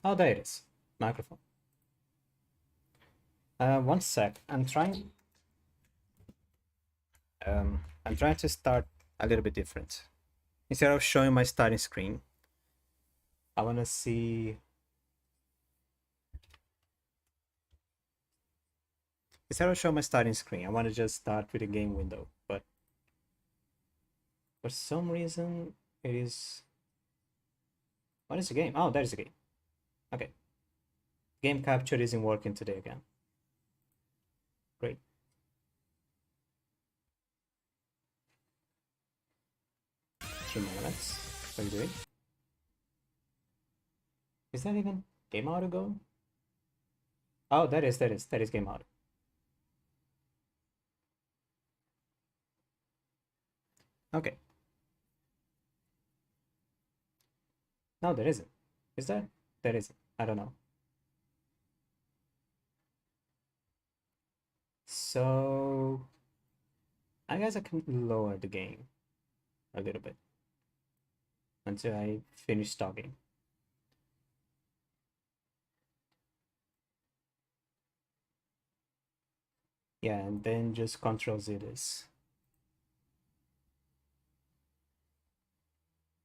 Oh, there it is. Microphone. One sec. I'm trying to start a little bit different. Instead of showing my starting screen, I want to see. Instead of showing my starting screen, I want to just start with a game window. But for some reason, it is. What is the game? Oh, that is the game. Okay. Game capture isn't working today again. Great. Three minutes. What are you doing? Is that even game audio going? Oh, that is game audio. Okay. No, there isn't. Is there? There isn't. I don't know. So I guess I can lower the game a little bit until I finish talking. Yeah, and then just Control Z this.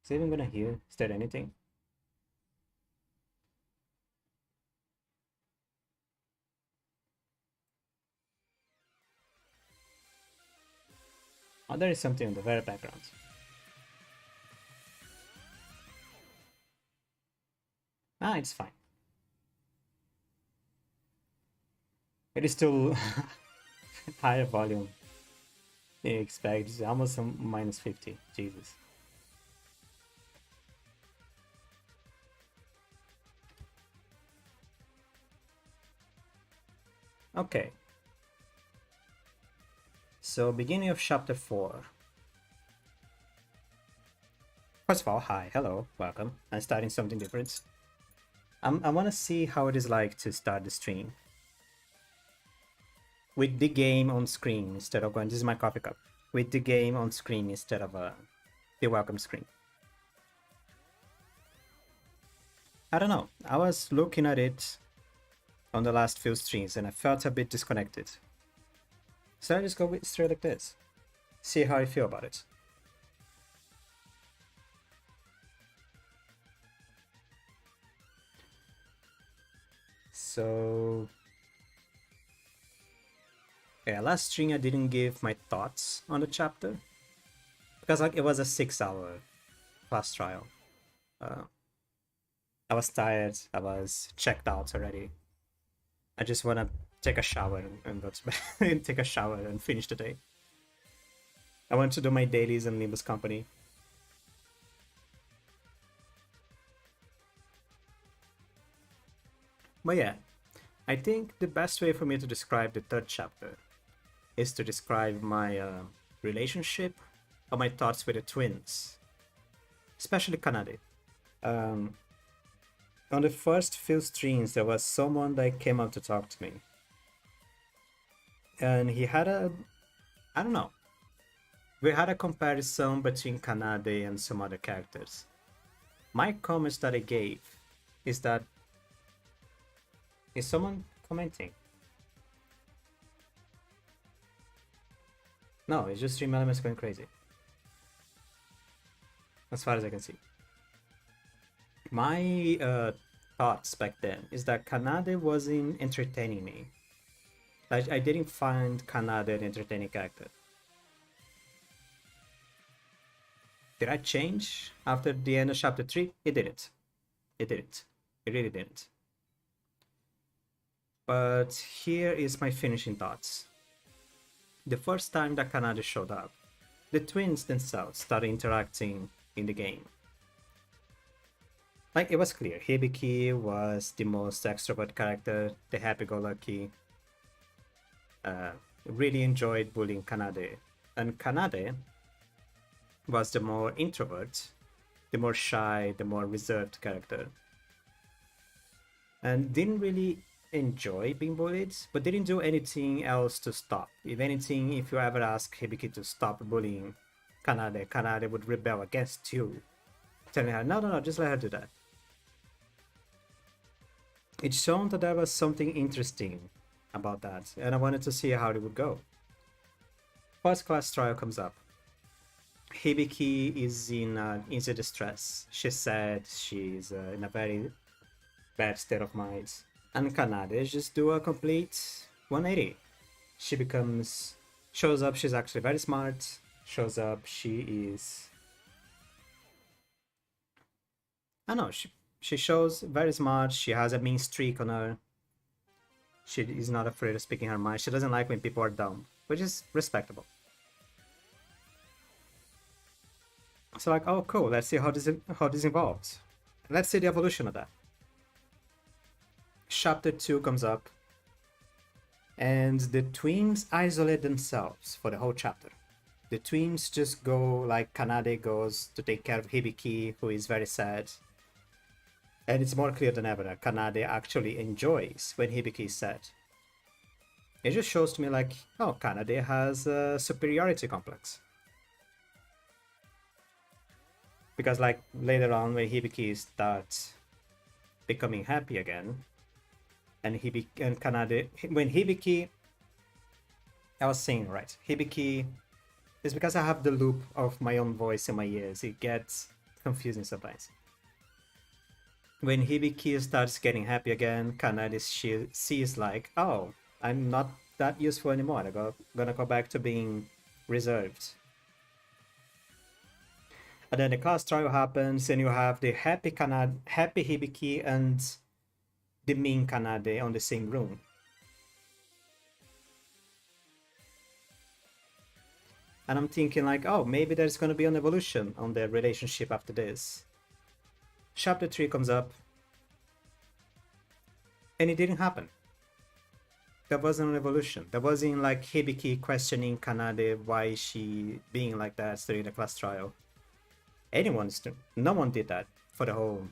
Is it even gonna hear? Is there anything? Oh, there is something in the very background. Ah, it's fine. It is still higher volume than you expect. It's almost a minus 50. Jesus. Okay. So beginning of chapter 4. First of all, hi, hello, welcome. I'm starting something different. I want to see how it is like to start the stream with the game on screen instead of going. This is my coffee cup. With the game on screen instead of the welcome screen. I don't know. I was looking at it on the last few streams and I felt a bit disconnected. So I just go with straight like this. See how I feel about it. So yeah, last stream I didn't give my thoughts on the chapter because like it was a 6-hour class trial. I was tired. I was checked out already. I just want to take a shower and go to bed and take a shower and finish the day. I want to do my dailies in Nimbus Company. But yeah, I think the best way for me to describe the third chapter is to describe my relationship or my thoughts with the twins, especially Kanade. On the first few streams, there was someone that came up to talk to me. And he had I don't know. We had a comparison between Kanade and some other characters. My comments that I gave is that... Is someone commenting? No, it's just Stream Elements going crazy. As far as I can see. My thoughts back then is that Kanade wasn't entertaining me. Like, I didn't find Kanade an entertaining character. Did I change after the end of chapter 3? It didn't. It didn't. It really didn't. But here is my finishing thoughts. The first time that Kanade showed up, the twins themselves started interacting in the game. Like, it was clear, Hibiki was the most extrovert character, the happy-go-lucky. Really enjoyed bullying Kanade. And Kanade was the more introvert, the more shy, the more reserved character. And didn't really enjoy being bullied, but didn't do anything else to stop. If anything, if you ever ask Hibiki to stop bullying Kanade, Kanade would rebel against you, telling her, no, just let her do that. It showed that there was something interesting about that, and I wanted to see how it would go. First class trial comes up. Hibiki is in easy distress. She's sad, she's in a very bad state of mind. And Kanade just do a complete 180. She shows up, she's actually very smart, shows up, she is... I don't know, she shows very smart, she has a mean streak on her. She is not afraid of speaking her mind. She doesn't like when people are dumb, which is respectable. So like, oh cool, let's see how this evolves. Let's see the evolution of that. Chapter 2 comes up, and the twins isolate themselves for the whole chapter. The twins just go like Kanade goes to take care of Hibiki, who is very sad. And it's more clear than ever that Kanade actually enjoys when Hibiki is sad. It just shows to me like, oh, Kanade has a superiority complex. Because like later on when Hibiki starts becoming happy again, and Kanade, when Hibiki, I was saying right, Hibiki, it's because I have the loop of my own voice in my ears, it gets confusing sometimes. When Hibiki starts getting happy again, Kanade sees like, oh, I'm not that useful anymore, I'm gonna go back to being reserved. And then the class trial happens, and you have the happy Hibiki and the mean Kanade on the same room. And I'm thinking like, oh, maybe there's gonna be an evolution on their relationship after this. Chapter 3 comes up, and it didn't happen. There wasn't an evolution. There wasn't like Hibiki questioning Kanade why is she being like that during the class trial. No one did that for the whole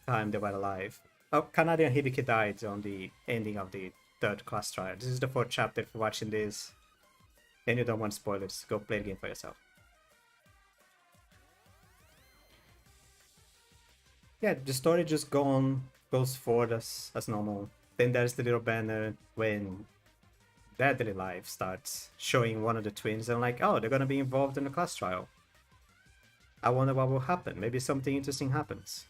time they were alive. Oh, Kanade and Hibiki died on the ending of the 3rd class trial. This is the 4th chapter. If you're watching this and you don't want spoilers, go play the game for yourself. Yeah, the story just goes forward as normal. Then there's the little banner when Deadly Life starts showing one of the twins, and like, oh, they're gonna be involved in the class trial. I wonder what will happen. Maybe something interesting happens.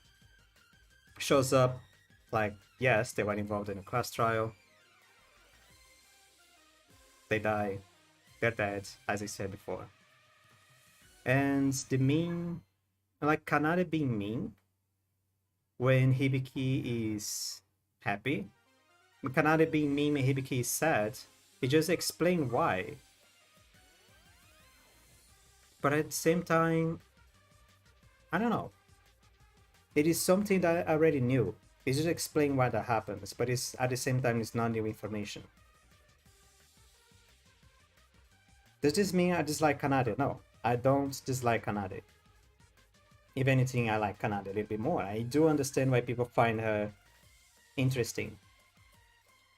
Shows up, like, yes, they were involved in a class trial. They die. They're dead, as I said before. And the mean, like Kanade being mean when Hibiki is happy. Kanade being mean when Hibiki is sad. It just explains why. But at the same time, I don't know. It is something that I already knew. It just explains why that happens, but it's at the same time it's not new information. Does this mean I dislike Kanade? No, I don't dislike Kanade. If anything, I like Kanade a little bit more. I do understand why people find her interesting.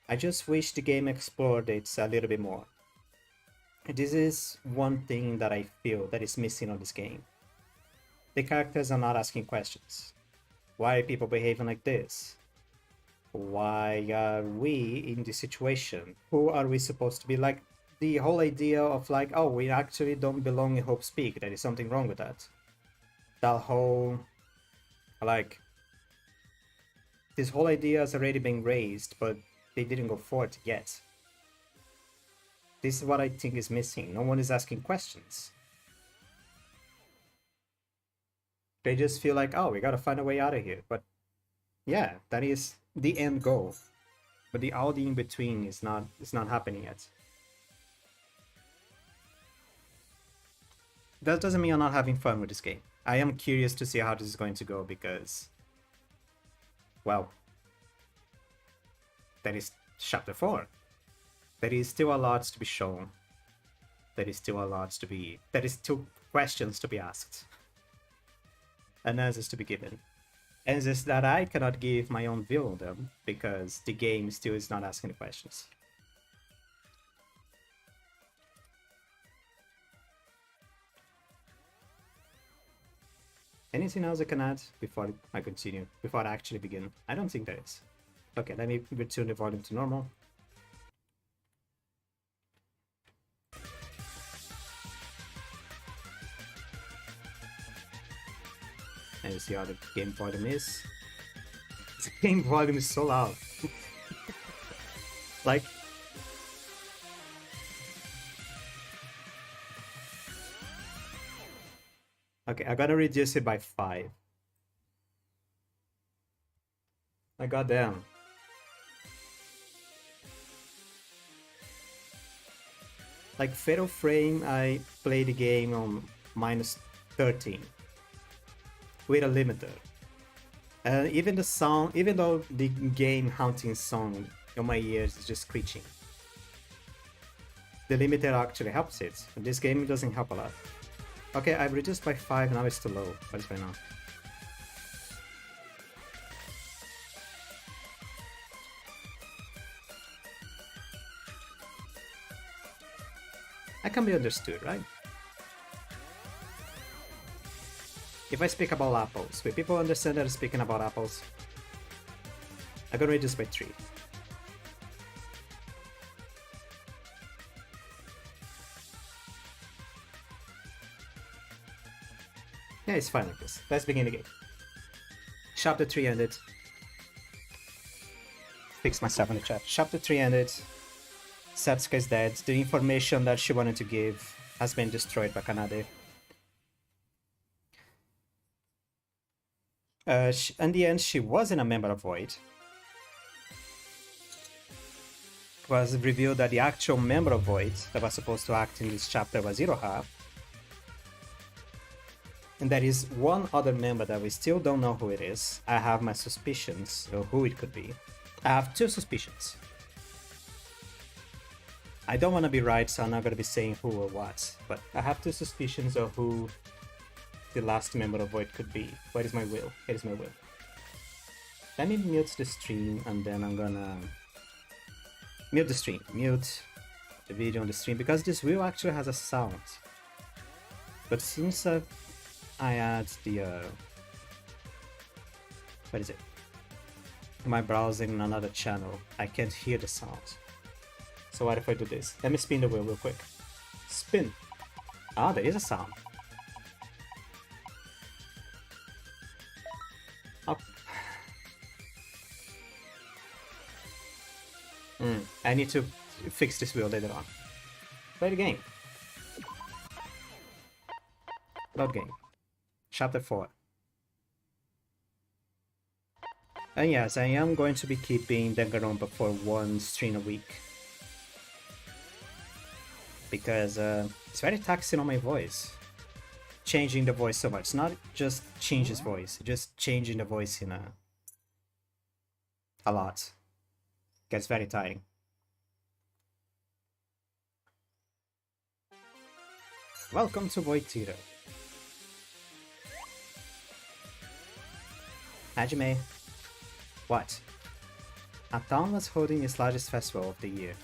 I just wish the game explored it a little bit more. This is one thing that I feel that is missing on this game. The characters are not asking questions. Why are people behaving like this? Why are we in this situation? Who are we supposed to be? Like, the whole idea of like, oh, we actually don't belong in Hope's Peak. There is something wrong with that. That whole, like, this whole idea has already been raised, but they didn't go for it yet. This is what I think is missing. No one is asking questions. They just feel like, oh, we gotta find a way out of here. But yeah, that is the end goal. But the all the in between is not happening yet. That doesn't mean I'm not having fun with this game. I am curious to see how this is going to go because, well, that is chapter 4. There is still a lot to be shown. There is still questions to be asked. And answers to be given. Answers that I cannot give my own view on them because the game still is not asking the questions. Anything else I can add before I continue? Before I actually begin? I don't think there is. Okay, let me return the volume to normal. And you see how the game volume is. The game volume is so loud. Like, okay, I gotta reduce it by 5. I got them. Like Fatal Frame, I played the game on -13 with a limiter. Even the sound, even though the game hunting song on my ears is just screeching, the limiter actually helps it. This game doesn't help a lot. Okay, I've reduced by 5, now it's too low. What is going on? I can be understood, right? If I speak about apples, will people understand that I'm speaking about apples? I'm gonna reduce by 3. Yeah, it's fine like this. Let's begin the game. Chapter 3 ended. Fix myself in the chat. Chapter 3 ended. Setsuka is dead. The information that she wanted to give has been destroyed by Kanade. In the end, she wasn't a member of Void. It was revealed that the actual member of Void that was supposed to act in this chapter was Iroha. And there is one other member that we still don't know who it is. I have my suspicions of who it could be. I have 2 suspicions. I don't want to be right, so I'm not going to be saying who or what. But I have 2 suspicions of who the last member of Void could be. Where is my will? Here is my will. Let me mute the stream and then I'm gonna mute the stream. Mute the video on the stream because this wheel actually has a sound. But since I add the what is it? My browsing in another channel, I can't hear the sound. So what if I do this? Let me spin the wheel real quick. Spin. Ah, there is a sound. Up. I need to fix this wheel later on. Play the game. Load game. Chapter 4. And yes, I am going to be keeping Danganronpa for 1 stream a week. Because it's very taxing on my voice. Changing the voice so much. Not just change his voice, just changing the voice in a lot. Gets very tiring. Welcome to Void Theater. Hajime. What? A town was holding its largest festival of the year.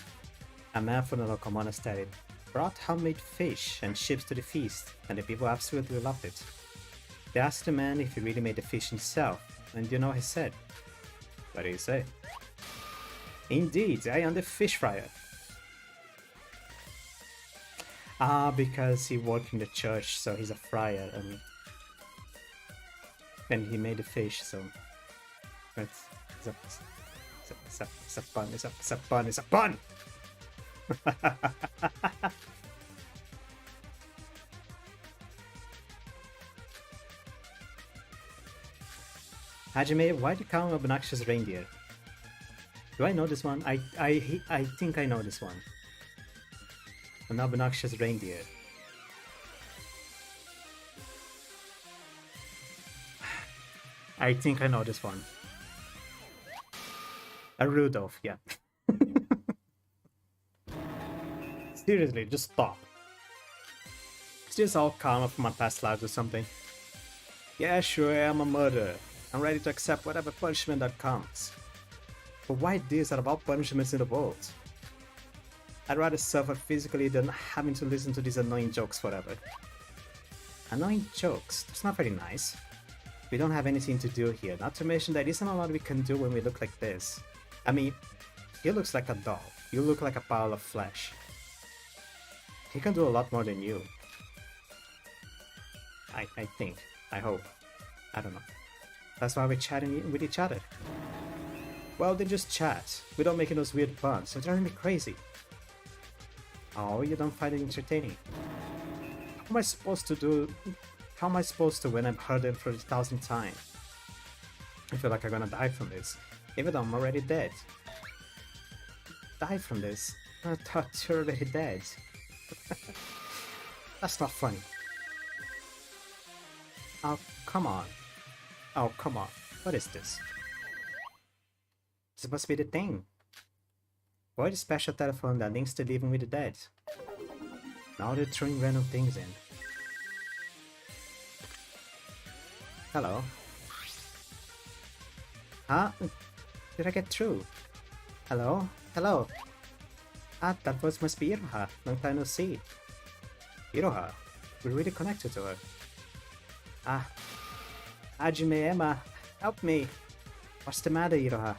A man from the local monastery brought homemade fish and chips to the feast, and the people absolutely loved it. They asked the man if he really made the fish himself, and you know what he said? What did he say? Indeed, I am the fish fryer. Ah, because he worked in the church, so he's a friar, and he made the fish, so it's a pun, it's a pun, it's a pun! Hajime, why the count of obnoxious reindeer? Do I know this one? I think I know this one. An obnoxious reindeer. I think I know this one. A Rudolph, yeah. Seriously, just stop. Is this all karma from my past lives or something? Yeah, sure, I am a murderer. I'm ready to accept whatever punishment that comes. But why this out of all punishments in the world? I'd rather suffer physically than having to listen to these annoying jokes forever. Annoying jokes? That's not very nice. We don't have anything to do here, not to mention there isn't a lot we can do when we look like this. I mean, he looks like a doll. You look like a pile of flesh. He can do a lot more than you. I think. I hope. I don't know. That's why we're chatting with each other. Well, then just chat. Without making those weird puns. You're driving me crazy. Oh, you don't find it entertaining. How am I supposed to when I've heard it for 1,000 times? I feel like I'm gonna die from this. Even though I'm already dead. Die from this? I thought you're already dead. That's not funny. Oh, come on. Oh, come on. What is this? It's supposed to be the thing. Why the special telephone that links to living with the dead? Now they're throwing random things in. Hello? Huh? Did I get through? Hello? Hello? Ah, that voice must be Iroha. Long time no see. Iroha? We're really connected to her. Ah. Hajime, Emma, help me. What's the matter, Iroha?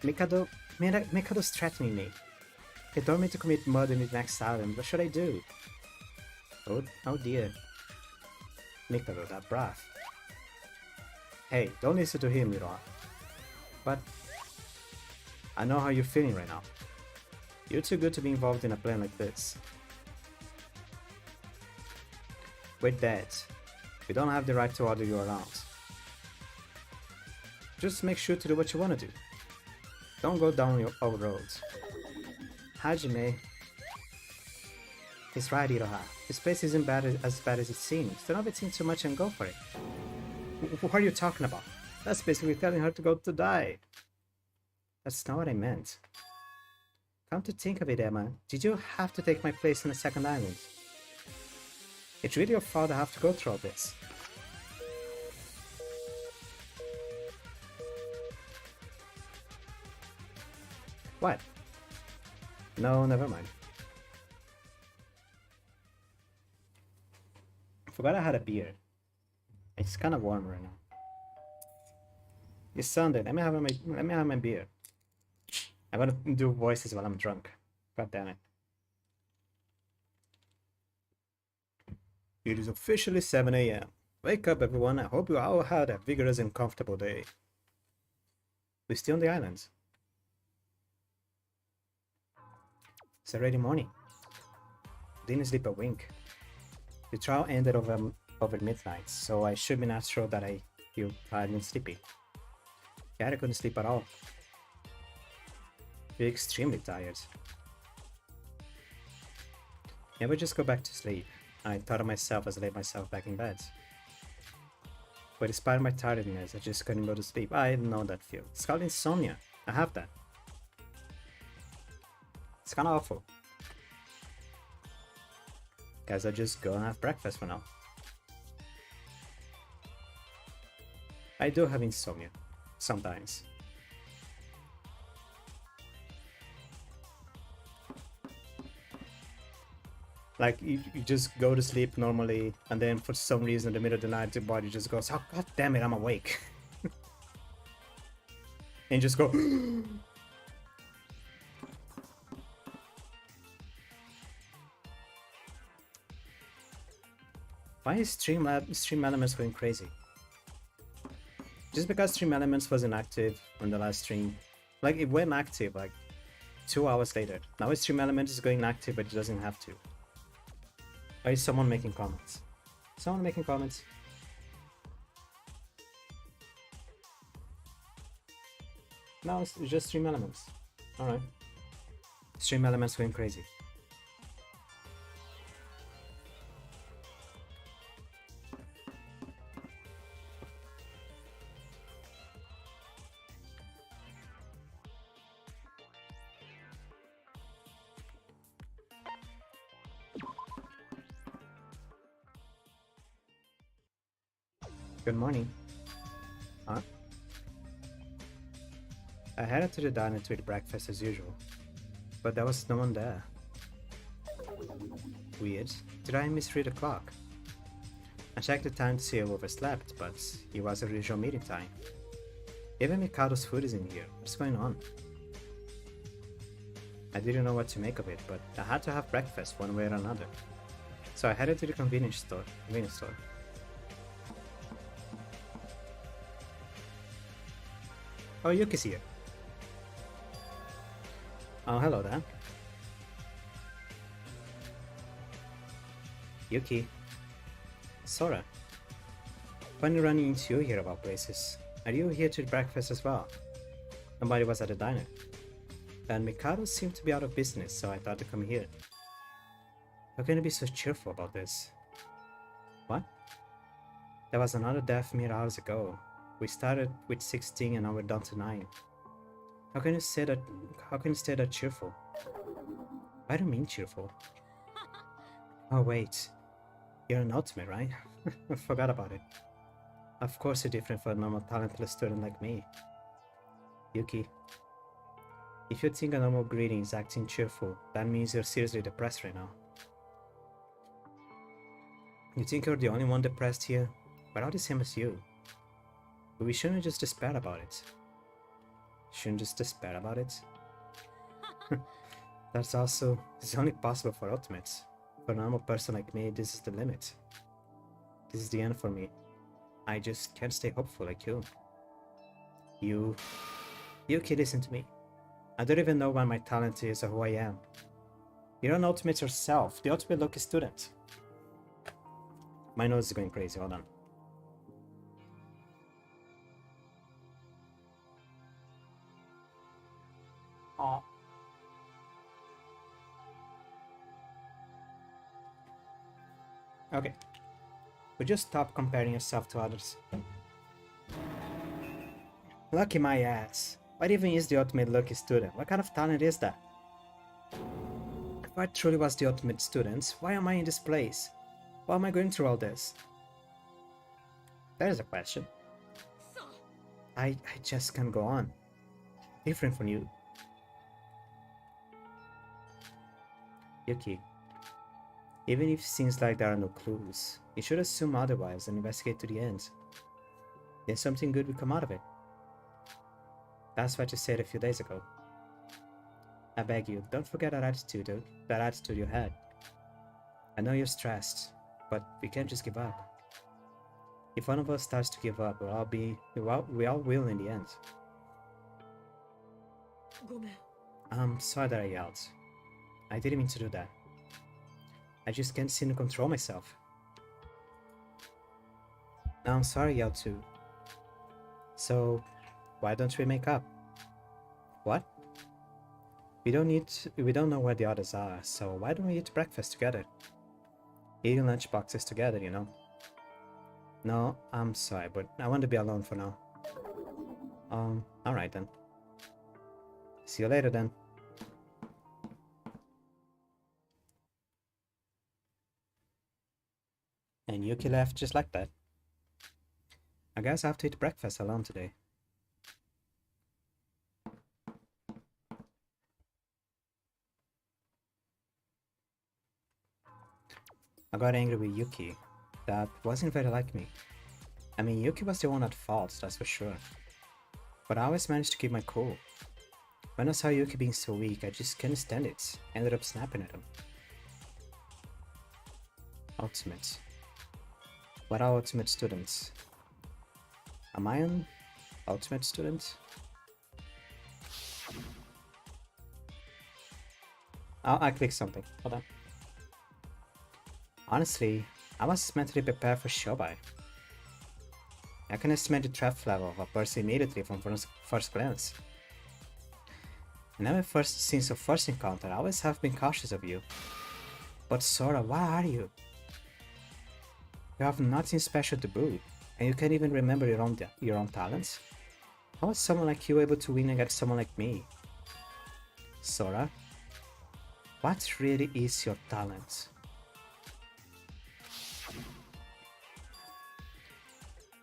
Mikado's threatening me. He told me to commit murder in the next island. What should I do? Oh dear. Mikado, that brat. Hey, don't listen to him, Iroha. But I know how you're feeling right now. You're too good to be involved in a plan like this. We're dead. We don't have the right to order you around. Just make sure to do what you want to do. Don't go down our roads. Hajime. He's right, Iroha. This place isn't as bad as it seems. Don't overthink too much and go for it. What are you talking about? That's basically telling her to go to die. That's not what I meant. Come to think of it, Emma, did you have to take my place on the second island? It's really your fault I have to go through all this. What? No, never mind. I forgot I had a beer. It's kind of warm right now. It's Sunday. Let me have my beer. I'm gonna do voices while I'm drunk. God damn it. It is officially 7 a.m. Wake up, everyone. I hope you all had a vigorous and comfortable day. We're still on the island. It's already morning. Didn't sleep a wink. The trial ended over midnight, so I should be natural that I feel tired and sleepy. Yeah, I couldn't sleep at all. Feel extremely tired. Never just go back to sleep. I thought of myself as I laid myself back in bed. But despite my tiredness, I just couldn't go to sleep. I know that feel. It's called insomnia. I have that. It's kinda awful. Guess I'll just go and have breakfast for now. I do have insomnia. Sometimes. Like, you just go to sleep normally, and then for some reason in the middle of the night, your body just goes, oh god damn it, I'm awake. And just go... Why is Stream Elements going crazy? Just because Stream Elements wasn't active on the last stream. Like, it went active, like, 2 hours later. Now Stream Elements is going active, but it doesn't have to. Why is someone making comments? Someone making comments? No, it's just Stream Elements. Alright. Stream Elements going crazy. Good morning. Huh? I headed to the diner to eat breakfast as usual, but there was no one there. Weird. Did I misread the clock? I checked the time to see I overslept, but it was a usual meeting time. Even Mikado's food is in here. What's going on? I didn't know what to make of it, but I had to have breakfast one way or another. So I headed to the convenience store. Oh, Yuki's here. Oh, hello there. Yuki. Sora. Funny running into you here of all places. Are you here to breakfast as well? Nobody was at the diner. And Mikado seemed to be out of business, so I thought to come here. How can you be so cheerful about this? What? There was another death mere hours ago. We started with 16 and now we're down to 9. How can you stay that cheerful? I don't mean cheerful. Oh wait. You're an ultimate, right? I forgot about it. Of course you're different from a normal talentless student like me. Yuki. If you think a normal greeting is acting cheerful, that means you're seriously depressed right now. You think you're the only one depressed here? We're all the same as you. But we shouldn't just despair about it. Shouldn't just despair about it? It's only possible for ultimates. For a normal person like me, this is the limit. This is the end for me. I just can't stay hopeful like you. Yuki, listen to me. I don't even know what my talent is or who I am. You're an ultimate yourself, the ultimate lucky student. My nose is going crazy, hold on. Oh. Okay. Would you stop comparing yourself to others? Lucky my ass. What even is the ultimate lucky student? What kind of talent is that? If I truly was the ultimate student, why am I in this place? Why am I going through all this? That is a question. I just can't go on. Different from you. Yuki. Even if it seems like there are no clues, you should assume otherwise and investigate to the end. Then something good will come out of it. That's what you said a few days ago. I beg you, don't forget that attitude you had. I know you're stressed, but we can't just give up. If one of us starts to give up, we all will in the end. I'm sorry that I yelled. I didn't mean to do that. I just can't seem to control myself. Now I'm sorry I yelled too. So, why don't we make up? What? We don't know where the others are, so why don't we eat breakfast together? Eating lunch boxes together, you know? No, I'm sorry, but I want to be alone for now. Alright then. See you later then. And Yuki left just like that. I guess I have to eat breakfast alone today. I got angry with Yuki. That wasn't very like me. I mean, Yuki was the one at fault, that's for sure. But I always managed to keep my cool. When I saw Yuki being so weak, I just couldn't stand it. Ended up snapping at him. Ultimate. What are ultimate students? Am I an ultimate student? Oh, I clicked something. Hold on. Honestly, I was mentally prepared for Shobai. I can estimate the threat level of a person immediately from first glance. And ever since our first encounter, I always have been cautious of you. But Sora, why are you? You have nothing special to boot, and you can't even remember your own talents? How is someone like you able to win against someone like me? Sora, what really is your talent?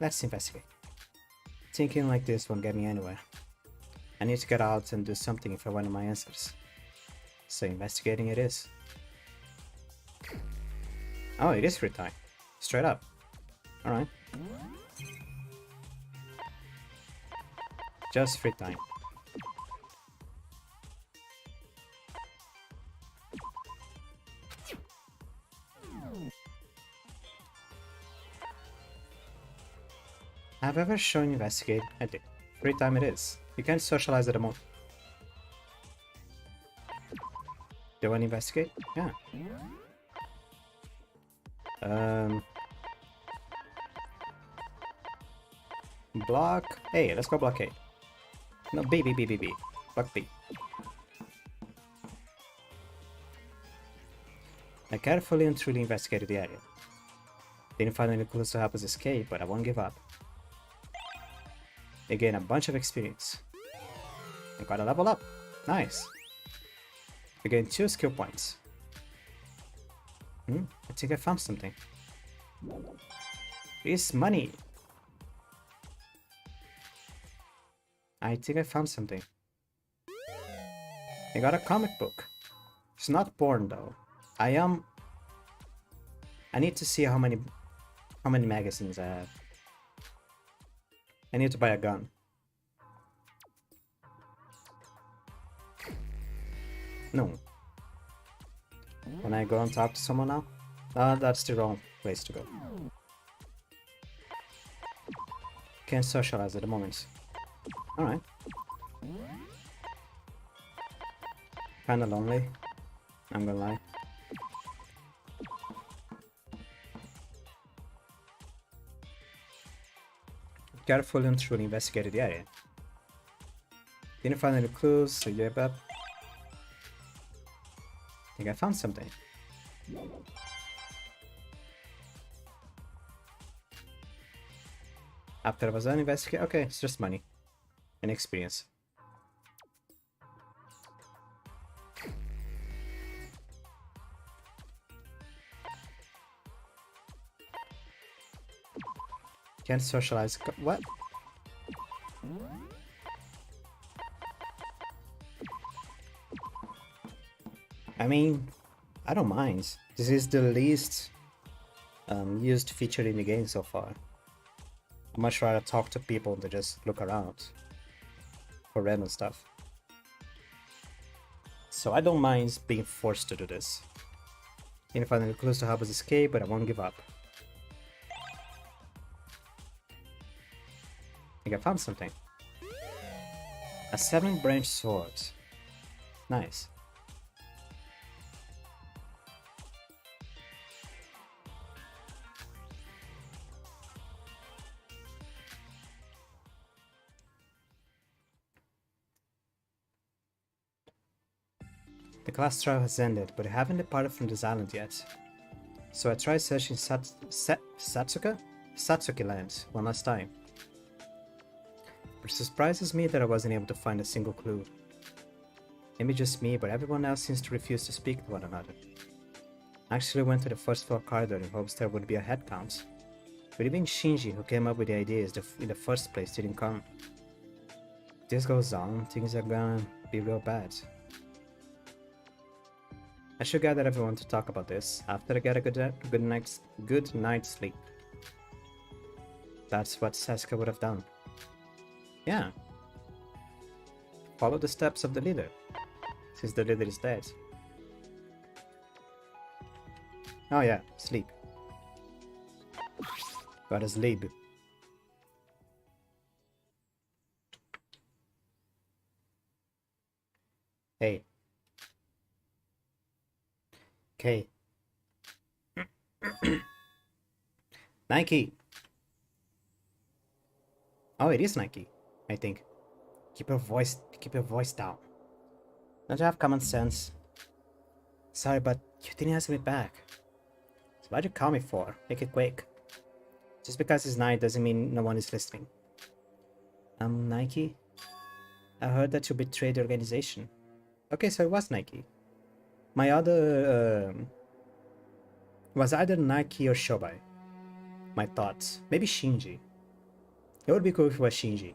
Let's investigate. Thinking like this won't get me anywhere. I need to get out and do something if I want my answers. So investigating it is. Oh, it is free time. Straight up. Alright. Just free time. Have I ever shown investigate? I did. Free time it is. You can't socialize at the moment. Do you want to investigate? Yeah. Block A. Let's go block A. No, B. Block B. I carefully and truly investigated the area. Didn't find any clues to help us escape, but I won't give up. You gain a bunch of experience. I got a level up. Nice. You gain 2 skill points. I think I found something. It's money. I think I found something. I got a comic book. It's not porn though. I need to see how many magazines I have. I need to buy a gun. No. Can I go and talk to someone now? That's the wrong place to go. Can't socialize at the moment. Alright. Kinda lonely. I'm gonna lie. Carefully and truly investigated the area. Didn't find any clues, so you gave up. I think I found something. After I was done investigating, okay, it's just money and experience. Can't socialize. What? I mean, I don't mind. This is the least used feature in the game so far. I'd much rather talk to people than just look around for random stuff. So I don't mind being forced to do this. Didn't find any clues to help us escape, but I won't give up. I think I found something. A 7-branch sword. Nice. The class trial has ended, but I haven't departed from this island yet. So I tried searching Satsuki Land one last time. It surprises me that I wasn't able to find a single clue. Maybe just me, but everyone else seems to refuse to speak to one another. I actually went to the first floor corridor in hopes there would be a head count. But even Shinji, who came up with the ideas in the first place, didn't come. If this goes on, things are gonna be real bad. I should gather everyone to talk about this after I get a good night's sleep. That's what Sasuke would have done. Yeah. Follow the steps of the leader, since the leader is dead. Oh yeah, sleep. Gotta sleep. Hey. Okay. Nike. Oh, it is Nike, I think. Keep your voice down. Don't you have common sense? Sorry, but you didn't answer me back. So why'd you call me for? Make it quick. Just because it's night doesn't mean no one is listening. Nike? I heard that you betrayed the organization. Okay, so it was Nike. My other, was either Nike or Shobai. My thoughts. Maybe Shinji. It would be cool if it was Shinji.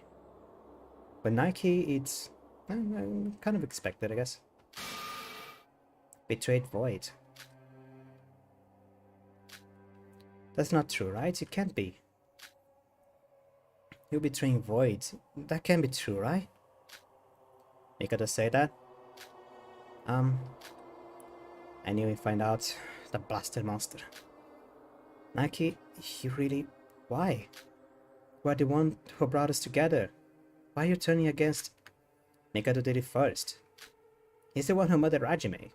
But Nike, it's kind of expected, I guess. Betrayed Void. That's not true, right? It can't be. You betraying Void? That can't be true, right? Mikado say that? I knew he'd find out. The blasted monster. Nike, you really... Why? You are the one who brought us together. Why are you turning against... Mikado did it first. He's the one who murdered Hajime.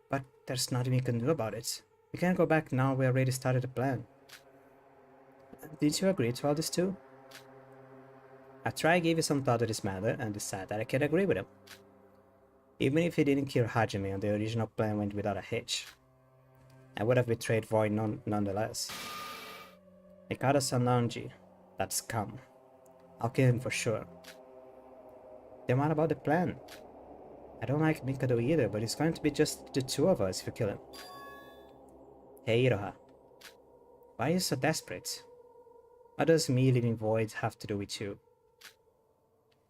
But there's nothing we can do about it. We can't go back now, we already started the plan. Did you agree to all this too? I tried gave you some thought to this matter and decided that I can agree with him. Even if he didn't kill Hajime and the original plan went without a hitch, I would have betrayed Void nonetheless. Mikado Sanonji, that scum. I'll kill him for sure. Then what about the plan? I don't like Mikado either, but it's going to be just the two of us if you kill him. Hey Iroha, why are you so desperate? What does me leaving Void have to do with you?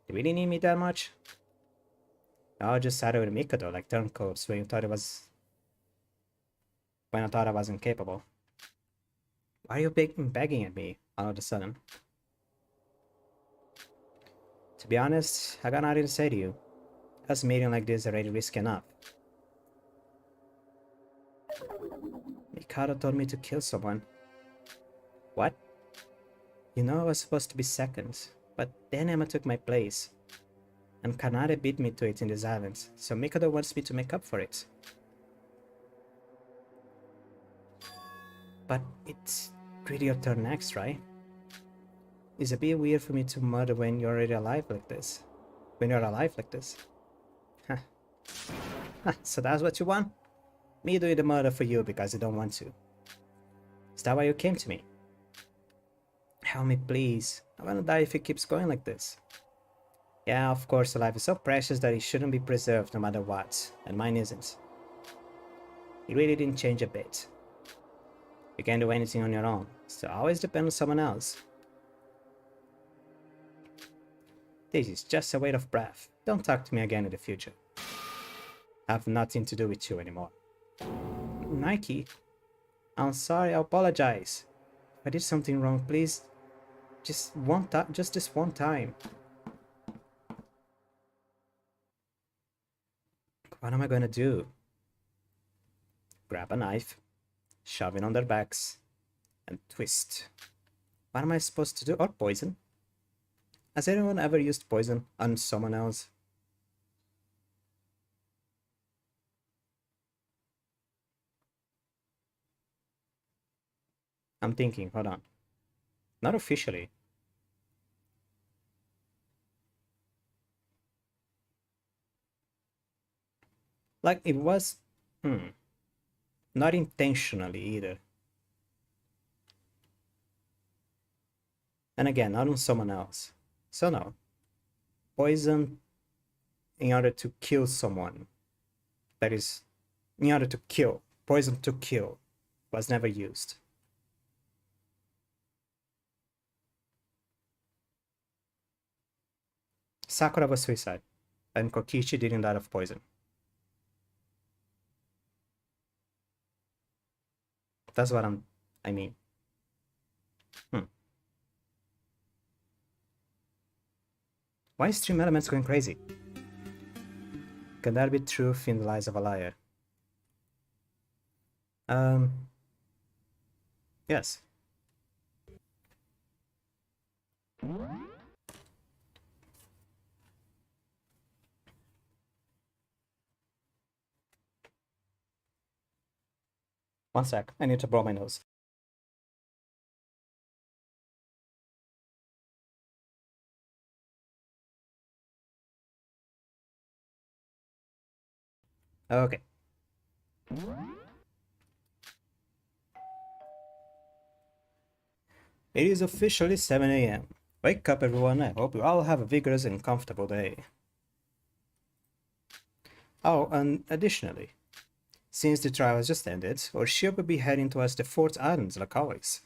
Do you really need me that much? I'll just sided with Mikado like turncoats when you thought it was... when I thought I wasn't capable. Why are you begging at me all of a sudden? To be honest, I got nothing to say to you. Us meeting like this is already risky enough. Mikado told me to kill someone. What? You know I was supposed to be second, but then Emma took my place. And Kanade beat me to it in this island, so Mikado wants me to make up for it. But it's really your turn next, right? It's a bit weird for me to murder when you're already alive like this. When you're alive like this. Huh. So that's what you want? Me doing the murder for you because you don't want to. Is that why you came to me? Help me please. I wanna die if it keeps going like this. Yeah, of course, life is so precious that it shouldn't be preserved no matter what, and mine isn't. It really didn't change a bit. You can't do anything on your own, so always depend on someone else. This is just a weight of breath. Don't talk to me again in the future. I have nothing to do with you anymore. Nike, I'm sorry, I apologize. If I did something wrong, please, just this one time. What am I gonna do? Grab a knife, shove it on their backs, and twist. What am I supposed to do? Or poison? Has anyone ever used poison on someone else? I'm thinking, hold on. Not officially. Like, it was... Not intentionally either. And again, not on someone else. So no. Poison in order to kill someone. That is, in order to kill. Poison to kill was never used. Sakura was suicide, and Kokichi didn't die of poison. That's what I mean. Why is Stream Elements going crazy? Can there be truth in the lies of a liar? Yes. One sec, I need to blow my nose. Okay. It is officially 7 AM. Wake up everyone, I hope you all have a vigorous and comfortable day. Oh, and additionally, since the trial has just ended, our ship will be heading towards the 4th island like always.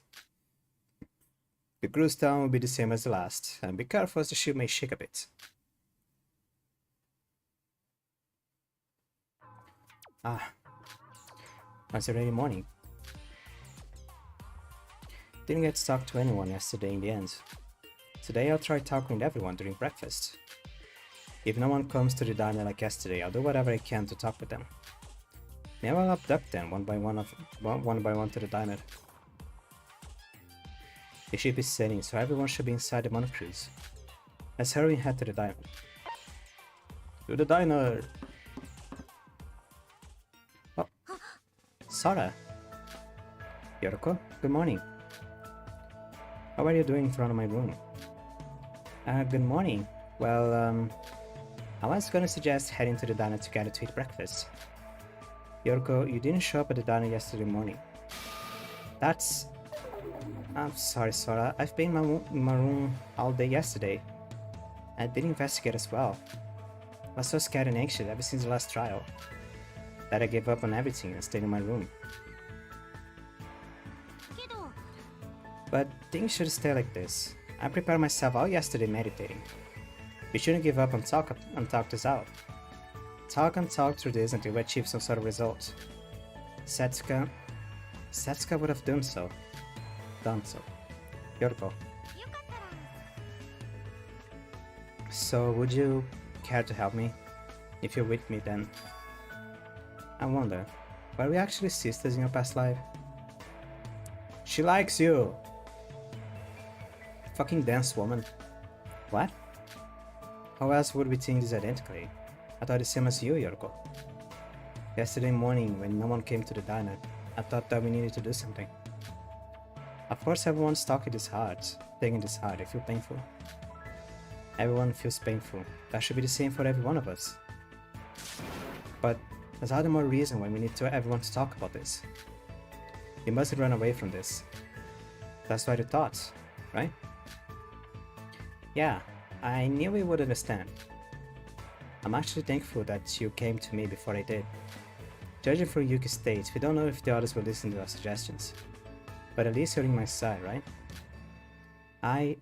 The cruise time will be the same as the last, and be careful as the ship may shake a bit. It's already morning. Didn't get to talk to anyone yesterday in the end. Today I'll try talking with everyone during breakfast. If no one comes to the diner like yesterday, I'll do whatever I can to talk with them. Maybe I'll abduct them one by one to the diner. The ship is sailing, so everyone should be inside the monocruise. Let's hurry and head to the diner. To the diner! Oh, Sora! Yoroko, good morning. How are you doing in front of my room? Good morning. Well, I was gonna suggest heading to the diner together to eat breakfast. Yoroko, you didn't show up at the diner yesterday morning. I'm sorry, Sora. I've been in my room all day yesterday. I did investigate as well. I was so scared and anxious ever since the last trial that I gave up on everything and stayed in my room. But things should stay like this. I prepared myself all yesterday meditating. We shouldn't give up and talk this out. Talk and talk through this until we achieve some sort of result. Setsuka would have done so. Yoroko. So would you care to help me? If you're with me, then I wonder, were we actually sisters in your past life? She likes you! Fucking dance woman. What? How else would we think this identically? I thought the same as you, Yoroko. Yesterday morning, when no one came to the diner, I thought that we needed to do something. Of course everyone's taking this hard. I feel painful. Everyone feels painful. That should be the same for every one of us. But there's all the more reason why we need everyone to talk about this. We mustn't run away from this. That's what I thought, right? Yeah, I knew we would understand. I'm actually thankful that you came to me before I did. Judging from Yuki's state, we don't know if the others will listen to our suggestions. But at least you're in my side, right?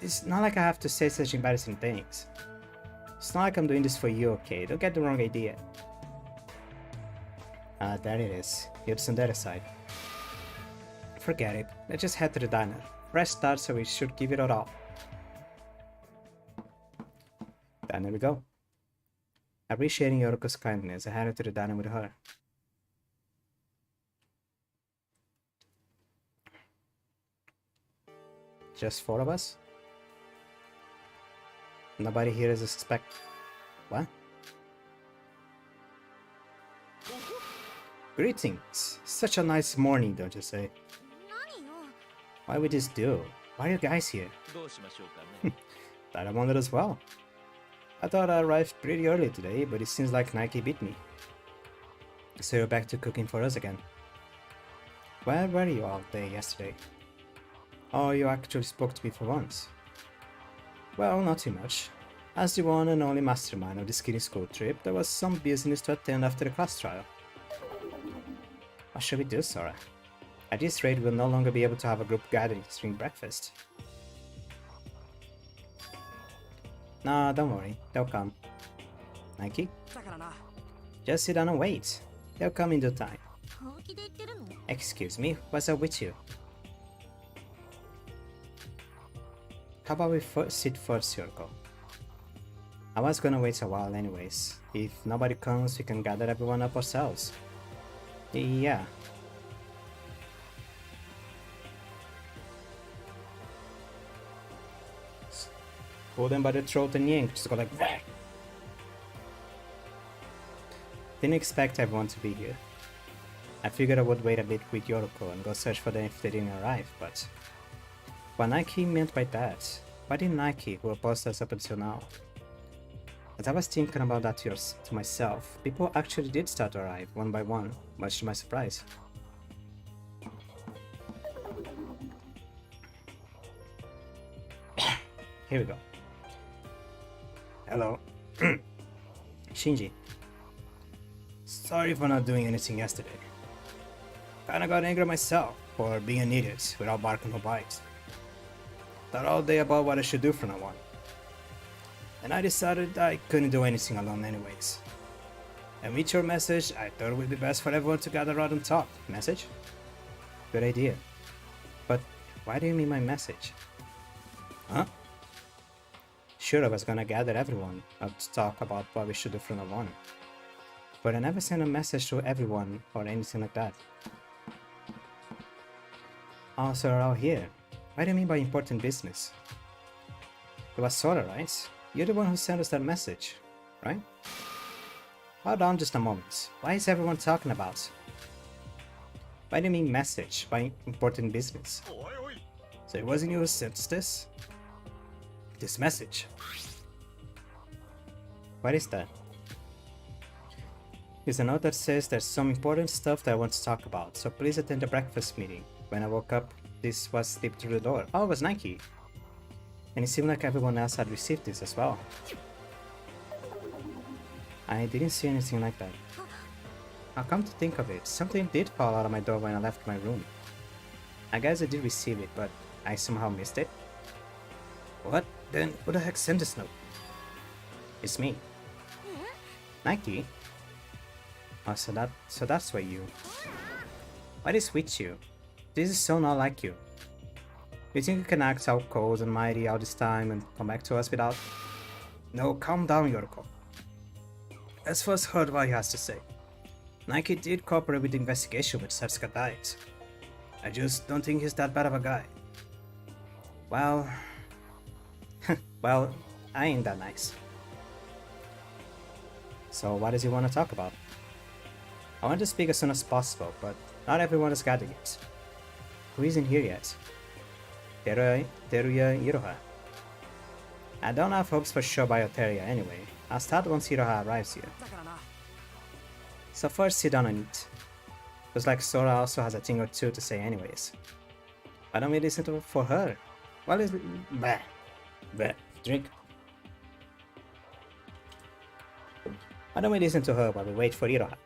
It's not like I have to say such embarrassing things. It's not like I'm doing this for you, okay? Don't get the wrong idea. There it is. It's on the other side. Forget it. Let's just head to the diner. Fresh start, so we should give it all. And there we go. Appreciating Yoroko's kindness, I headed to the diner with her. Just 4 of us? Nobody here is a suspect. What? Greetings! Such a nice morning, don't you say? Why would this do? Why are you guys here? That I wondered as well. I thought I arrived pretty early today, but it seems like Nike beat me. So you're back to cooking for us again. Where were you all day yesterday? Oh, you actually spoke to me for once. Well, not too much. As the one and only mastermind of this kiddie school trip, there was some business to attend after the class trial. What should we do, Sora? At this rate, we'll no longer be able to have a group gathering during breakfast. Nah, don't worry, they'll come. Nike? Just sit down and wait. They'll come in due time. Excuse me, what's up with you? How about we sit first, Yoroko? I was gonna wait a while anyways. If nobody comes, we can gather everyone up ourselves. Yeah. Hold them by the throat and yank, just go like that. Didn't expect everyone to be here. I figured I would wait a bit with Yoroko and go search for them if they didn't arrive, but... what Nike meant by that? Why did Nike, who opposed us up until now? As I was thinking about that to myself, people actually did start to arrive, one by one, much to my surprise. Here we go. Hello. Shinji. Sorry for not doing anything yesterday. Kinda got angry myself for being an idiot without barking or bite. Thought all day about what I should do from now on. And I decided I couldn't do anything alone anyways. And with your message, I thought it would be best for everyone to gather around and talk. Message? Good idea. But why do you mean my message? Huh? Sure, I was gonna gather everyone up to talk about what we should do from now on. But I never sent a message to everyone or anything like that. Oh, so we're all here. What do you mean by important business? It was Sora, right? You're the one who sent us that message, right? Hold on just a moment. Why is everyone talking about? What do you mean message by important business? So it wasn't you who sent us this? This message? What is that? It's a note that says there's some important stuff that I want to talk about, so please attend the breakfast meeting. When I woke up, this was slipped through the door. Oh, it was Nike. And it seemed like everyone else had received this as well. I didn't see anything like that. Now come to think of it, something did fall out of my door when I left my room. I guess I did receive it, but I somehow missed it. What? Then who the heck sent this note? It's me. Nike? Oh, so that's why you... What is with you? This is so not like you. You think you can act all cold and mighty all this time and come back to us without... No, calm down, Yoriko. Let's first heard what he has to say. Nike did cooperate with the investigation with Setsuka died. I just don't think he's that bad of a guy. Well... well, I ain't that nice. So what does he want to talk about? I want to speak as soon as possible, but not everyone has gathered yet. Who isn't here yet? Teruya Iroha. I don't have hopes for sure by Teruya anyway. I'll start once Iroha arrives here. So first sit down and eat. Looks like Sora also has a thing or two to say anyways. Why don't we listen to for her? What is... Bleh. Bleh. Drink. Why don't we listen to her while we wait for Iroha?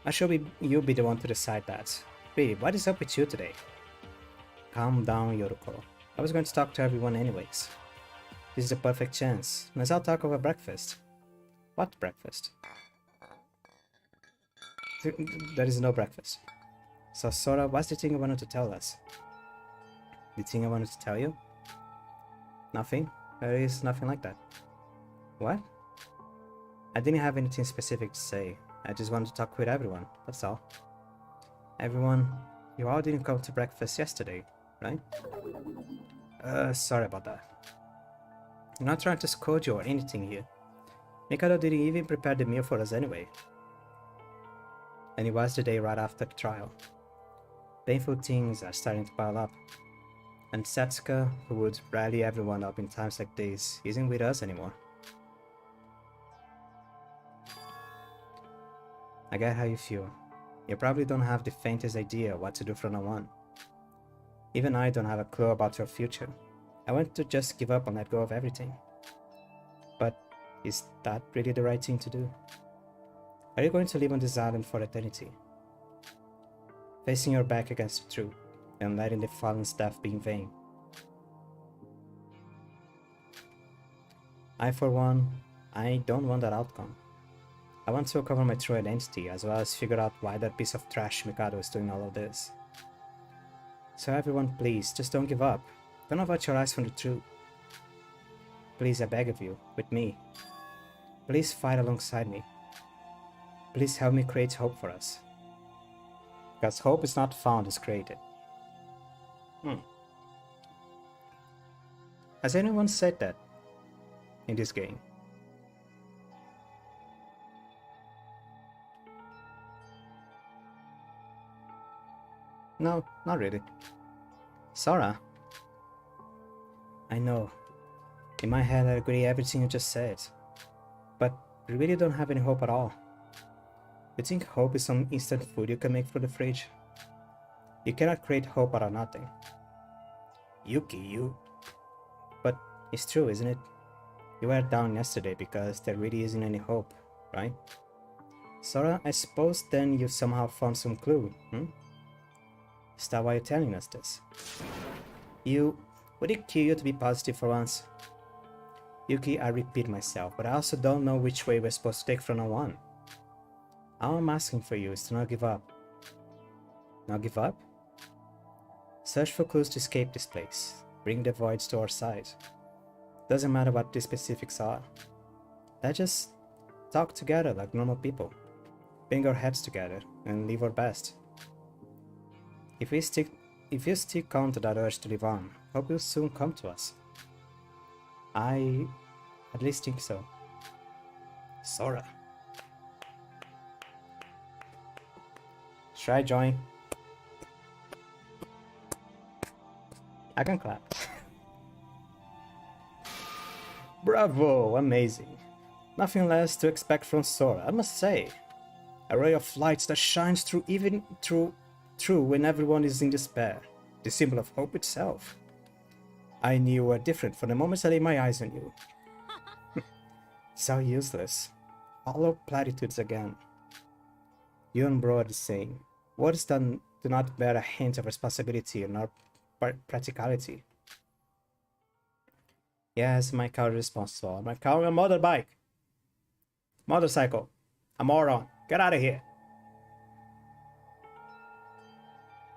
I should you be the one to decide that. Really, what is up with you today? Calm down, Yoriko. I was going to talk to everyone anyways. This is a perfect chance. Let's all talk over breakfast. What breakfast? There is no breakfast. So Sora, what's the thing you wanted to tell us? The thing I wanted to tell you? Nothing? There is nothing like that. What? I didn't have anything specific to say. I just wanted to talk with everyone, that's all. Everyone, you all didn't come to breakfast yesterday, right? Sorry about that. I'm not trying to scold you or anything here. Mikado didn't even prepare the meal for us anyway. And it was the day right after the trial. Painful things are starting to pile up. And Setsuka, who would rally everyone up in times like this, isn't with us anymore. I get how you feel. You probably don't have the faintest idea what to do from now on. Even I don't have a clue about your future. I want to just give up and let go of everything. But is that really the right thing to do? Are you going to live on this island for eternity? Facing your back against the truth and letting the fallen's death be in vain? I, for one, I don't want that outcome. I want to recover my true identity, as well as figure out why that piece of trash Mikado is doing all of this. So everyone, please, just don't give up. Don't avert your eyes from the truth. Please, I beg of you, with me. Please fight alongside me. Please help me create hope for us. Because hope is not found, it's created. Has anyone said that in this game? No, not really. Sora? I know. In my head I agree everything you just said. But we really don't have any hope at all. You think hope is some instant food you can make from the fridge? You cannot create hope out of nothing. Yuki, you... But it's true, isn't it? You were down yesterday because there really isn't any hope, right? Sora, I suppose then you somehow found some clue, Is that why you're telling us this? Would it kill you to be positive for once? Yuki, I repeat myself, but I also don't know which way we're supposed to take from now on. All I'm asking for you is to not give up. Not give up? Search for clues to escape this place. Bring the voids to our side. Doesn't matter what the specifics are. Let's just talk together like normal people. Bang our heads together and live our best. If you stick on to that urge to live on, hope you'll soon come to us. I at least think so. Sora. Should I join? I can clap. Bravo! Amazing. Nothing less to expect from Sora, I must say. A ray of light that shines through even through when everyone is in despair. The symbol of hope itself. I knew you were different from the moment I laid my eyes on you. So useless. Hollow platitudes again. You and bro are the same. Words that do not bear a hint of responsibility nor practicality. Yes, my car is responsible. My car and motorbike. Motorcycle. A moron. Get out of here.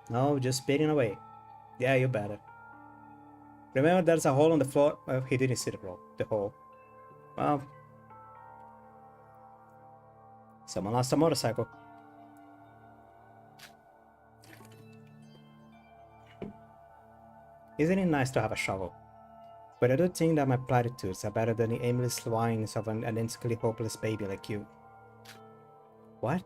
No, just speeding away. Yeah, you better. Remember there's a hole on the floor? Well, he didn't see the hole. Well, someone lost a motorcycle. Isn't it nice to have a shovel? But I do think that my platitudes are better than the aimless whines of an identically hopeless baby like you. What?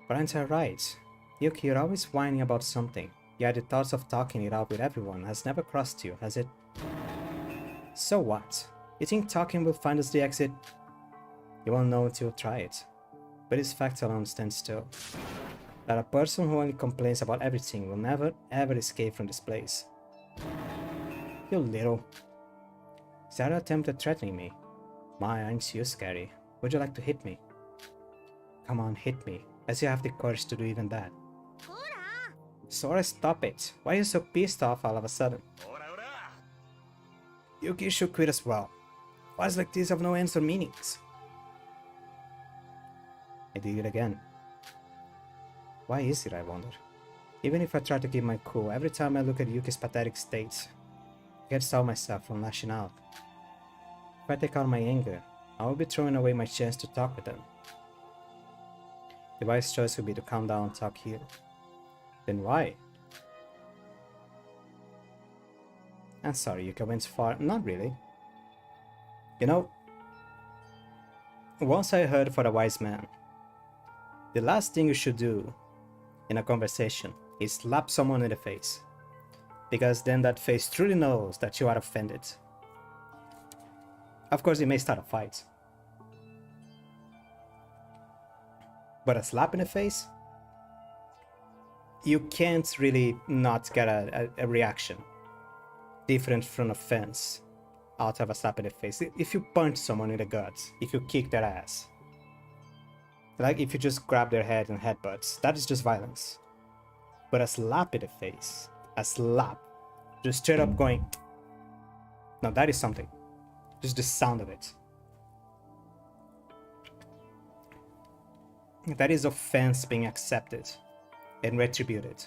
But aren't I right? Yuki, you're always whining about something, yet the thoughts of talking it out with everyone has never crossed you, has it? So what? You think talking will find us the exit? You won't know until you try it. But this fact alone stands still. That a person who only complains about everything will never ever escape from this place. You little. Is that an attempt at threatening me? My, aren't you scary? Would you like to hit me? Come on, hit me, as you have the courage to do even that. Sora, stop it. Why are you so pissed off all of a sudden? Yuki should quit as well. Fights like this have no ends or meanings. I did it again. Why is it, I wonder? Even if I try to keep my cool, every time I look at Yuki's pathetic state, I can't stop myself from lashing out. If I take out my anger, I will be throwing away my chance to talk with them. The wise choice would be to calm down and talk here. Then why? I'm sorry, Yuki went far. Not really. You know, once I heard for a wise man, the last thing you should do in a conversation is slap someone in the face. Because then that face truly knows that you are offended. Of course, it may start a fight. But a slap in the face? You can't really not get a reaction different from offense out of a slap in the face. If you punch someone in the guts, if you kick their ass, like if you just grab their head and headbutts, that is just violence. But a slap in the face, a slap, just straight up going, now that is something. Just the sound of it. That is offense being accepted and retributed.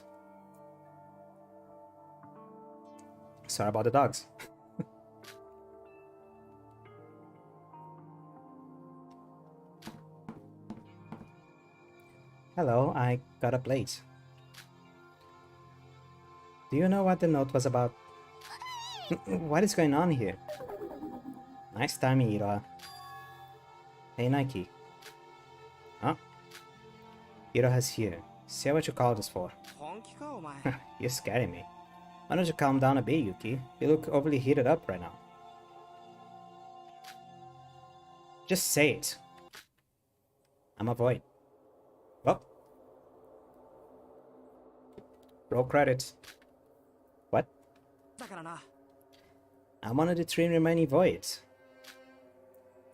Sorry about the dogs. Hello, I got a plate. Do you know what the note was about? What is going on here? Nice timing, Ira. Hey, Nike. Huh? Iroha's here. Say what you called us for. You're scaring me. Why don't you calm down a bit, Yuki? You look overly heated up right now. Just say it. I'm a void. Well. Roll credits. What? I'm one of the 3 remaining voids.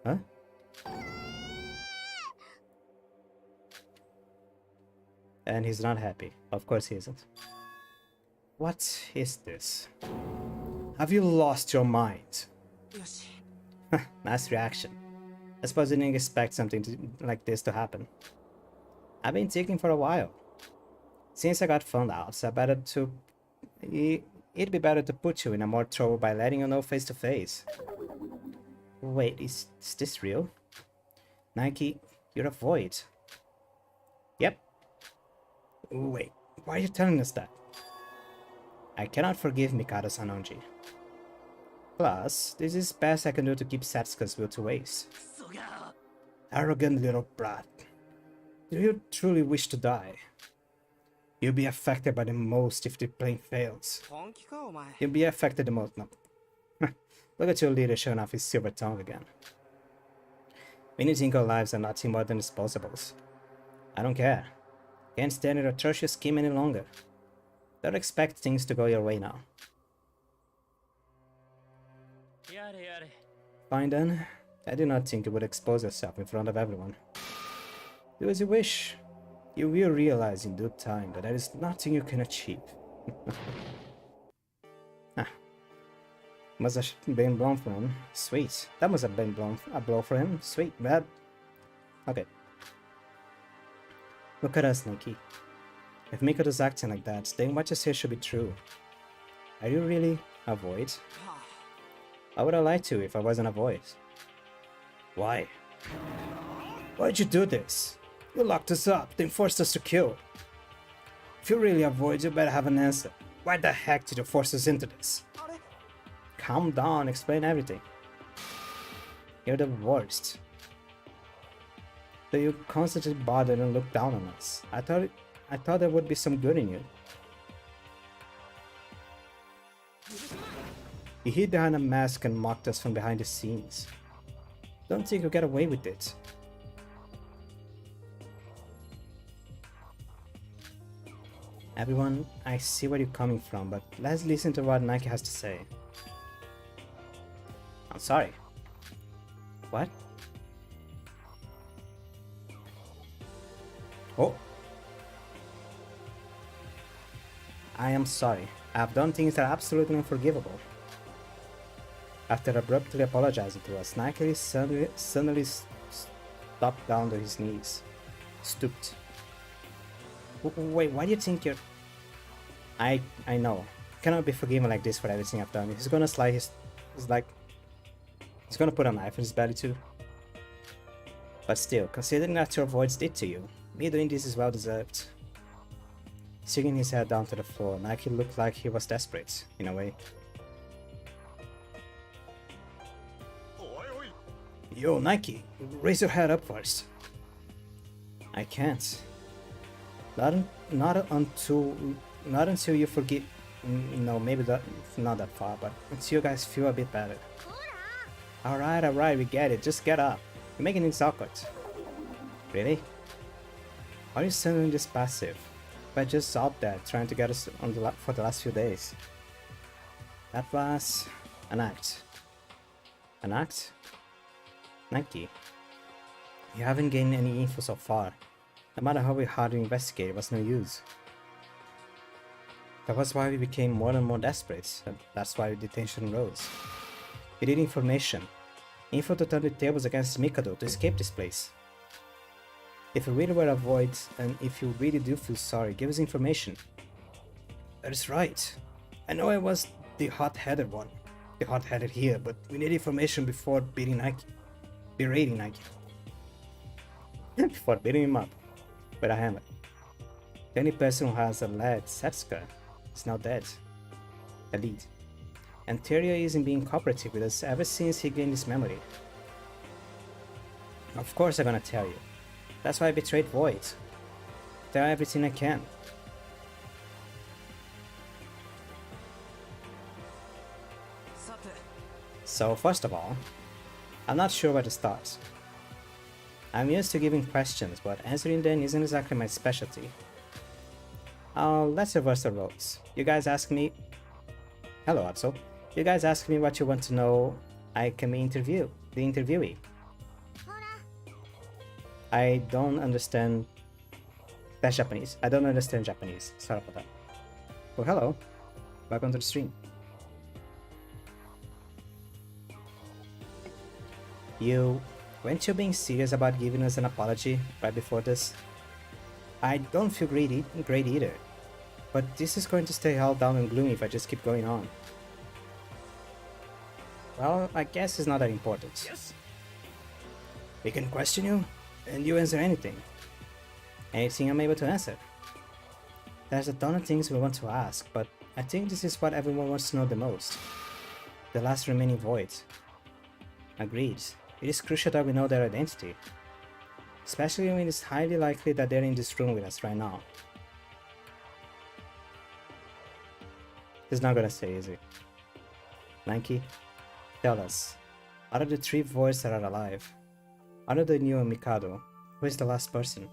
Huh? And he's not happy. Of course he isn't. What is this? Have you lost your mind? Nice reaction. I suppose you didn't expect something like this to happen. I've been thinking for a while. Since I got found out, I better to... it'd be better to put you in a more trouble by letting you know face to face. Wait, is this real? Nike, you're a void. Yep. Wait, why are you telling us that? I cannot forgive Mikado Sanonji. Plus, this is best I can do to keep Satsuka's will to waste. Arrogant little brat. Do you truly wish to die? You'll be affected by the most if the plane fails. You'll be affected the most. No. Look at your leader showing off his silver tongue again. Many Jinko lives are nothing more than disposables. I don't care. Can't stand your atrocious scheme any longer. Don't expect things to go your way now. Fine then. I do not think you would expose yourself in front of everyone. Do as you wish. You will realize in due time that there is nothing you can achieve. Ah. Must have been blown for him. Sweet. That must have been a blow for him. Sweet, bad. Okay. Look at us, Nikki. If Mikoto's acting like that, then what you say should be true. Are you really a void? How would I lie to you if I wasn't a void? Why? Why'd you do this? You locked us up, then forced us to kill. If you're really a void, you better have an answer. Why the heck did you force us into this? Calm down, explain everything. You're the worst. So you constantly bother and look down on us. I thought there would be some good in you. You hid behind a mask and mocked us from behind the scenes. Don't think you'll get away with it. Everyone, I see where you're coming from, but let's listen to what Nike has to say. I'm sorry. What? Oh. I am sorry. I have done things that are absolutely unforgivable. After abruptly apologizing to us, Nike suddenly stopped down to his knees. Stooped. Wait, why do you think you're... I know. Cannot be forgiven like this for everything I've done. He's gonna slide his... He's gonna put a knife in his belly too. But still, considering what your voids did to you, me doing this is well deserved. Sinking his head down to the floor, Nike looked like he was desperate, in a way. Yo, Nike, raise your head up first. I can't. Not until you forgive. No, maybe not that far, but until you guys feel a bit better. Alright, we get it. Just get up. You're making things awkward. Really? Why are you sounding this passive? We're just out there trying to get us on for the last few days. That was an act. An act? Nike, you haven't gained any info so far. No matter how hard we investigated, it was no use. That was why we became more and more desperate, and that's why the tension rose. We need information. Info to turn the tables against Mikado to escape this place. If you really were a void, and if you really do feel sorry, give us information. That is right. I know I was the hot-headed one. The hot-headed here, but we need information before beating Nike. Berating Nike. Before beating him up with a hammer. The only person who has a lead, Satsuka, is now dead. The lead. And Teruya isn't being cooperative with us ever since he gained his memory. Of course I'm gonna tell you. That's why I betrayed Void. Tell everything I can. So first of all, I'm not sure where to start. I'm used to giving questions, but answering them isn't exactly my specialty. Let's reverse the roles. You guys ask me... Hello, Absol. You guys ask me what you want to know, I can be the interviewee. I don't understand... That's Japanese. I don't understand Japanese. Sorry about that. Well, hello. Welcome to the stream. Weren't you being serious about giving us an apology right before this? I don't feel great either. But this is going to stay all down and gloomy if I just keep going on. Well, I guess it's not that important. Yes. We can question you, and you answer anything. Anything I'm able to answer. There's a ton of things we want to ask, but I think this is what everyone wants to know the most. The last remaining void. Agreed. It is crucial that we know their identity. Especially when it's highly likely that they're in this room with us right now. It's not gonna stay easy. Nike, tell us, out of the 3 voids that are alive, other than you and Mikado, who is the last person?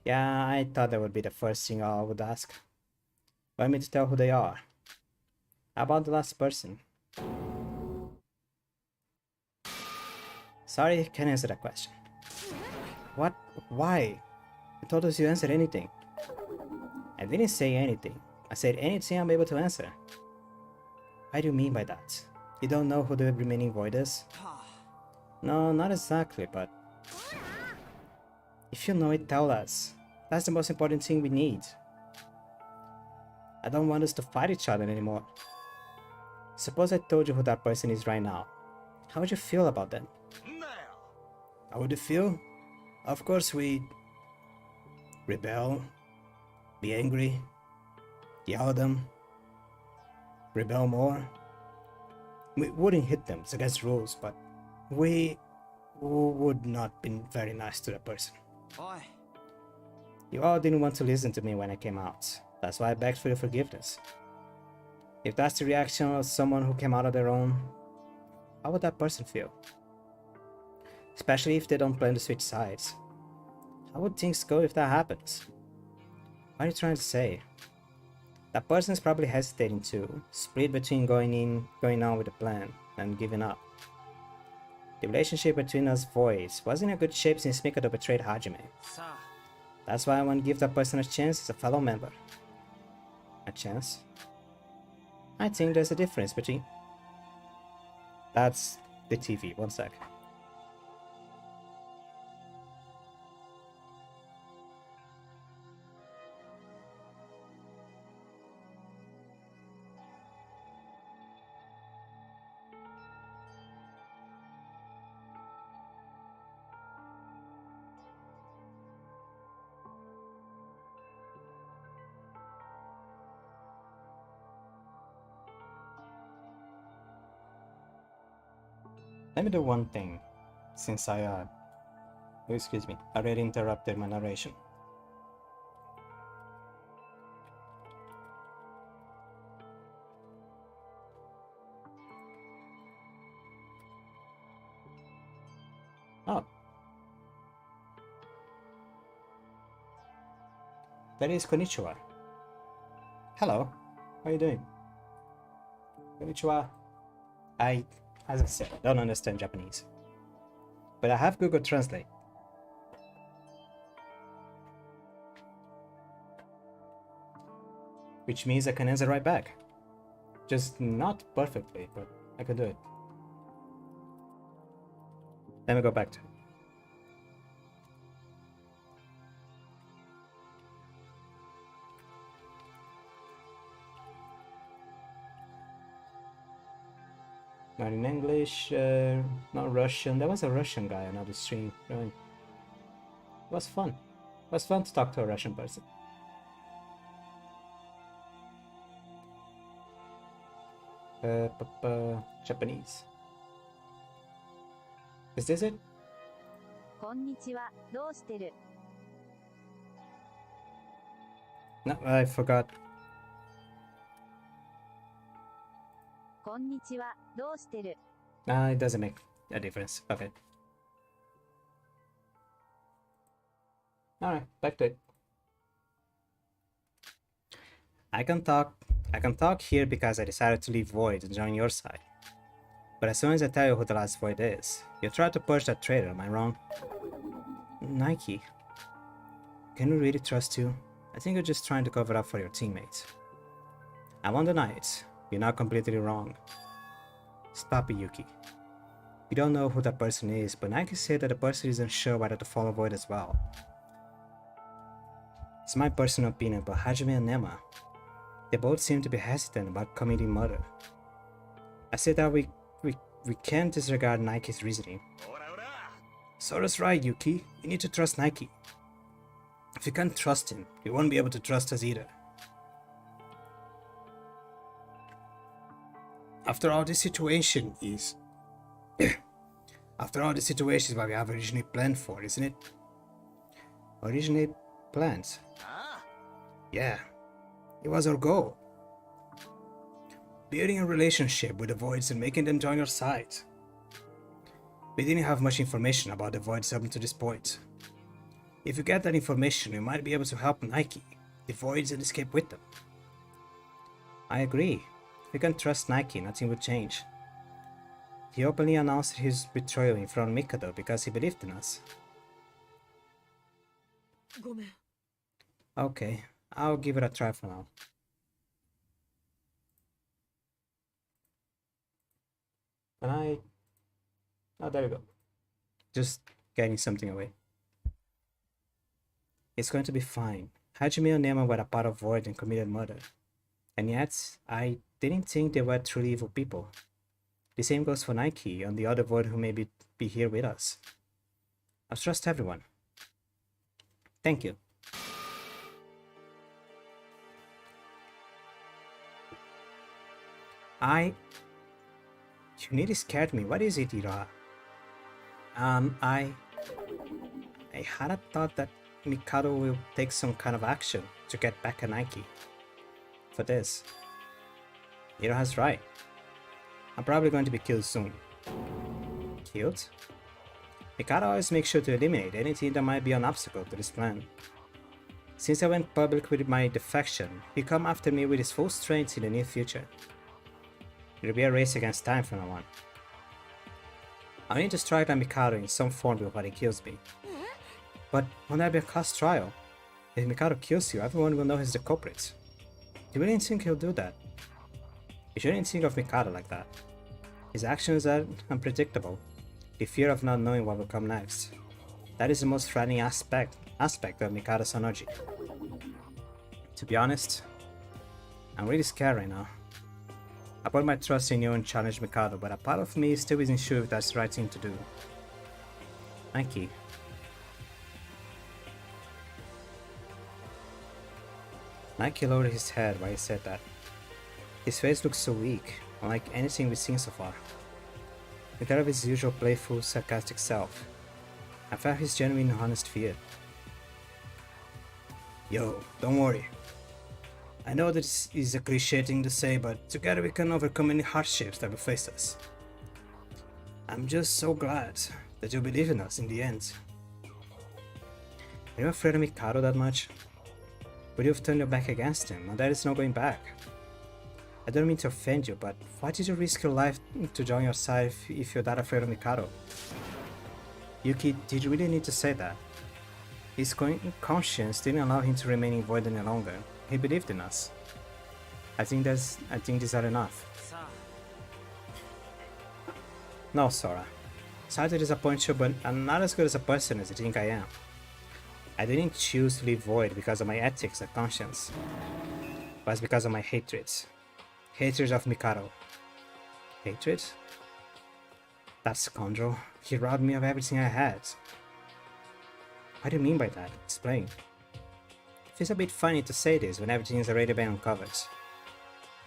Yeah, I thought that would be the first thing I would ask. Want me to tell who they are? How about the last person? Sorry, can't answer that question. What? Why? I told us you answered anything. I didn't say anything. I said anything I'm able to answer. What do you mean by that? You don't know who the remaining void is? No, not exactly, but... If you know it, tell us. That's the most important thing we need. I don't want us to fight each other anymore. Suppose I told you who that person is right now. How would you feel about them? How would you feel? Of course we'd... rebel, be angry, yell at them, rebel more. We wouldn't hit them, it's against rules, but we would not be very nice to that person. Oi. You all didn't want to listen to me when I came out. That's why I begged for your forgiveness. If that's the reaction of someone who came out of their own, how would that person feel? Especially if they don't plan to switch sides. How would things go if that happens? What are you trying to say? That person is probably hesitating to split between going on with the plan and giving up. The relationship between us voids wasn't in a good shape since Mikado betrayed Hajime. That's why I want to give that person a chance as a fellow member. A chance? I think there's a difference between... That's the TV, one sec. Let me do one thing, since I already interrupted my narration. Oh. That is konnichiwa. Hello, how are you doing? Konnichiwa. As I said, I don't understand Japanese. But I have Google Translate. Which means I can answer right back. Just not perfectly, but I can do it. Let me go back to it. Not in English, not Russian. There was a Russian guy on the stream. It was fun. It was fun to talk to a Russian person. Japanese. Is this it? こんにちは、どうしてる? No, I forgot. こんにちは、どうしてる? It doesn't make a difference. Okay. Alright, back to it. I can talk here because I decided to leave Void and join your side. But as soon as I tell you who the last Void is, you try to push that traitor, am I wrong? Nike. Can we really trust you? I think you're just trying to cover up for your teammates. I won't deny it. You're not completely wrong. Stop it, Yuki. We don't know who that person is, but Nike said that the person isn't sure whether to follow Void as well. It's my personal opinion, but Hajime and Nema, they both seem to be hesitant about committing murder. I said that we can't disregard Nike's reasoning. Sora's right, Yuki. You need to trust Nike. If you can't trust him, you won't be able to trust us either. After all, this situation is what we have originally planned for, isn't it? Originally planned? Yeah, it was our goal. Building a relationship with the Voids and making them join our side. We didn't have much information about the Voids up to this point. If you get that information, you might be able to help Nike, the Voids, and escape with them. I agree. If we can trust Nike, nothing would change. He openly announced his betrayal in front of Mikado because he believed in us. Okay, I'll give it a try for now. Oh, there we go. Just getting something away. It's going to be fine. Hajime and Nema were a part of Void and committed murder. And yet, I didn't think they were truly evil people. The same goes for Nike and the other Void who may be here with us. I trust everyone. Thank you. You nearly scared me. What is it, Ira? I had a thought that Mikado will take some kind of action to get back at Nike. For this. Ira's right. I'm probably going to be killed soon. Killed? Mikado always makes sure to eliminate anything that might be an obstacle to this plan. Since I went public with my defection, he'll come after me with his full strength in the near future. It'll be a race against time from now on. I need to strike at Mikado in some form before he kills me. But won't there be a class trial? If Mikado kills you, everyone will know he's the culprit. You really think he'll do that? You shouldn't think of Mikado like that. His actions are unpredictable. The fear of not knowing what will come next. That is the most threatening aspect of Mikado's energy. To be honest, I'm really scared right now. I put my trust in you and challenged Mikado, but a part of me still isn't sure if that's the right thing to do. Nike. Nike lowered his head while he said that. His face looked so weak, unlike anything we've seen so far. Instead of his usual playful, sarcastic self, I felt his genuine, honest fear. Yo, don't worry. I know this is a cliché thing to say, but together we can overcome any hardships that will face us. I'm just so glad that you believe in us in the end. Are you afraid of Mikado that much? Would you have turned your back against him, and there is no going back? I don't mean to offend you, but why did you risk your life to join your side if you're that afraid of Mikado? Yuki, did you really need to say that? His conscience didn't allow him to remain in Void any longer. He believed in us. I think these are enough. No, Sora. Sorry to disappoint you, but I'm not as good as a person as you think I am. I didn't choose to leave Void because of my ethics or conscience. It was because of my hatreds. Hatred of Mikado. Hatred? That scoundrel. He robbed me of everything I had. What do you mean by that? Explain. It feels a bit funny to say this when everything has already been uncovered.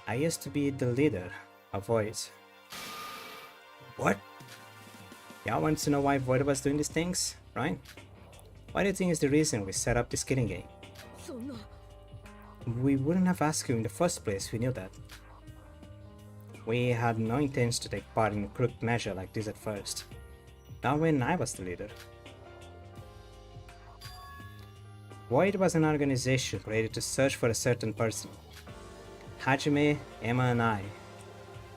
I used to be the leader of Void. What? Y'all want to know why Void was doing these things, right? What do you think is the reason we set up this killing game? We wouldn't have asked you in the first place if we knew that. We had no intention to take part in a crooked measure like this at first. Not when I was the leader. Void was an organization created to search for a certain person. Hajime, Emma and I.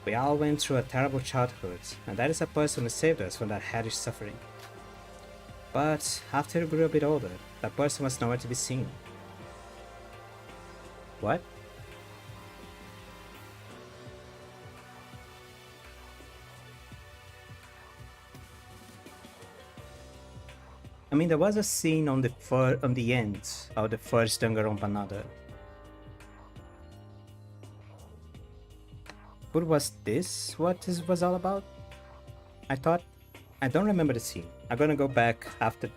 We all went through a terrible childhood, and that is a person who saved us from that hellish suffering. But after we grew a bit older, that person was nowhere to be seen. What? mean, there was a scene on the end of the first Danganronpa Another. What was this? What this was all about? I don't remember the scene. I'm gonna go back after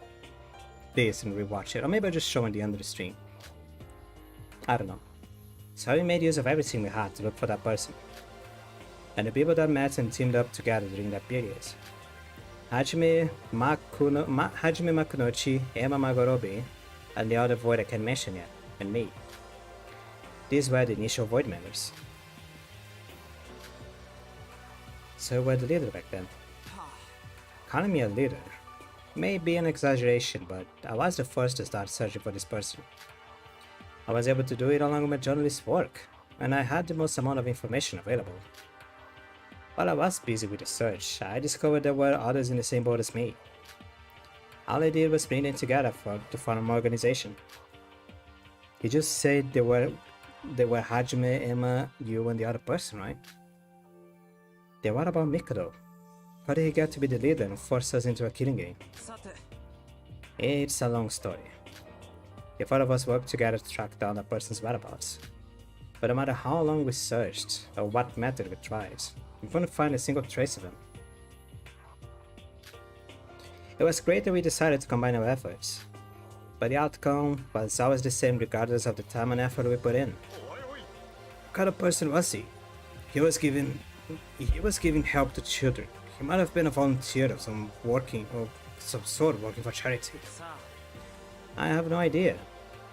this and rewatch it, or maybe I'll just show in the end of the stream. I don't know. So we made use of everything we had to look for that person. And the people that met and teamed up together during that period. Hajime Makunochi, Emma Magorobi, and the other Void I can't mention yet, and me. These were the initial Void members. So we were the leader back then. Calling me a leader may be an exaggeration, but I was the first to start searching for this person. I was able to do it along with my journalist work, and I had the most amount of information available. While I was busy with the search, I discovered there were others in the same boat as me. All I did was bring them together to form an organization. You just said they were Hajime, Emma, you, and the other person, right? Then what about Mikado? How did he get to be the leader and force us into a killing game? It's a long story. The four of us worked together to track down the person's whereabouts. But no matter how long we searched, or what method we tried, we couldn't find a single trace of him. It was great that we decided to combine our efforts, but the outcome was always the same regardless of the time and effort we put in. What kind of person was he? He was giving help to children. He might have been a volunteer of some sort working for charity. I have no idea.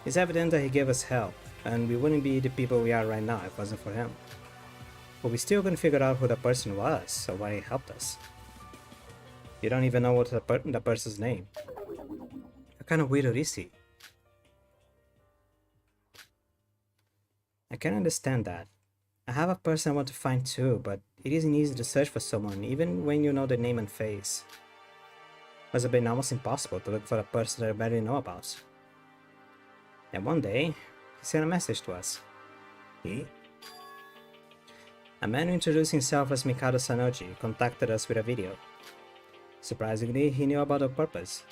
It's evident that he gave us help, and we wouldn't be the people we are right now if it wasn't for him. But we still couldn't figure out who the person was or why he helped us. You don't even know what the person's name. What kind of weirdo is he? I can understand that. I have a person I want to find too, but it isn't easy to search for someone even when you know their name and face. It must have been almost impossible to look for a person that I barely know about. And one day, he sent a message to us. A man who introduced himself as Mikado Sanoji contacted us with a video. Surprisingly, he knew about our purpose.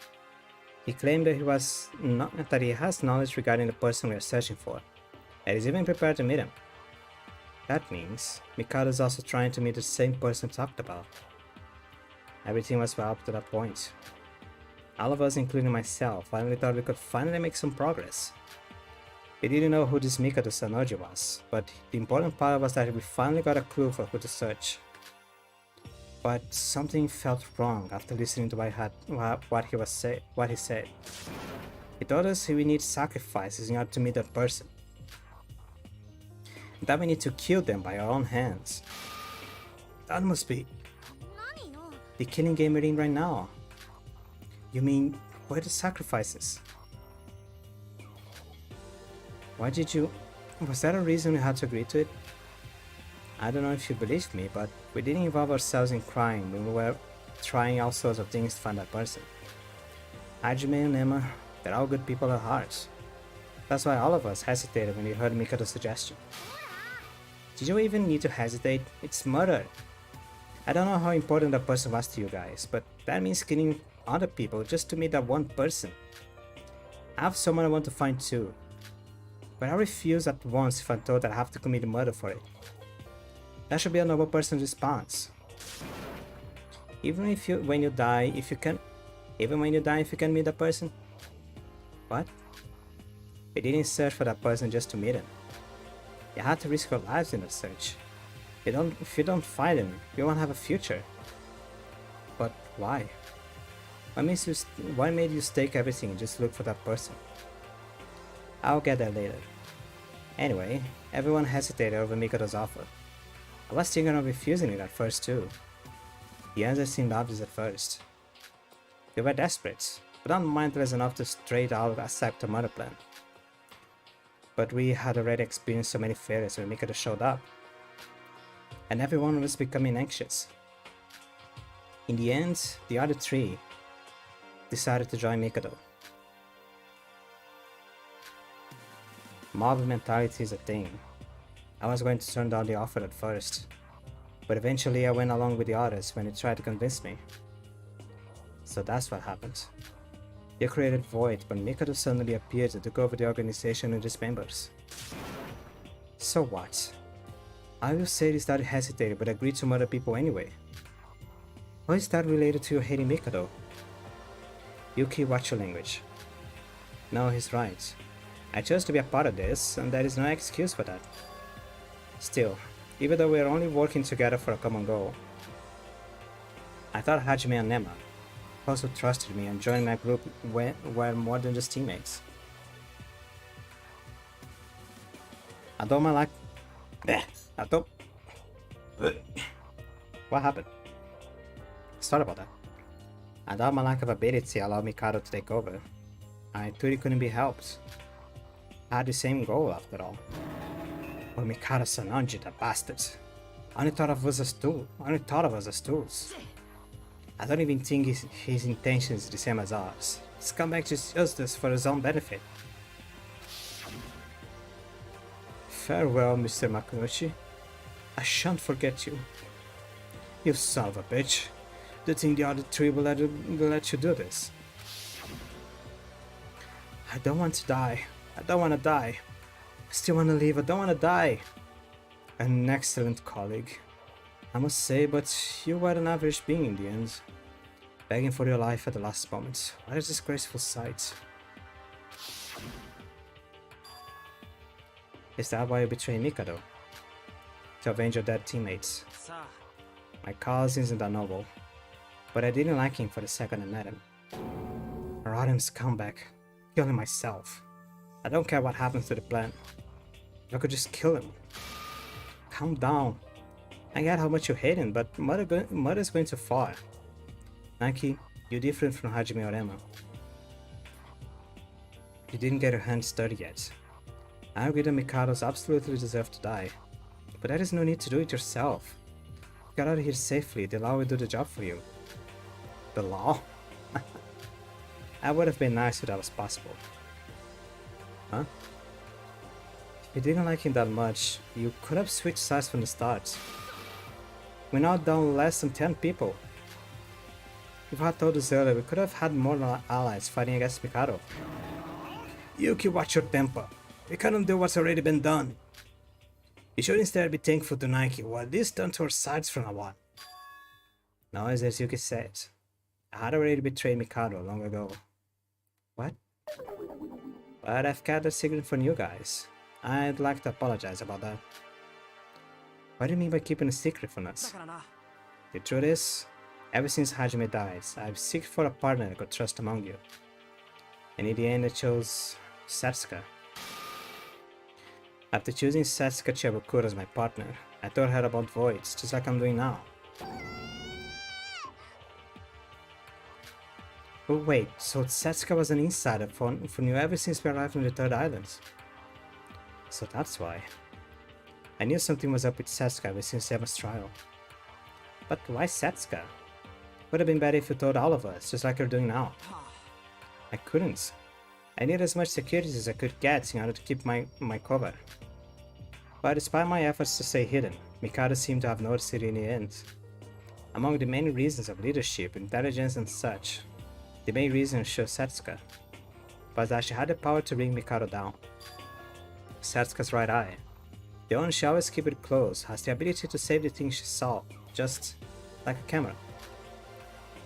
He claimed that he has knowledge regarding the person we are searching for, and is even prepared to meet him. That means Mikado is also trying to meet the same person talked about. Everything was well up to that point. All of us, including myself, finally thought we could finally make some progress. We didn't know who this Mikado Sanoji was, but the important part was that we finally got a clue for who to search. But something felt wrong after listening to what he said. He told us we need sacrifices in order to meet that person. That we need to kill them by our own hands. That must be the killing game we're in right now. You mean, where are the sacrifices? Was that a reason we had to agree to it? I don't know if you believed me, but we didn't involve ourselves in crime when we were trying all sorts of things to find that person. Hajime and Emma, they're all good people at heart. That's why all of us hesitated when we heard Mikado's suggestion. Did you even need to hesitate? It's murder. I don't know how important that person was to you guys, but that means killing other people just to meet that one person. I have someone I want to find too, but I refuse at once if I'm told that I have to commit murder for it. That should be a noble person's response. Even when you die, if you can meet that person. What? We didn't search for that person just to meet him. You had to risk your lives in the search. If you don't find him, you won't have a future. But why? What made you stake everything and just look for that person? I'll get there later. Anyway, everyone hesitated over Mikado's offer. I was thinking of refusing it at first too. The answer seemed obvious at first. We were desperate, but not mindless enough to straight out accept a murder plan. But we had already experienced so many failures when Mikado showed up, and everyone was becoming anxious. In the end, the other three decided to join Mikado. Mob mentality is a thing. I was going to turn down the offer at first, but eventually I went along with the others when they tried to convince me. So that's what happened. You created Void, but Mikado suddenly appeared to take over the organization and its members. So what? I will say you started hesitating but agreed to murder people anyway. How is that related to your hating Mikado? Yuki, watch your language. No, he's right. I chose to be a part of this, and there is no excuse for that. Still, even though we're only working together for a common goal, I thought Hajime and Nema also trusted me and joined my group were more than just teammates. I don't like... I don't... What happened? Sorry about that. I thought my lack of ability allowed Mikado to take over. I thought it couldn't be helped. I had the same goal after all. But Mikado-Sanonji, the bastard. Only thought of us as tools. I don't even think his intentions are the same as ours. This scumbag just used us for his own benefit. Farewell, Mr. Makunoshi. I shan't forget you. You son of a bitch. Do you think the other three will let you do this? I don't want to die. I don't want to die. I still want to live. I don't want to die. An excellent colleague, I must say, but you were an average being in the end. Begging for your life at the last moment. What a disgraceful sight. Is that why you betrayed Mikado? To avenge your dead teammates. My cause isn't that noble, but I didn't like him for the second I met him. A rotten scumbag. Killing myself. I don't care what happens to the plan. If I could just kill him. Calm down. I get how much you hate him, but murder's going too far. Nike, you're different from Hajime or Emma. You didn't get your hands dirty yet. I agree that Mikado's absolutely deserve to die, but there is no need to do it yourself. Get out of here safely, the law will do the job for you. The law? I would have been nice if that was possible. Huh? If you didn't like him that much, you could have switched sides from the start. We're now down less than 10 people. If I had told us earlier, we could have had more allies fighting against Mikado. Yuki, watch your temper. We couldn't do what's already been done. You should instead be thankful to Nike, or at least turn to our sides from now on. Now, as Yuki said, I had already betrayed Mikado long ago. What? But I've kept a secret from you guys. I'd like to apologize about that. What do you mean by keeping a secret from us? The truth is, ever since Hajime died, I've seeked for a partner I could trust among you. And in the end I chose Satsuka. After choosing Satsuka Chibukuro as my partner, I told her about Voids, just like I'm doing now. Oh wait, so Satsuka was an insider from you ever since we arrived on the third island. So that's why. I knew something was up with Satsuka ever since Emma's trial. But why Satsuka? Would have been better if you told all of us, just like you're doing now. I couldn't. I needed as much security as I could get in order to keep my cover. But despite my efforts to stay hidden, Mikado seemed to have noticed it in the end. Among the many reasons of leadership, intelligence and such, the main reason I chose Satsuka was that she had the power to bring Mikado down. Satsuka's right eye, the one she always kept it close, has the ability to save the things she saw, just like a camera.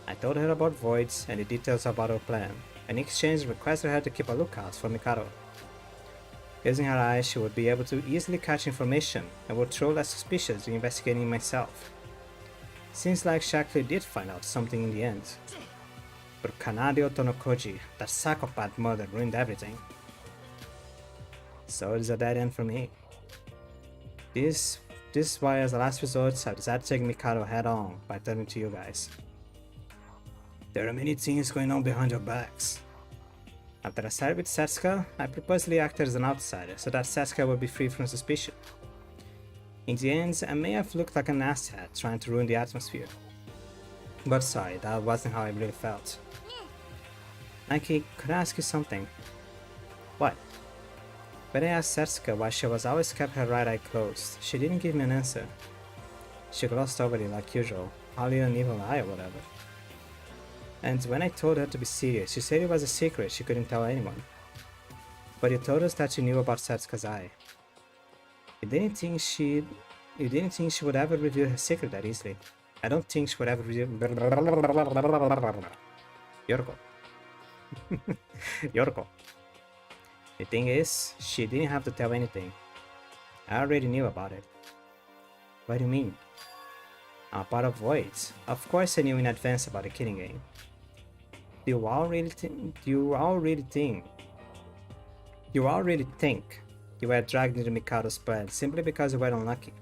I told her about Voids and the details about our plan, and in exchange requested her to keep a lookout for Mikado. Using her eyes, she would be able to easily catch information and would throw less suspicious in investigating myself. Seems like she actually did find out something in the end. But Kanadio Tonokoji, that psychopath murder, ruined everything. So it is a dead end for me. This is why, as a last resort, I decided to take Mikado head on by turning to you guys. There are many things going on behind your backs. After I sided with Satsuka, I purposely acted as an outsider so that Satsuka would be free from suspicion. In the end, I may have looked like an asshat trying to ruin the atmosphere. But sorry, that wasn't how I really felt. Nike, could I ask you something? What? When I asked Satsuka why she was always kept her right eye closed, she didn't give me an answer. She glossed over it like usual, probably an evil eye or whatever. And when I told her to be serious, she said it was a secret she couldn't tell anyone. But you told us that you knew about Satsukazai. You didn't think she would ever reveal her secret that easily. I don't think she would ever reveal Yorko. Yorko. The thing is, she didn't have to tell anything. I already knew about it. What do you mean? I'm part of Voids. Of course I knew in advance about the killing game. Do you all really think you were dragged into Mikado's plan simply because you were unlucky?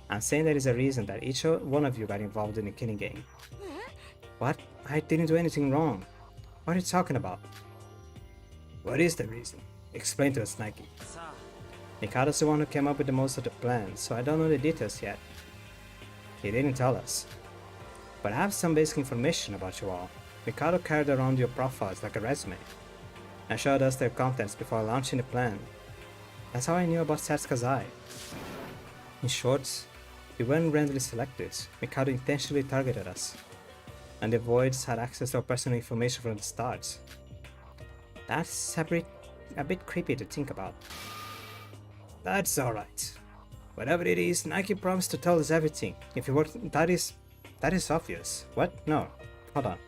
I'm saying there is a reason that each one of you got involved in the killing game. What? I didn't do anything wrong. What are you talking about? What is the reason? Explain to us, Nike. Mikado's the one who came up with the most of the plan, so I don't know the details yet. He didn't tell us. But I have some basic information about you all. Mikado carried around your profiles like a resume, and showed us their contents before launching the plan. That's how I knew about Satsukazai. In short, we weren't randomly selected. Mikado intentionally targeted us, and the Voids had access to our personal information from the start. That's a bit creepy to think about. That's alright. Whatever it is, Nike promised to tell us everything. If you were, that is obvious. What? No. Hold on.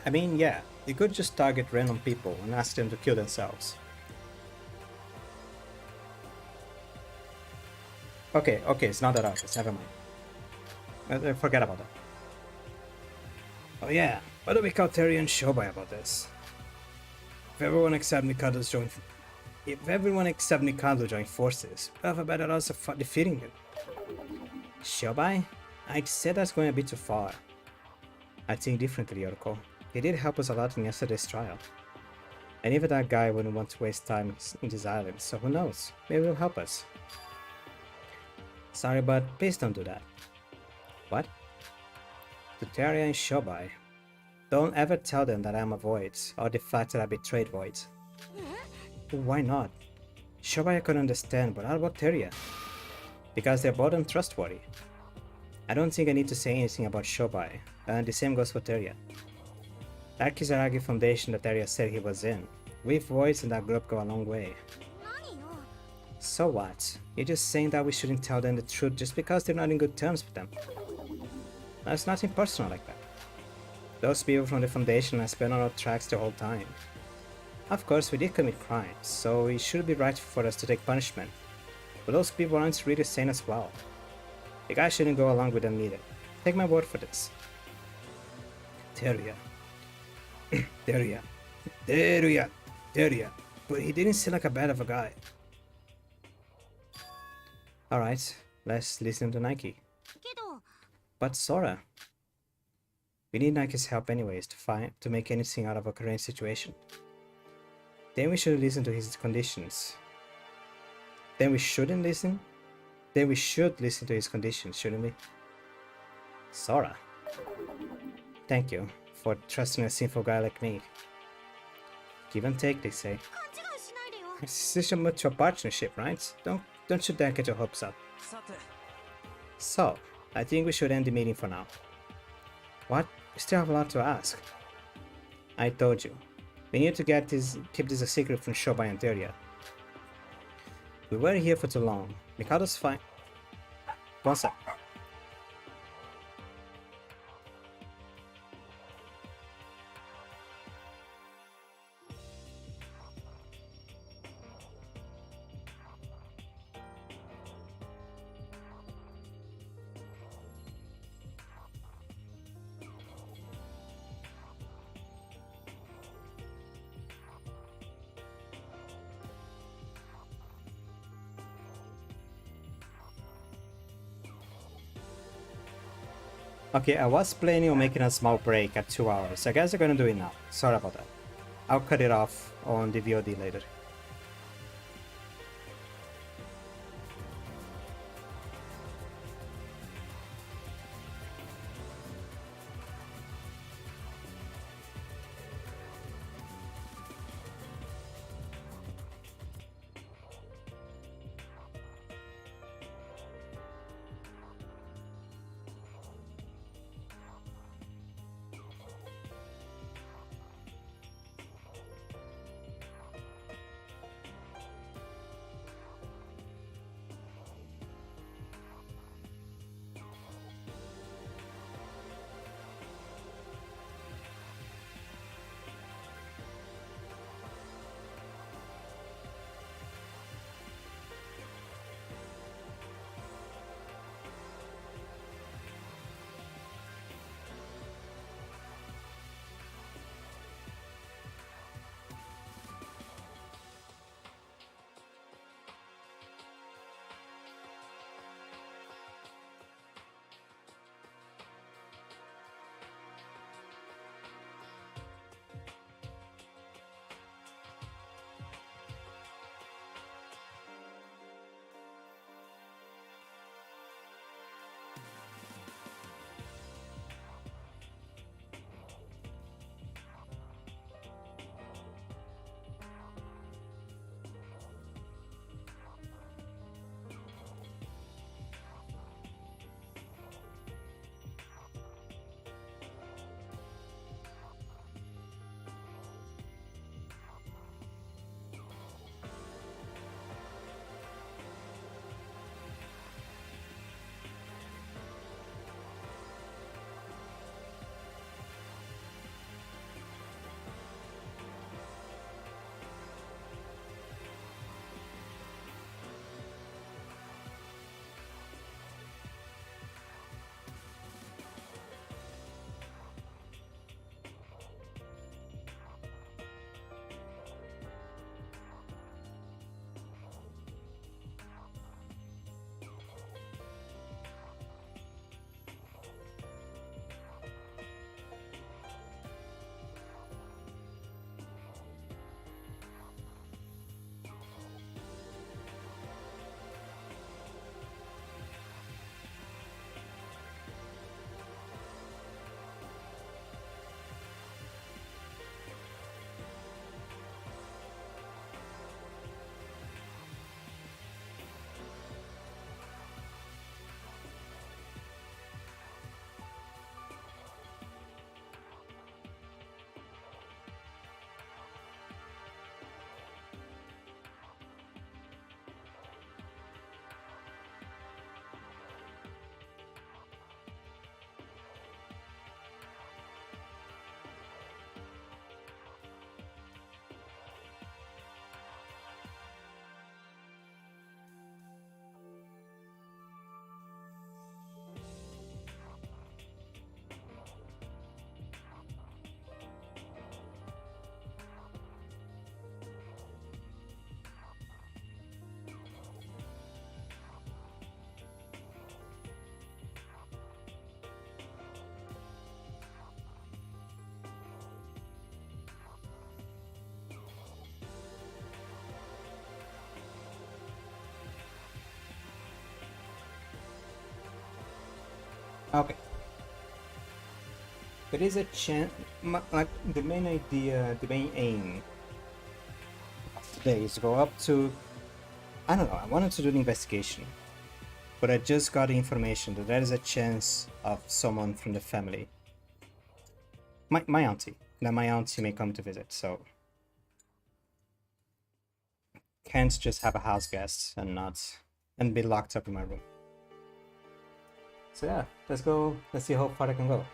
I mean, yeah, you could just target random people and ask them to kill themselves. Okay, it's not that obvious, never mind. Forget about that. Oh yeah, what do we call Terry and Shobai about this? If everyone except Mikado join forces, we'll have a better odds of defeating him. Shobai? I'd say that's going a bit too far. I think differently, Yorko. He did help us a lot in yesterday's trial. And even that guy wouldn't want to waste time in this island, so who knows? Maybe he'll help us. Sorry, but please don't do that. What? To Teria and Shobai, don't ever tell them that I'm a Void, or the fact that I betrayed Void. Why not? Shobai I could understand, but how about Teria? Because they're both untrustworthy. I don't think I need to say anything about Shobai, and the same goes for Teria. That Kizaragi foundation that Teria said he was in, we Voids in that group go a long way. So what? You're just saying that we shouldn't tell them the truth just because they're not in good terms with them. There's nothing personal like that. Those people from the Foundation have been on our tracks the whole time. Of course, we did commit crimes, so it should be right for us to take punishment. But those people aren't really sane as well. The guy shouldn't go along with them neither. Take my word for this. Teria. Teria. But he didn't seem like a bad of a guy. Alright, let's listen to Nike. But Sora, we need Nike's help anyways to make anything out of our current situation. Then we should listen to his conditions. Then we shouldn't listen? Then we should listen to his conditions, shouldn't we? Sora. Thank you for trusting a sinful guy like me. Give and take, they say. This is a mutual partnership, right? Don't you dare get your hopes up. So, I think we should end the meeting for now. What? We still have a lot to ask. I told you. We need to keep this a secret from Shobai and Teria. We weren't here for too long. Mikado's fine. One sec. Okay, I was planning on making a small break at 2 hours. I guess I'm gonna do it now. Sorry about that. I'll cut it off on the VOD later. Okay. There is a chance, like the main idea, the main aim of today is to go up to, I don't know, I wanted to do an investigation, but I just got the information that there is a chance of someone from the family, my auntie, that my auntie may come to visit, so can't just have a house guest and be locked up in my room. So yeah, let's see how far I can go.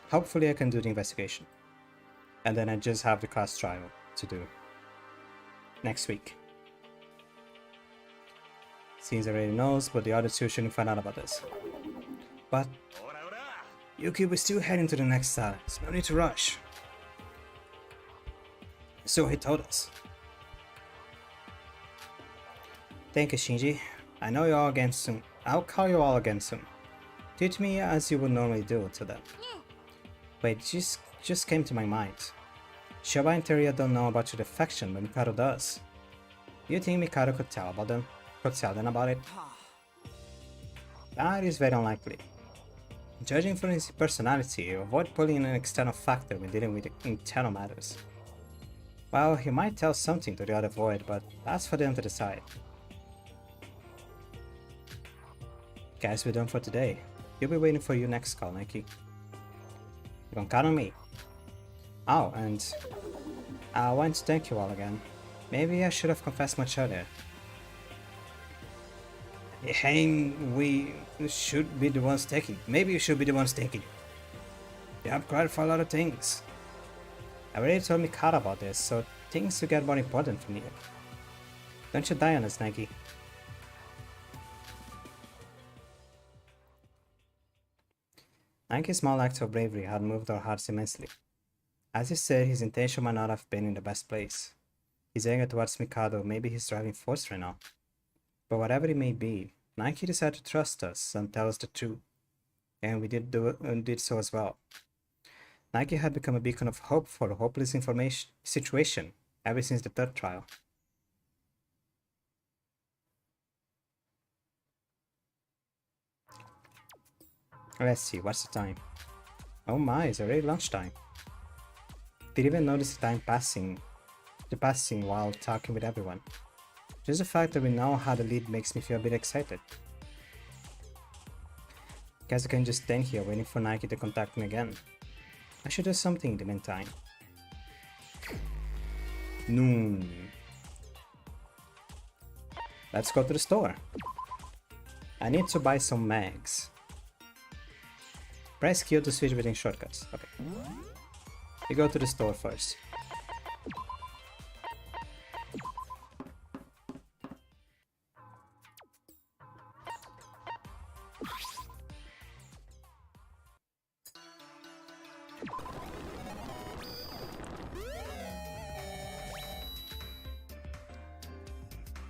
Hopefully I can do the investigation. And then I just have the class trial to do next week. Seems already knows, but the other two shouldn't find out about this. But Yuki, we're still heading to the next silence. No need to rush. So he told us. Thank you, Shinji. I know you're all against him. I'll call you all against him. Treat me as you would normally do to them. Wait, just came to my mind. Shoba and Teruya don't know about your defection, but Mikado does. Do you think Mikado could tell them about it? That is very unlikely. Judging from his personality, avoid pulling in an external factor when dealing with internal matters. Well, he might tell something to the other void, but that's for them to decide. Guys, we're done for today. You'll be waiting for your next call, Nike. You can count on me. Oh, and I want to thank you all again. Maybe I should have confessed much earlier. Hey, we should be the ones taking. Maybe you should be the ones taking. You have cried for a lot of things. I already told Mikado about this, so things will get more important from here. Don't you die on us, Nike. Nike's small act of bravery had moved our hearts immensely. As he said, his intention might not have been in the best place. His anger towards Mikado may be his driving force right now. But whatever it may be, Nike decided to trust us and tell us the truth. And we did so as well. Nike had become a beacon of hope for a hopeless situation ever since the third trial. Let's see, what's the time? Oh my, it's already lunchtime. Didn't even notice the time passing while talking with everyone. Just the fact that we now had a lead makes me feel a bit excited. Guess I can just stand here waiting for Nike to contact me again. I should do something in the meantime. Noon. Let's go to the store. I need to buy some mags. Press Q to switch between shortcuts. Okay. We go to the store first.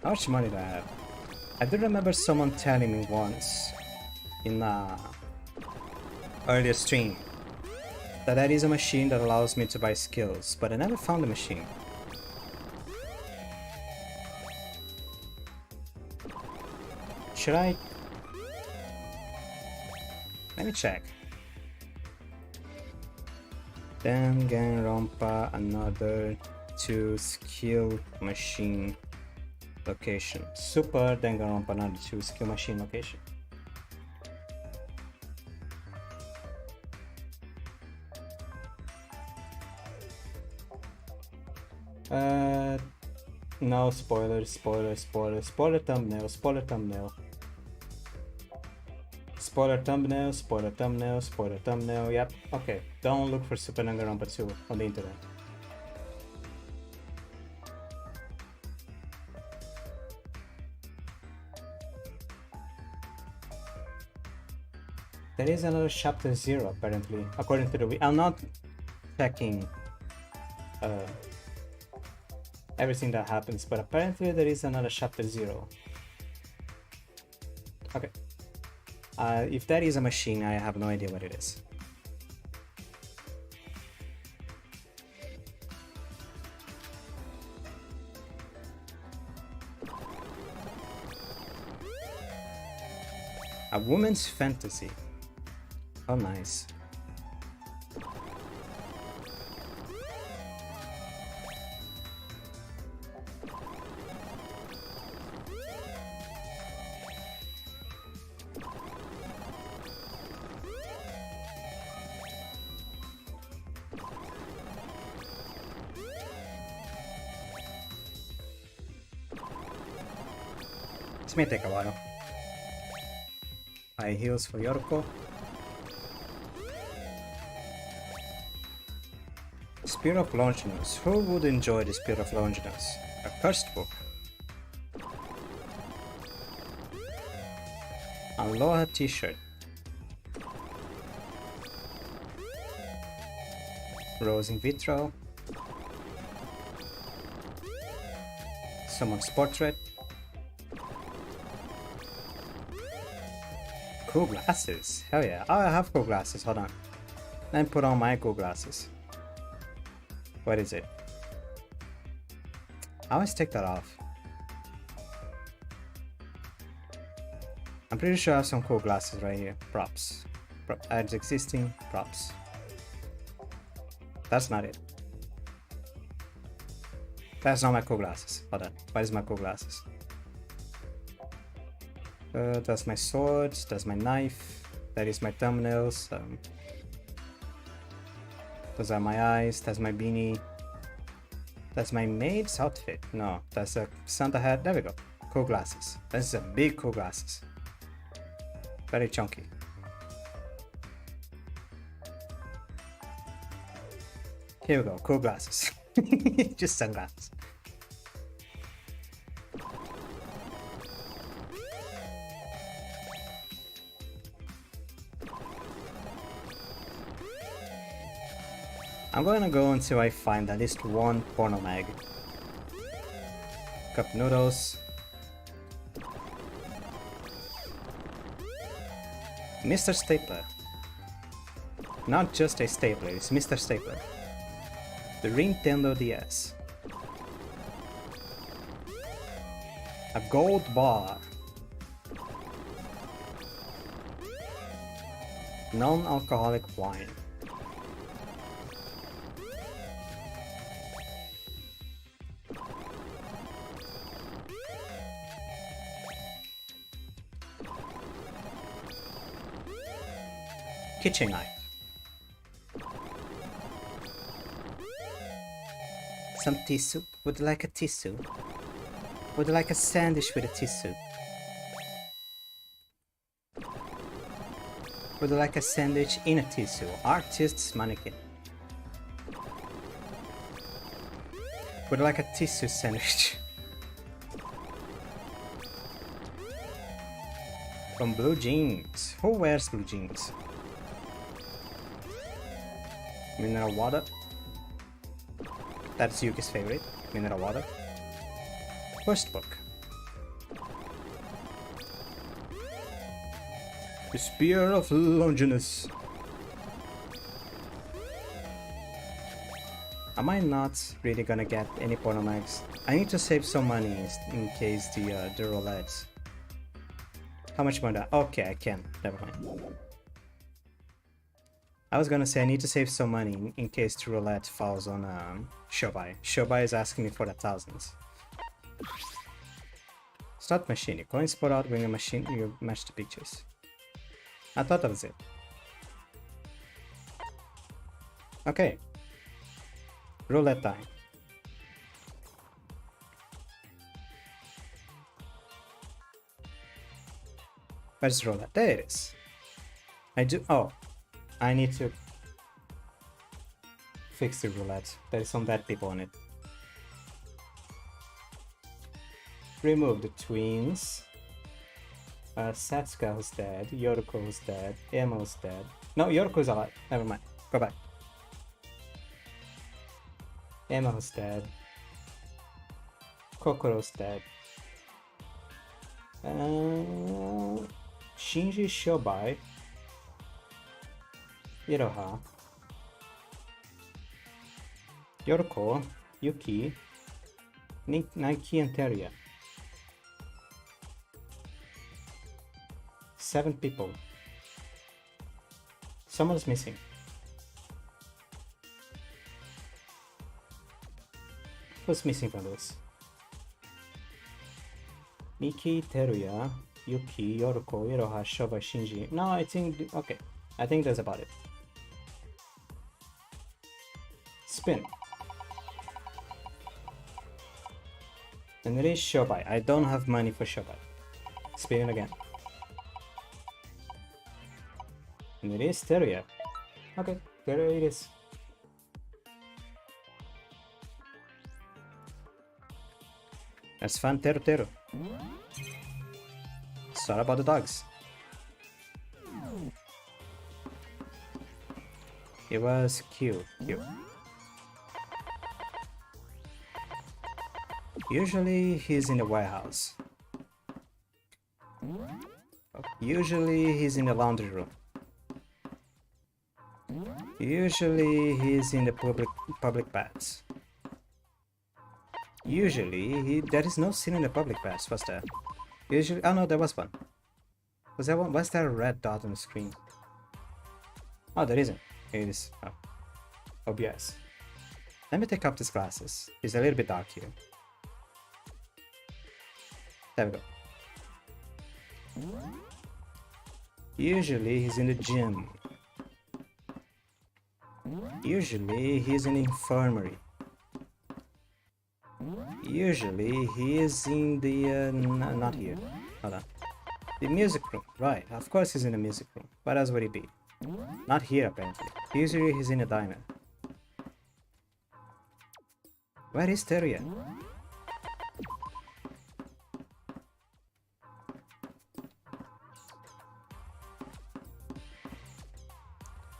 How much money do I have? I do remember someone telling me once in earlier stream that there is a machine that allows me to buy skills, but I never found the machine. Should I? Let me check. Danganronpa Another to skill machine location. Super Danganronpa Another to skill machine location. No, spoiler thumbnail. Spoiler thumbnail. Spoiler thumbnail. Yep, okay. Don't look for Super Danganronpa 2 on the internet. There is another chapter 0 apparently, according to the I'm not checking everything that happens, but apparently there is another chapter 0. Okay. If that is a machine, I have no idea what it is. A woman's fantasy. Oh, nice. This may take a while. High heels for Yorko. Spear of Longinus. Who would enjoy the Spear of Longinus? A cursed book. Aloha t-shirt. Rose in vitro. Someone's portrait. Cool glasses. Hell yeah. Oh, I have cool glasses. Hold on. Let me put on my cool glasses. What is it? I always take that off. I'm pretty sure I have some cool glasses right here. Props. Adds existing props. That's not it. That's not my cool glasses. Hold on. What is my cool glasses? That's my sword. That's my knife. That is my thumbnails. Those are my eyes. That's my beanie. That's my maid's outfit. No, that's a Santa hat. There we go. Cool glasses. This is a big cool glasses. Very chunky. Here we go. Cool glasses. Just sunglasses. I'm gonna go until I find at least one porno mag. Cup noodles. Mr. Stapler. Not just a stapler, it's Mr. Stapler. The Nintendo DS. A gold bar. Non-alcoholic wine. Kitchen knife. Some tissue. Would you like a tissue? Would you like a sandwich with a tissue? Would you like a sandwich in a tissue? Artist's mannequin. Would you like a tissue sandwich? From blue jeans. Who wears blue jeans? Mineral water. That's Yuki's favorite. Mineral water. First book. The Spear of Longinus. Am I not really gonna get any porno mags? I need to save some money in case the roulette. How much more that? Okay, I can. Never mind. I was gonna say I need to save some money in case the roulette falls on Shobai. Shobai is asking me for the thousands. Start machine. Your coins put out when your machine you match the pictures. I thought that was it. Okay. Roulette time. Where's the roulette? There it is. Oh. I need to fix the roulette. There is some bad people on it. Remove the twins. Satsuka's dead. Yoruko's dead. Emo's dead. No, Yoruko's alive. Never mind. Go back. Emo's dead. Kokoro's dead. Shinji Shobai. Iroha, Yoroko, Yuki, Nike, and Teria. 7 people. Someone's missing. Who's missing from this? Miki, Teruya, Yuki, Yoruko, Iroha, Shoba, Shinji. No, I think... okay. I think that's about it. Spin. And it is Shobai. I don't have money for Shobai. Spin again. And it is Teruya. Okay, Teruya it is. That's fun, Teru. Sorry about the dogs. It was cute. Usually he's in the warehouse. Usually he's in the laundry room. Usually he's in the public baths. Usually there is no scene in the public baths, was there? Usually, oh no, there was one. Was there one? Was there a red dot on the screen? Oh, there isn't. It is. Oh. OBS. Let me take up these glasses. It's a little bit dark here. There we go. Usually he's in the gym. Usually he's in the infirmary. Usually he is in the not here. Hold on. The music room. Right, of course he's in the music room. Where else would he be? Not here apparently. Usually he's in a diner. Where is Teruya?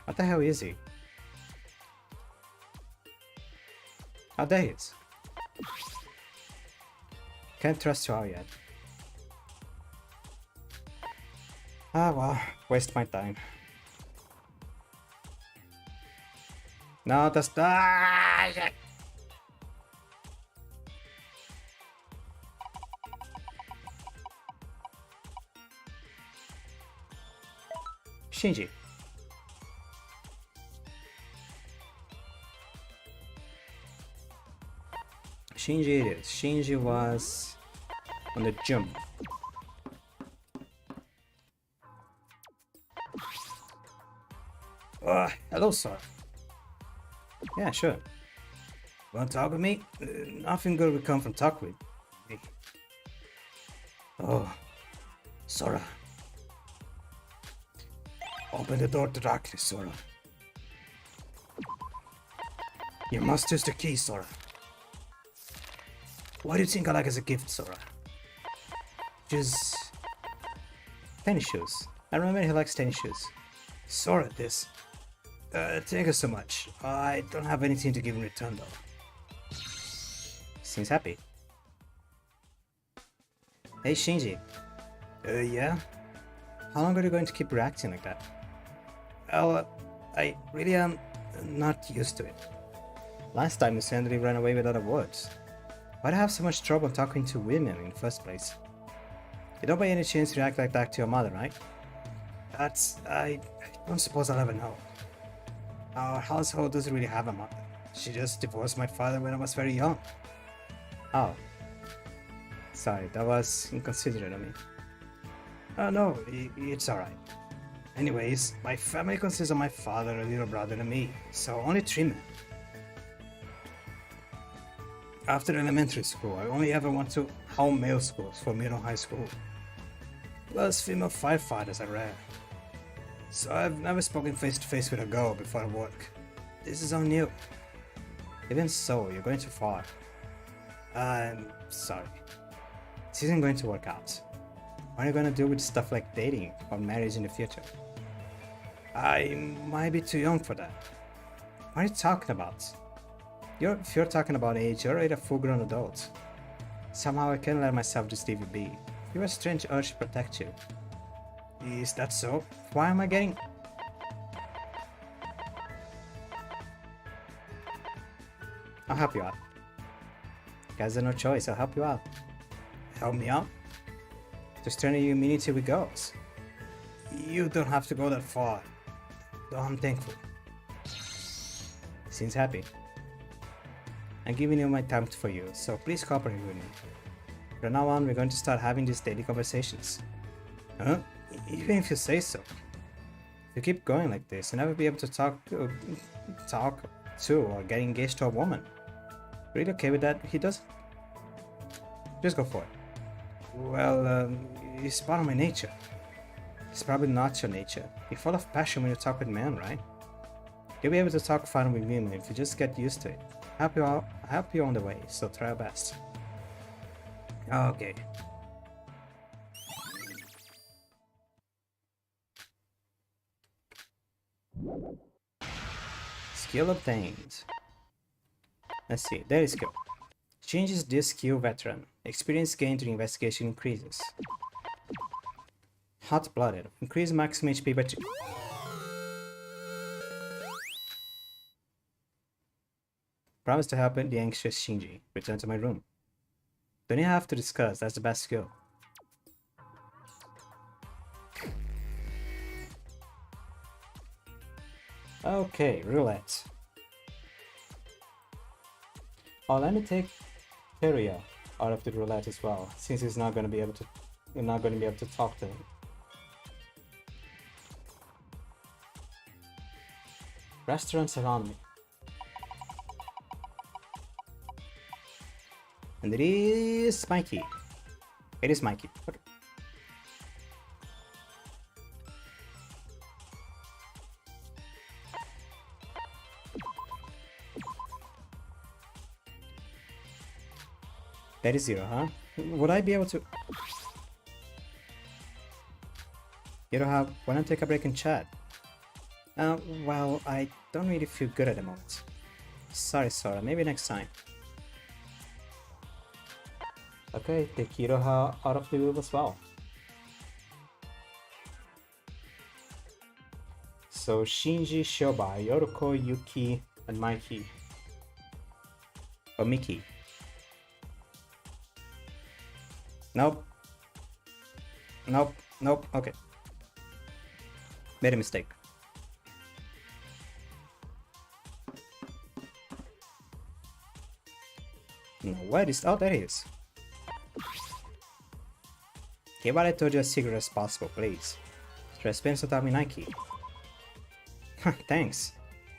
What the hell is he? Oh, there he is. Can't trust you out yet. Ah, well, waste my time. No, that's... Ah, shit. Shinji. Shinji it is. Shinji was on the gym. Hello, sir. Yeah, sure. Want to talk with me? Nothing good will come from talk with me. Oh, Sora. Open the door directly, Sora. You must use the key, Sora. What do you think I like as a gift, Sora? Just... tennis shoes. I remember he likes tennis shoes. Sora, this. Thank you so much. I don't have anything to give in return, though. Seems happy. Hey, Shinji. Yeah? How long are you going to keep reacting like that? Well, I really am not used to it. Last time you suddenly ran away without a word. Why'd I have so much trouble talking to women in the first place? You don't by any chance react like that to your mother, right? I don't suppose I'll ever know. Our household doesn't really have a mother. She just divorced my father when I was very young. Oh. Sorry, that was inconsiderate of me. Oh no, it's alright. Anyways, my family consists of my father, a little brother, and me, so only 3 men. After elementary school, I only ever went to home male schools for middle high school. Plus, female firefighters are rare. So I've never spoken face to face with a girl before work. This is all new. Even so, you're going too far. I'm sorry. This isn't going to work out. What are you going to do with stuff like dating or marriage in the future? I might be too young for that. What are you talking about? If you're talking about age, you're already a full-grown adult. Somehow I can't let myself just leave you be. You have a strange urge to protect you. Is that so? Why am I getting... I'll help you out. Guys, there's no choice, I'll help you out. Help me out? Just turn your immunity with girls. You don't have to go that far. Though I'm thankful. Seems happy. I'm giving you my time for you, so please cooperate with me. From now on, we're going to start having these daily conversations. Huh? Even if you say so. If you keep going like this, you'll never be able to talk to or get engaged to a woman. Really okay with that? He doesn't? Just go for it. Well, it's part of my nature. It's probably not your nature. You're full of passion when you talk with men, right? You'll be able to talk fine with women if you just get used to it. I help you on the way, so try your best. Okay. Skill obtained. Let's see, there is skill. Changes this skill veteran. Experience gained during investigation increases. Hot-blooded. Increase maximum HP by 2. Promise to help the anxious Shinji. Return to my room. Don't even have to discuss, that's the best skill. Okay, roulette. Oh, let me take Teruya out of the roulette as well, since he's not gonna be able to talk to him. Restaurants around me. And it is Mikey. It is Mikey. Okay. That is 0, huh? Would I be able to... You don't have... Why not take a break and chat? Well, I don't really feel good at the moment. Sorry, Sora. Maybe next time. Okay, take Hiroha out of the loop as well. So Shinji, Shoba, Yoroko, Yuki, and Mikey. Or Miki. Nope. Nope. Nope. Okay. Made a mistake. No, where is... Oh, there he is. Keep what I told you as secret as possible, please. Transparency without me, Nike. Thanks.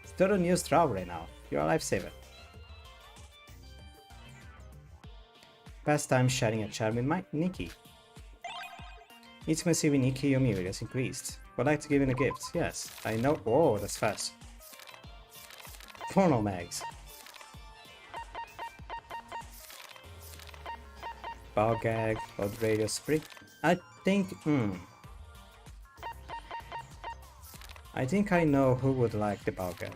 It's total news trouble right now. You're a lifesaver. Past time sharing a chat with Nikki. Intimacy with Nikki Yomiuri has increased. Would like to give him a gift. Yes, I know. Whoa, that's fast. Porno mags. Ball gag, load radio spree. I think I know who would like the ball gag.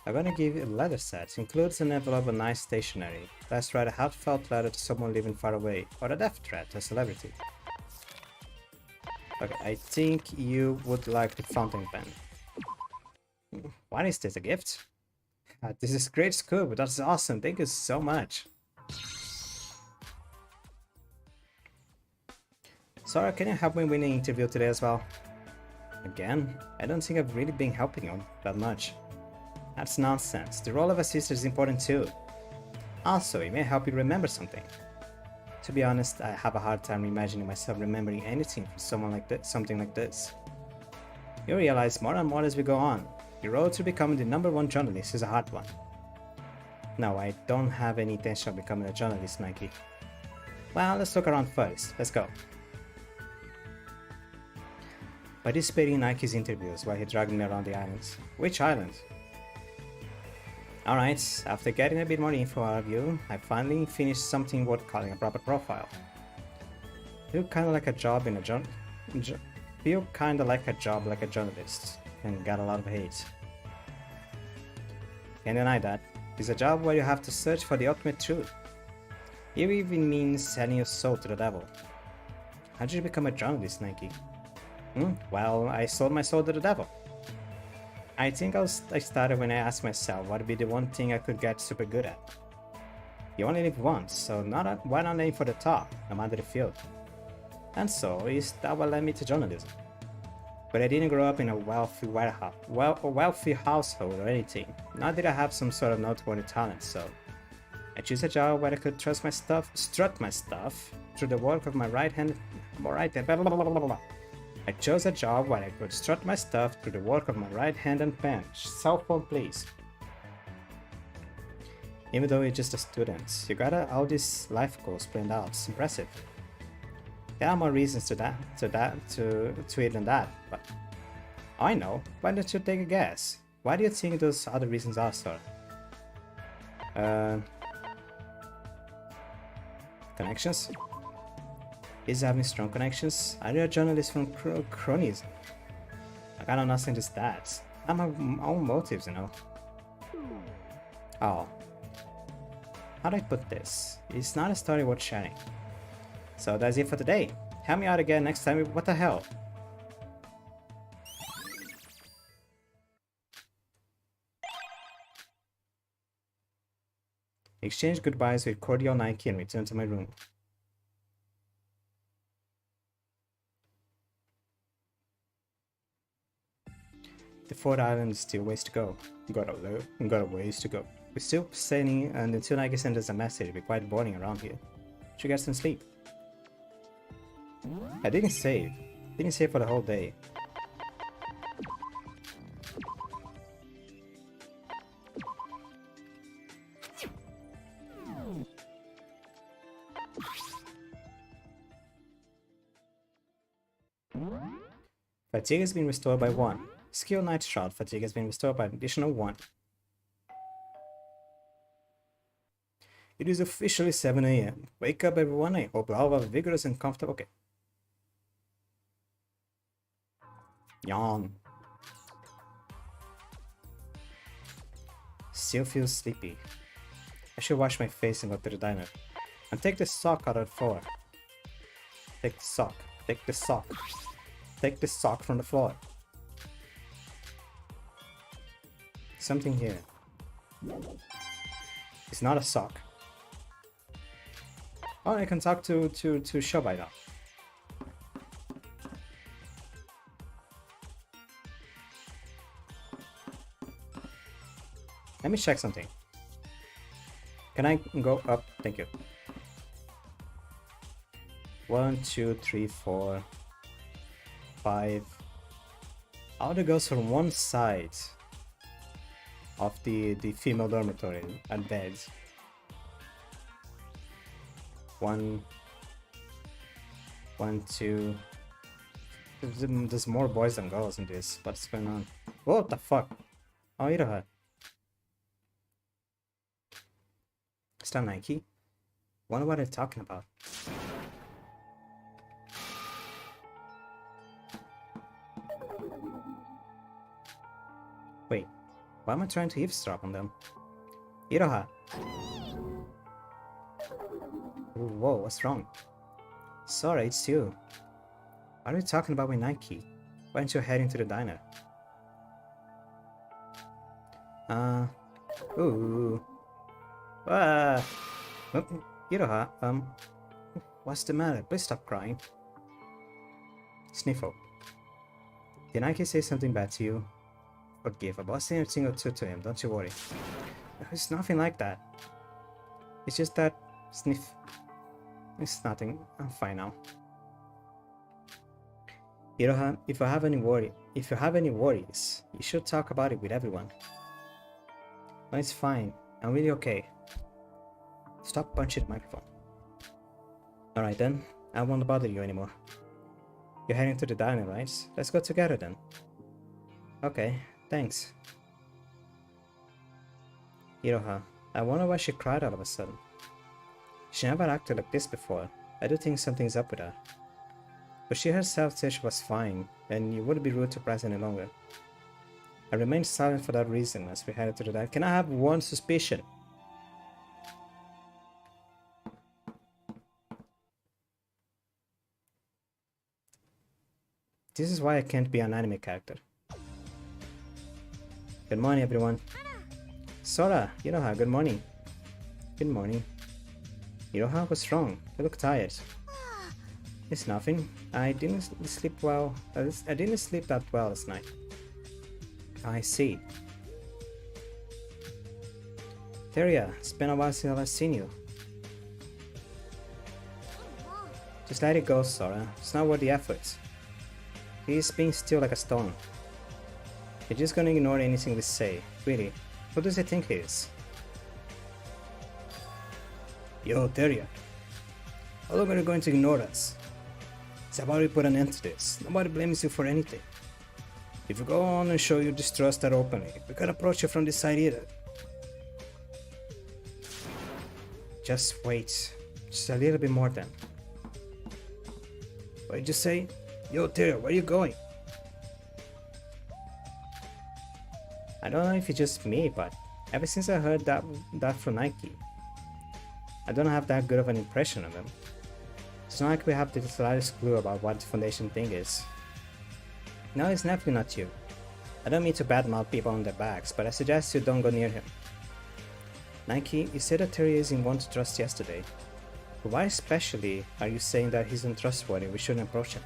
I'm gonna give you a letter set. Includes an envelope of nice stationery. Let's write a heartfelt letter to someone living far away, or a death threat to a celebrity. Okay, I think you would like the fountain pen. What is this, a gift? This is great scoop, that's awesome, thank you so much. Sora, can you help me win the interview today as well? Again? I don't think I've really been helping you that much. That's nonsense. The role of a sister is important too. Also, it may help you remember something. To be honest, I have a hard time imagining myself remembering anything from someone like this, something like this. You realize more and more as we go on. The road to becoming the #1 journalist is a hard one. No, I don't have any intention of becoming a journalist, Nike. Well, let's look around first. Let's go. Participating in Nike's interviews while he dragged me around the islands. Which island? Alright, after getting a bit more info out of you, I finally finished something worth calling a proper profile. Feel kinda like a job like a journalist, and got a lot of hate. Can't deny that. It's a job where you have to search for the ultimate truth. It even means selling your soul to the devil. How did you become a journalist, Nike? Well, I sold my soul to the devil. I think I started when I asked myself what would be the one thing I could get super good at. You only live once, so why not aim for the top, no matter the field? And so is that what led me to journalism. But I didn't grow up in a wealthy household or anything. Not that I have some sort of noteworthy talent, so I chose a job where I could strut my stuff through the work of my right hand. I chose a job where I could strut my stuff through the work of my right hand and pen. Cell phone, please. Even though you're just a student, you got all these life goals planned out. It's impressive. There are more reasons to it than that, but I know. Why don't you take a guess? Why do you think those other reasons are, sir? Connections? Is having strong connections? Are you a journalist from cronyism? I got nothing to that. I have my own motives, you know. Oh. How do I put this? It's not a story worth sharing. So that's it for today. Help me out again next time. What the hell? Exchange goodbyes with cordial Nike and return to my room. The fourth island is still ways to go. Got a ways to go. We're still sailing, and until Nike sends us a message, it'll be quite boring around here. Should get some sleep. I didn't save. Didn't save for the whole day. Fatigue has been restored by 1. Skill Night Shot. Fatigue has been restored by an additional 1. It is officially 7 AM. Wake up everyone. I hope all are vigorous and comfortable. Okay. Yawn. Still feel sleepy. I should wash my face and go to the diner. And take the sock out of the floor. Take the sock. Take the sock. Take the sock from the floor. Something here. It's not a sock. Oh, I can talk to Shobai now. Let me check something. Can I go up? Thank you. 1, 2, 3, 4, 5. All the girls from one side of the female dormitory at bed. 1, 2. There's more boys than girls in this. What's going on? What the fuck? Oh, Iroha. Is that Nike? Wonder what they're talking about. Wait, why am I trying to eavesdrop on them? Iroha! Whoa, what's wrong? Sorry, it's you. What are you talking about with Nike? Why aren't you heading to the diner? Ooh. Iroha, what's the matter? Please stop crying. Sniffle. Did Nike say something bad to you? Forgive about saying a thing or two to him, don't you worry. It's nothing like that. It's just that sniff. It's nothing. I'm fine now. Iroha, if you have any worries, you should talk about it with everyone. No, it's fine. I'm really okay. Stop punching the microphone. Alright then, I won't bother you anymore. You're heading to the diner, right? Let's go together then. Okay, thanks. Iroha, I wonder why she cried all of a sudden. She never acted like this before. I do think something's up with her. But she herself said she was fine, and you wouldn't be rude to press any longer. I remained silent for that reason as we headed to the diner. Can I have one suspicion? This is why I can't be an anime character. Good morning, everyone. Sora, Iroha, good morning. Good morning. Iroha, what's wrong? You look tired. It's nothing. I didn't sleep well. I didn't sleep that well last night. I see. Teria, it's been a while since I've seen you. Just let it go, Sora. It's not worth the effort. He's being still like a stone. You're just gonna ignore anything we say. Really, who does he think he is? Yo, Teria. How long are you going to ignore us? It's about to put an end to this. Nobody blames you for anything. If you go on and show your distrust that openly, we can't approach you from this side either. Just wait. Just a little bit more then. What did you say? Yo, Teria, where are you going? I don't know if it's just me, but ever since I heard that from Nike, I don't have that good of an impression of him. It's not like we have the slightest clue about what the Foundation thing is. No, it's definitely not you. I don't mean to badmouth people on their backs, but I suggest you don't go near him. Nike, you said that Terry isn't one to trust yesterday. But why especially are you saying that he's untrustworthy and we shouldn't approach him?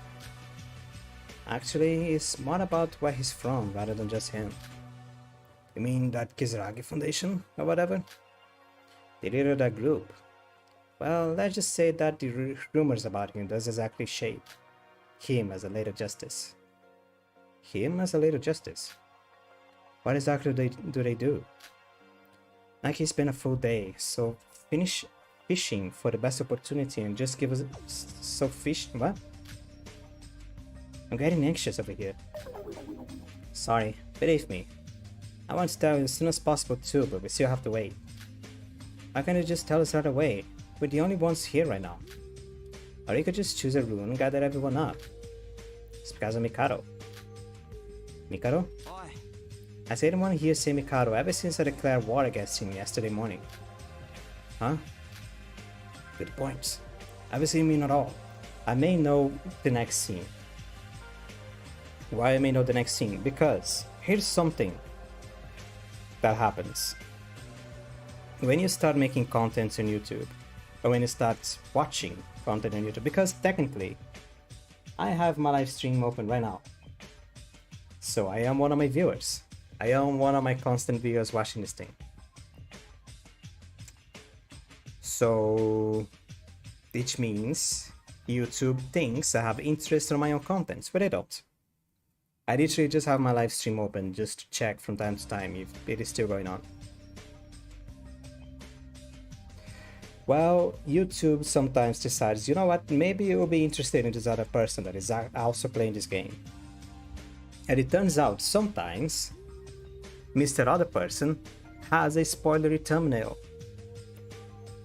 Actually, it's more about where he's from rather than just him. You mean that Kizaragi Foundation or whatever? The leader of that group. Well, let's just say that the rumors about him does exactly shape him as a later justice. Him as a later justice? What exactly do they do? Like it's been a full day, so finish fishing for the best opportunity and just give us what? I'm getting anxious over here. Sorry, believe me. I want to tell you as soon as possible too, but we still have to wait. Why can't you just tell us right away? We're the only ones here right now. Or you could just choose a rune and gather everyone up. It's because of Mikado. Mikado? I didn't want to hear say Mikado ever since I declared war against him yesterday morning. Huh? Good points. Obviously me not all. I may know the next scene. Why I may know the next scene? Because here's something that happens. When you start making content on YouTube, or when you start watching content on YouTube, because technically, I have my live stream open right now. So I am one of my viewers. I am one of my constant viewers watching this thing. So, which means YouTube thinks I have interest in my own content, but I don't. I literally just have my live stream open just to check from time to time if it is still going on. Well, YouTube sometimes decides, you know what, maybe you'll be interested in this other person that is also playing this game. And it turns out sometimes Mr. Other Person has a spoilery thumbnail.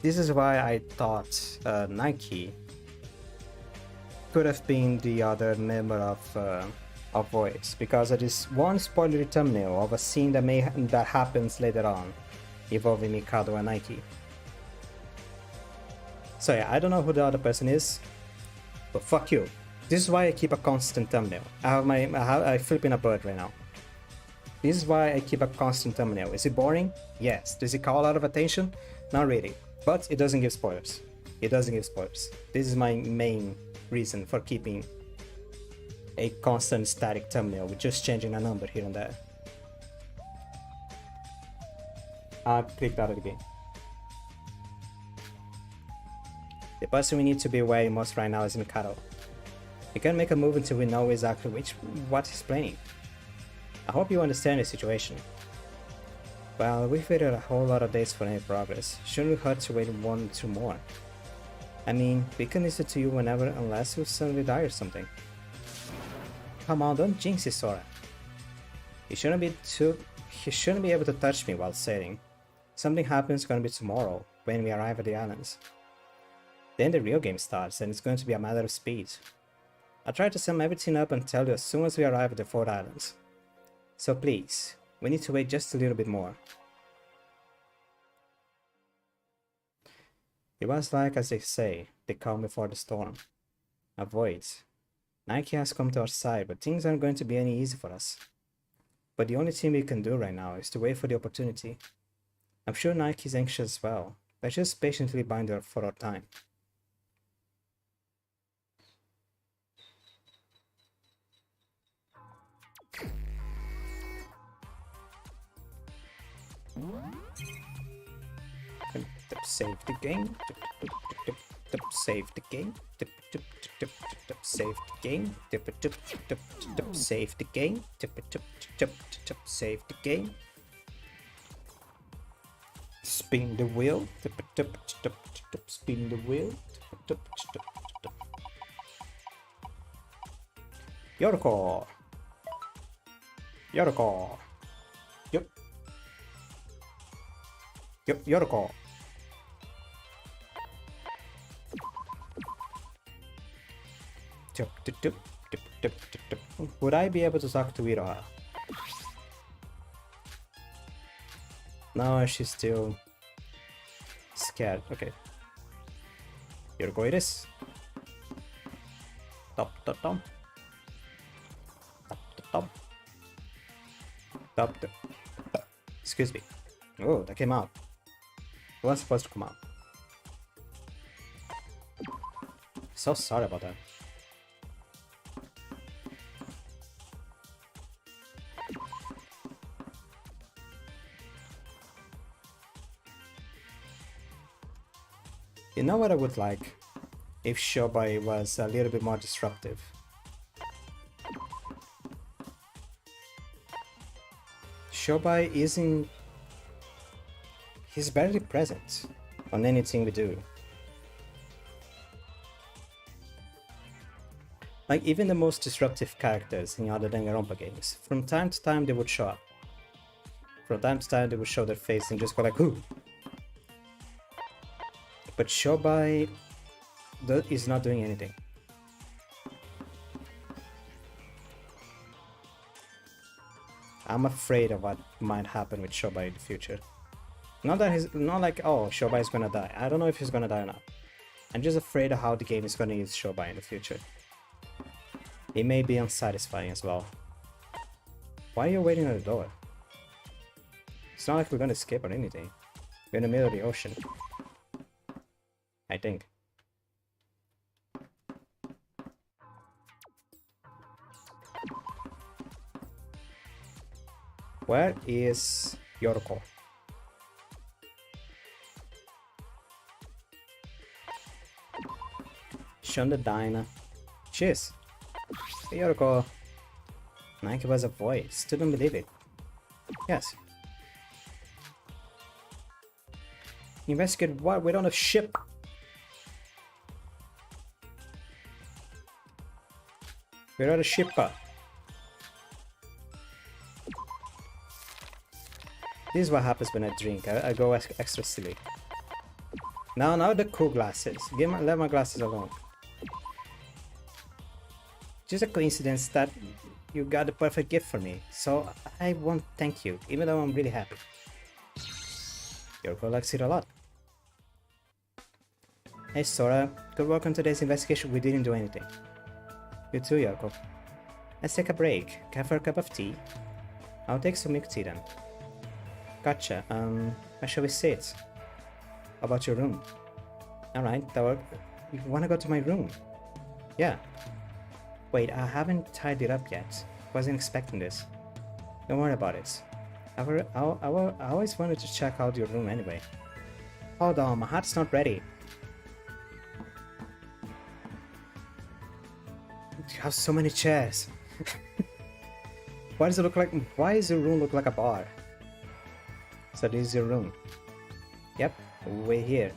This is why I thought Nike could have been the other member of Voice, because of this one spoilery thumbnail of a scene that happens later on involving Mikado and Nike. So yeah, I don't know who the other person is, but fuck you. This is why I keep a constant thumbnail. I flipping a bird right now. This is why I keep a constant thumbnail. Is it boring? Yes. Does it call a lot of attention? Not really. But it doesn't give spoilers. It doesn't give spoilers. This is my main reason for keeping a constant static thumbnail with just changing a number here and there. I clicked out of the game. The person we need to be aware most right now is Mikado. We can't make a move until we know exactly what he's playing. I hope you understand the situation. Well, we've waited a whole lot of days for any progress. Shouldn't hurt to wait 1 or 2 more. I mean, we can listen to you whenever unless you suddenly die or something. Come on, don't jinx it, Sora. He shouldn't be able to touch me while sailing. Something happens gonna be tomorrow when we arrive at the islands. Then the real game starts and it's going to be a matter of speed. I'll try to sum everything up and tell you as soon as we arrive at the 4 islands. So please, we need to wait just a little bit more. It was like, as they say, the calm before the storm. Avoid. Nike has come to our side, but things aren't going to be any easy for us. But the only thing we can do right now is to wait for the opportunity. I'm sure Nike's anxious as well. Let's just patiently bind her for our time. Save the game. Save the game. Save the game. Save the game. Save the game. Spin the wheel. Spin the wheel. Yoroko. Yoroko. Yup. Yup, Yoroko. Would I be able to talk to Iroha? No, she's still scared. Okay. Yoroko it is. Top, top, top. Top, top, top. Top, top. Excuse me. Oh, that came out. It wasn't supposed to come out. So sorry about that. You know what I would like? If Shobai was a little bit more disruptive. Shobai isn't... He's barely present on anything we do. Like, even the most disruptive characters in other Danganronpa games, from time to time they would show up. From time to time they would show their face and just go like, "Who?" But Shobai is not doing anything. I'm afraid of what might happen with Shobai in the future. Not like, oh, Shobai is gonna die. I don't know if he's gonna die or not. I'm just afraid of how the game is gonna use Shobai in the future. It may be unsatisfying as well. Why are you waiting at the door? It's not like we're gonna escape or anything. We're in the middle of the ocean. I think. Where is Yoroko? Shunda Dina. Cheers. Hey, Yoroko. Nike was a voice. Still don't believe it. Yes. Investigate what? We're on a ship. We're on a ship. This is what happens when I drink. I go extra silly. Now the cool glasses. Let my glasses alone. Just a coincidence that you got the perfect gift for me, so I won't thank you, even though I'm really happy. Yoroko likes it a lot. Hey Sora, good work on today's investigation. We didn't do anything. You too, Yoroko. Let's take a break. Care for a cup of tea? I'll take some milk tea then. Gotcha. Where shall we sit? How about your room? Alright, you wanna go to my room? Yeah. Wait, I haven't tied it up yet. Wasn't expecting this. Don't worry about it. I always wanted to check out your room anyway. Hold on, my hat's not ready. You have so many chairs. Why does your room look like a bar? So this is your room. Yep, way here.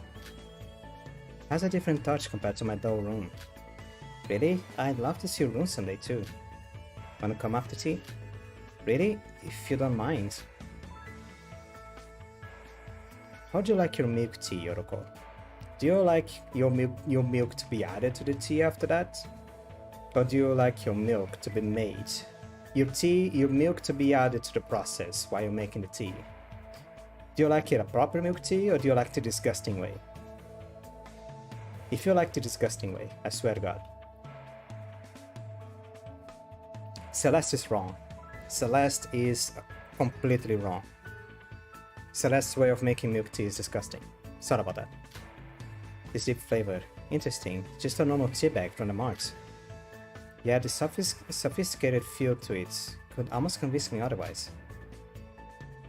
Has a different touch compared to my dull room. Really? I'd love to see your room someday too. Wanna come after tea? Really? If you don't mind. How do you like your milk tea, Yoroko? Do you like your milk to be added to the tea after that? Or do you like your milk to be made? Your milk to be added to the process while you're making the tea? Do you like it a proper milk tea, or do you like the disgusting way? If you like the disgusting way, I swear to God. Celeste is wrong. Celeste is completely wrong. Celeste's way of making milk tea is disgusting. Sorry about that. This deep flavor. Interesting. Just a normal tea bag from the marts. Yeah, the sophisticated feel to it could almost convince me otherwise.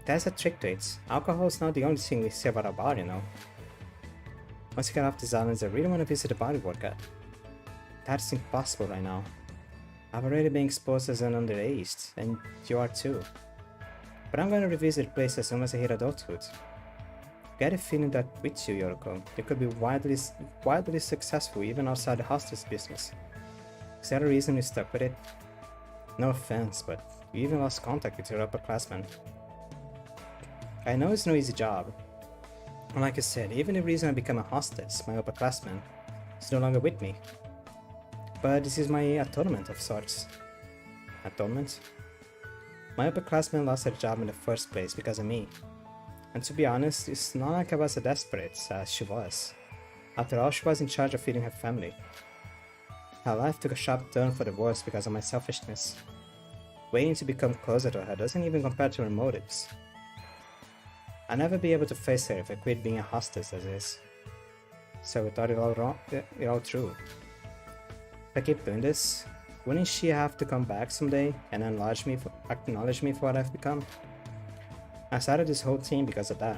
there's a trick to it. Alcohol is not the only thing we say about our body, you know. Once you get off these islands, I really want to visit a body workout. That's impossible right now. I've already been exposed as an underage, and you are too. But I'm going to revisit the place as soon as I hit adulthood. Get a feeling that with you, Yoriko, you could be wildly successful even outside the hostess business. Is that a reason you stuck with it? No offense, but you even lost contact with your upperclassmen. I know it's no easy job. And like I said, even the reason I became a hostess, my upperclassman, is no longer with me. But this is my atonement of sorts. Atonement? My upperclassman lost her job in the first place because of me. And to be honest, it's not like I was as desperate as she was. After all, she was in charge of feeding her family. Her life took a sharp turn for the worse because of my selfishness. Waiting to become closer to her doesn't even compare to her motives. I'll never be able to face her if I quit being a hostess as is. So we thought it all through. If I keep doing this, wouldn't she have to come back someday and acknowledge me for what I've become? I started this whole thing because of that.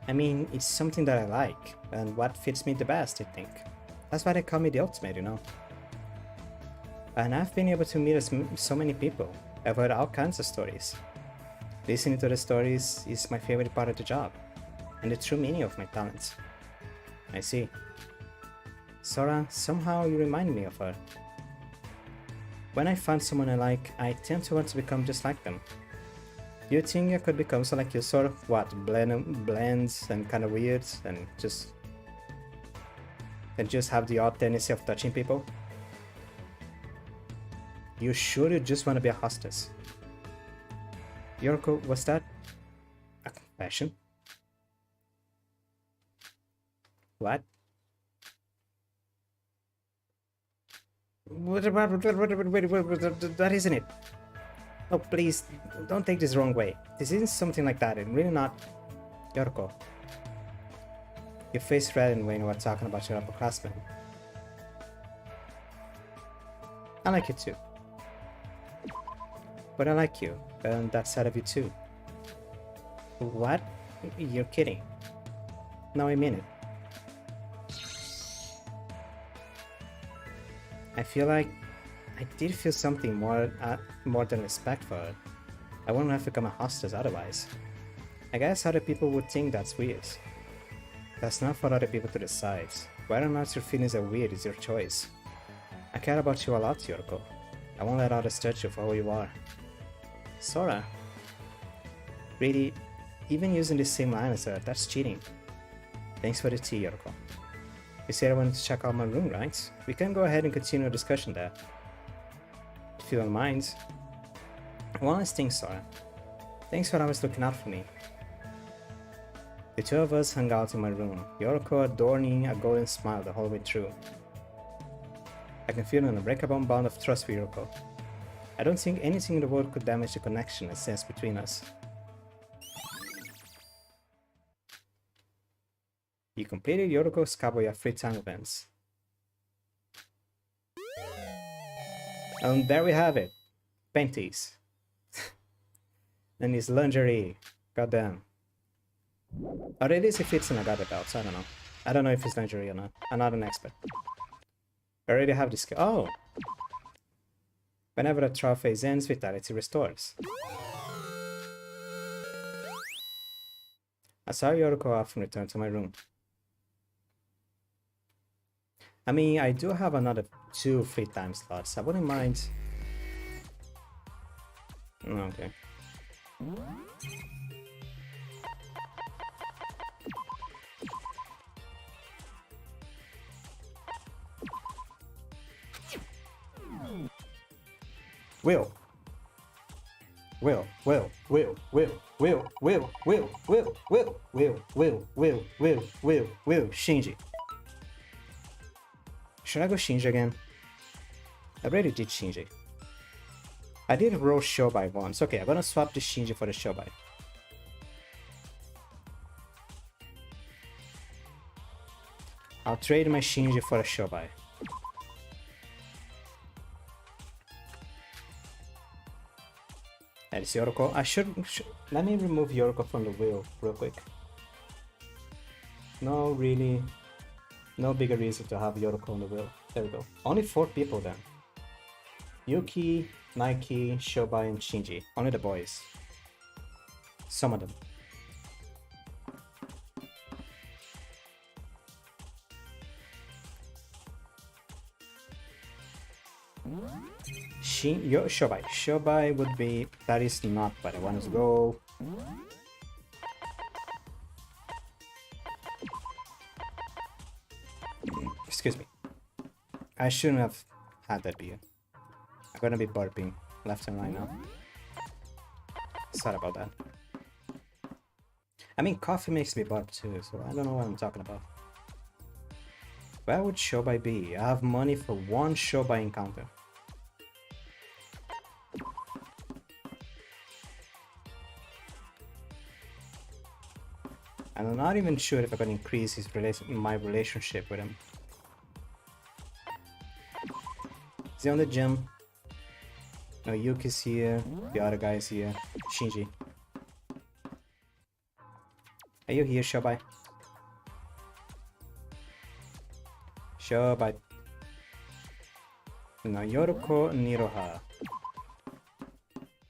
I mean, it's something that I like, and what fits me the best, I think. That's why they call me the ultimate, you know. And I've been able to meet so many people. I've heard all kinds of stories. Listening to the stories is my favorite part of the job, and the true meaning of my talents. I see. Sora, somehow you remind me of her. When I find someone I like, I tend to want to become just like them. Do you think I could become so like you, sort of what, bland and kind of weird, and just have the odd tendency of touching people? You sure you just want to be a hostess? Yoriko, was that a confession? What? That isn't it. Oh, please, don't take this the wrong way. This isn't something like that, and really not. Yoriko. Your face reddened when you were talking about your upperclassmen. I like you too. But I like you, and that side of you too. What? You're kidding. No, I mean it. I feel like I did feel something more than respect for her. I wouldn't have become a hostess otherwise. I guess other people would think that's weird. That's not for other people to decide. Whether or not your feelings are weird is your choice. I care about you a lot, Yoriko. I won't let others judge you for who you are. Sora. Really, even using the same line as her, that's cheating. Thanks for the tea, Yoriko. You said I wanted to check out my room, right? We can go ahead and continue our discussion there. If you don't mind. One last thing, Sora. Thanks for always looking out for me. The two of us hung out in my room, Yoriko adorning a golden smile the whole way through. I can feel an unbreakable bond of trust for Yoriko. I don't think anything in the world could damage the connection that stands between us. You completed Yoriko's Kaguya free time events. And there we have it. Panties. And his lingerie. Goddamn. Or at least if it's in a gather belt, so I don't know. I don't know if it's lingerie or not. I'm not an expert. I already have this. Oh! Whenever a trial phase ends, vitality restores. I saw Yoriko off and returned to my room. I mean, I do have another 2 free time slots. I wouldn't mind. Okay. Will. Shinji. Should I go Shinji again? I already did Shinji. I did roll Shobai once. Okay, I'm gonna swap the Shinji for the Shobai. I'll trade my Shinji for a Shobai. That is Yoroko. I should let me remove Yoroko from the wheel real quick. No, really, no bigger reason to have Yoroko on the wheel. There we go. Only 4 people then. Yuki, Nike, Shobai, and Shinji. Only the boys. Some of them. Shobai. Shobai would be... That is not what I want to go. Excuse me. I shouldn't have had that beer. I'm gonna be burping left and right now. Sorry about that. I mean, coffee makes me burp too, so I don't know what I'm talking about. Where would Shobai be? I have money for 1 Shobai encounter. And I'm not even sure if I can increase my relationship with him. Is he on the gym? No, Yuki's here. The other guy is here. Shinji. Are you here, Shobai? Shobai. No, Yoroko and Niroha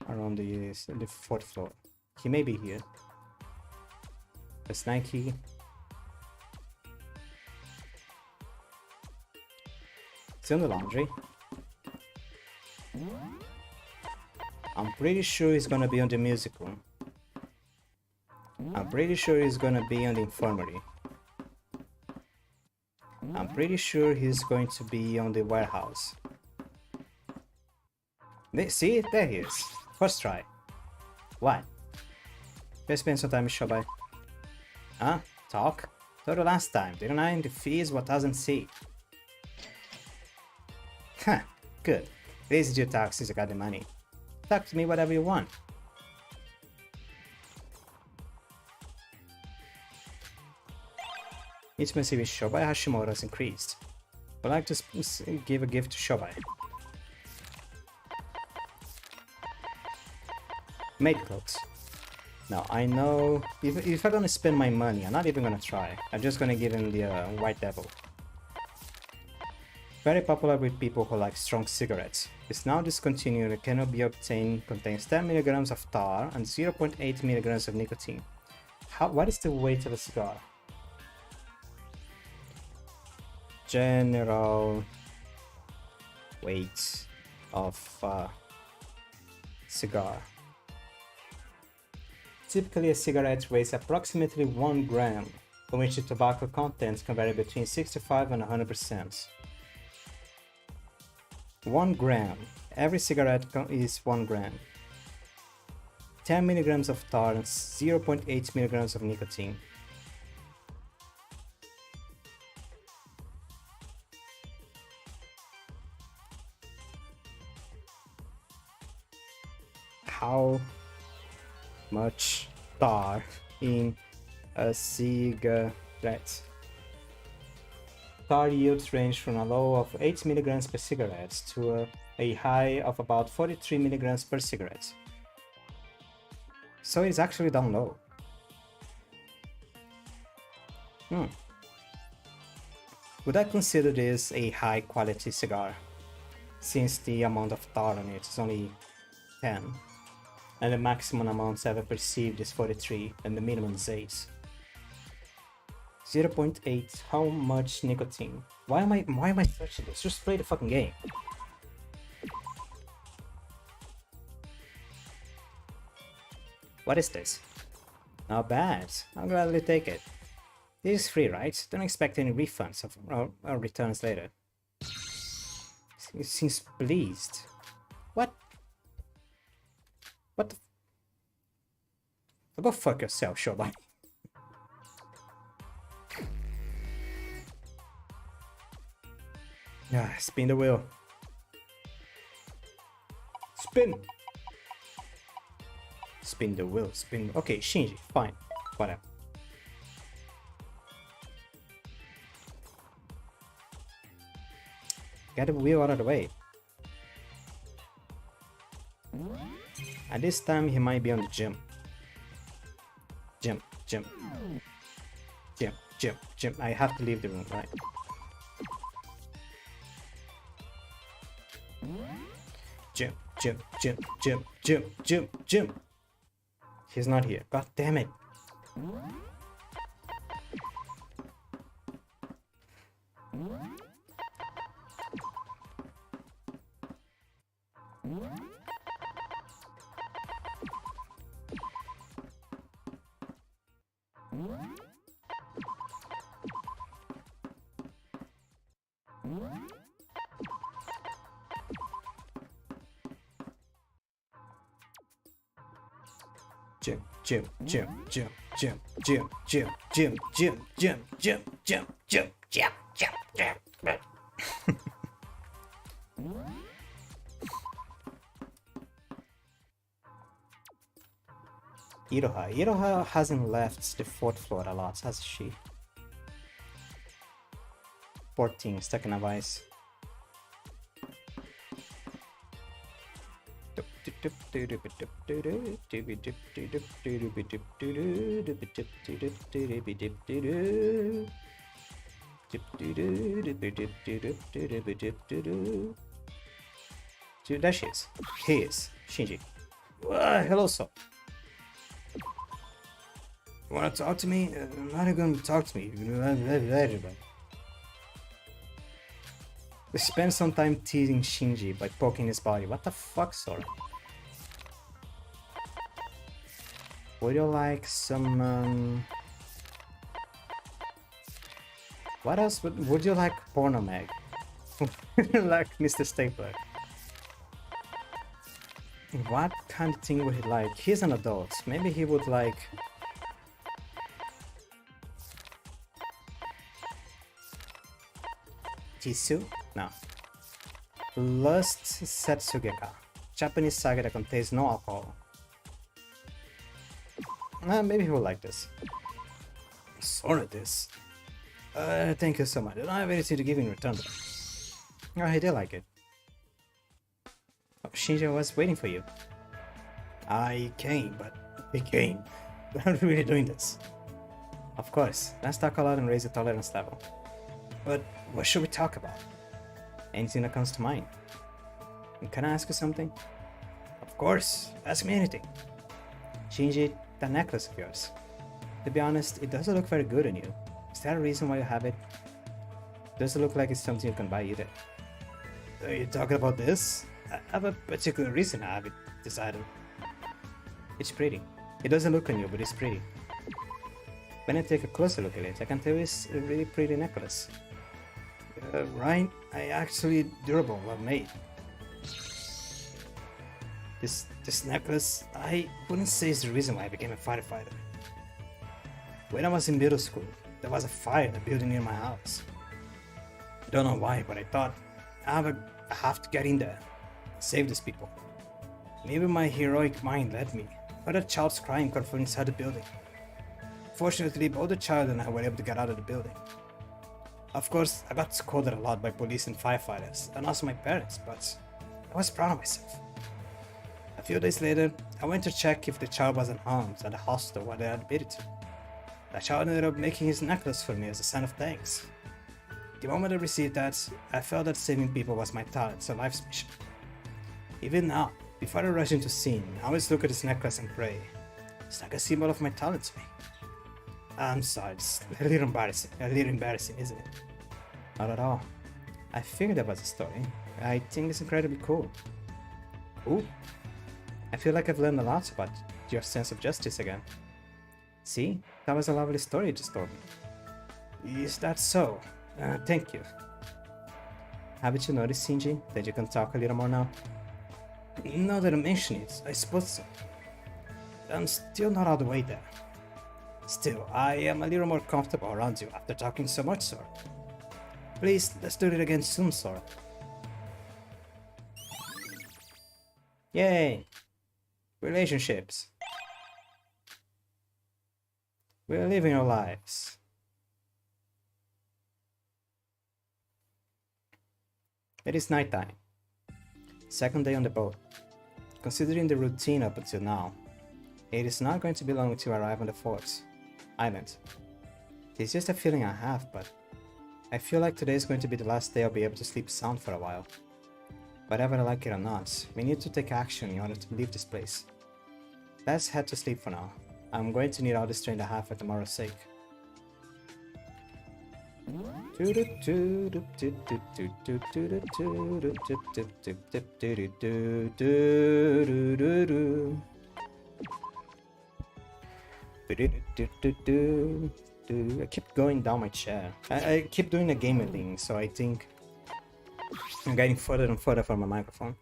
are on the 4th floor. He may be here. That's Nike. It's in the laundry. I'm pretty sure he's gonna be on the music room. I'm pretty sure he's gonna be on the infirmary. I'm pretty sure he's going to be on the warehouse. See? There he is. First try. What? Let's spend some time with Shobai. Huh? Talk? Told you last time, didn't I? The fee is what doesn't see. Huh, good. Easy to talk since you got the money. Talk to me whatever you want. Intimacy with Shobai Hashimoto has increased. Would like to give a gift to Shobai. Maid clothes. Now, I know if I'm gonna spend my money, I'm not even gonna try. I'm just gonna give him the White Devil. Very popular with people who like strong cigarettes. It's now discontinued and cannot be obtained. Contains 10 mg of tar and 0.8 mg of nicotine. What is the weight of a cigar? General weight of cigar. Typically, a cigarette weighs approximately 1 gram, from which the tobacco contents can vary between 65 and 100%. 1 gram. Every cigarette is 1 gram. 10 milligrams of tar and 0.8 milligrams of nicotine. How much tar in a cigarette? Tar yields range from a low of 8 mg per cigarette to a high of about 43 mg per cigarette. So it's actually down low. Would I consider this a high quality cigar, since the amount of tar on it is only 10? And the maximum amounts ever perceived is 43, and the minimum is 8. 0.8. How much nicotine? Why am I searching this? Just play the fucking game. What is this? Not bad. I'll gladly take it. This is free, right? Don't expect any refunds or returns later. It seems pleased. What? What the go fuck yourself, Shobai. Spin the wheel. Spin! Spin the wheel, spin. Okay, Shinji, fine. Whatever. Get the wheel out of the way. At this time, he might be on the gym. Gym. I have to leave the room, right? Gym. He's not here. God damn it. Gym. Iroha hasn't left the 4th floor a lot, has she? 14, stuck in a vice. Dude, there she is. He is. Shinji. Hello, sir. You wanna talk to me? I'm not gonna talk to me. We spent some time teasing Shinji by poking his body. What the fuck, Sora? Would you like some, What else would you like porno mag? Like Mr. Stapler. What kind of thing would he like? He's an adult. Maybe he would like... Jisoo? No. Lust Setsugeka. Japanese saga that contains no alcohol. Maybe he will like this. Sort this. Thank you so much. I don't have anything to give in return. Oh, he did like it. Oh, Shinji was waiting for you. I came, but he came. We're not really doing this. Of course. Let's talk a lot and raise the tolerance level. But what should we talk about? Anything that comes to mind. And can I ask you something? Of course. Ask me anything. Shinji, that necklace of yours. To be honest, it doesn't look very good on you. Is there a reason why you have it? Doesn't look like it's something you can buy either. Are you talking about this? I have a particular reason I have it decided. It's pretty. It doesn't look on you, but it's pretty. When I take a closer look at it, I can tell it's a really pretty necklace. Right? I actually durable, well made. This necklace, I wouldn't say is the reason why I became a firefighter. When I was in middle school, there was a fire in the building near my house. I don't know why, but I thought I have to get in there, save these people. Maybe my heroic mind led me, but a child's crying got from inside the building. Fortunately, both the child and I were able to get out of the building. Of course, I got scolded a lot by police and firefighters, and also my parents, but I was proud of myself. A few days later, I went to check if the child was unharmed at the hostel where they had admitted to. The child ended up making his necklace for me as a sign of thanks. The moment I received that, I felt that saving people was my talent, so life's mission. Even now, before I rush into scene, I always look at this necklace and pray. It's like a symbol of my talent to me. I'm sorry, it's a little embarrassing, isn't it? Not at all. I figured that was a story. I think it's incredibly cool. Ooh. I feel like I've learned a lot about your sense of justice again. See? That was a lovely story you just told me. Is that so? Thank you. Haven't you noticed, Shinji, that you can talk a little more now? Now that I mention it, I suppose so. I'm still not all the way there. Still, I am a little more comfortable around you after talking so much, Sora. Please, let's do it again soon, Sora. Yay! Relationships. We're living our lives. It is nighttime. Second day on the boat. considering the routine up until now, it is not going to be long until I arrive on the 4th island. It's just a feeling I have, but I feel like today is going to be the last day I'll be able to sleep sound for a while. Whether I like it or not, we need to take action in order to leave this place. Let's head to sleep for now. I'm going to need all the strength I have for tomorrow's sake. I keep going down my chair. I keep doing the gamer thing, so I think I'm getting further and further from my microphone.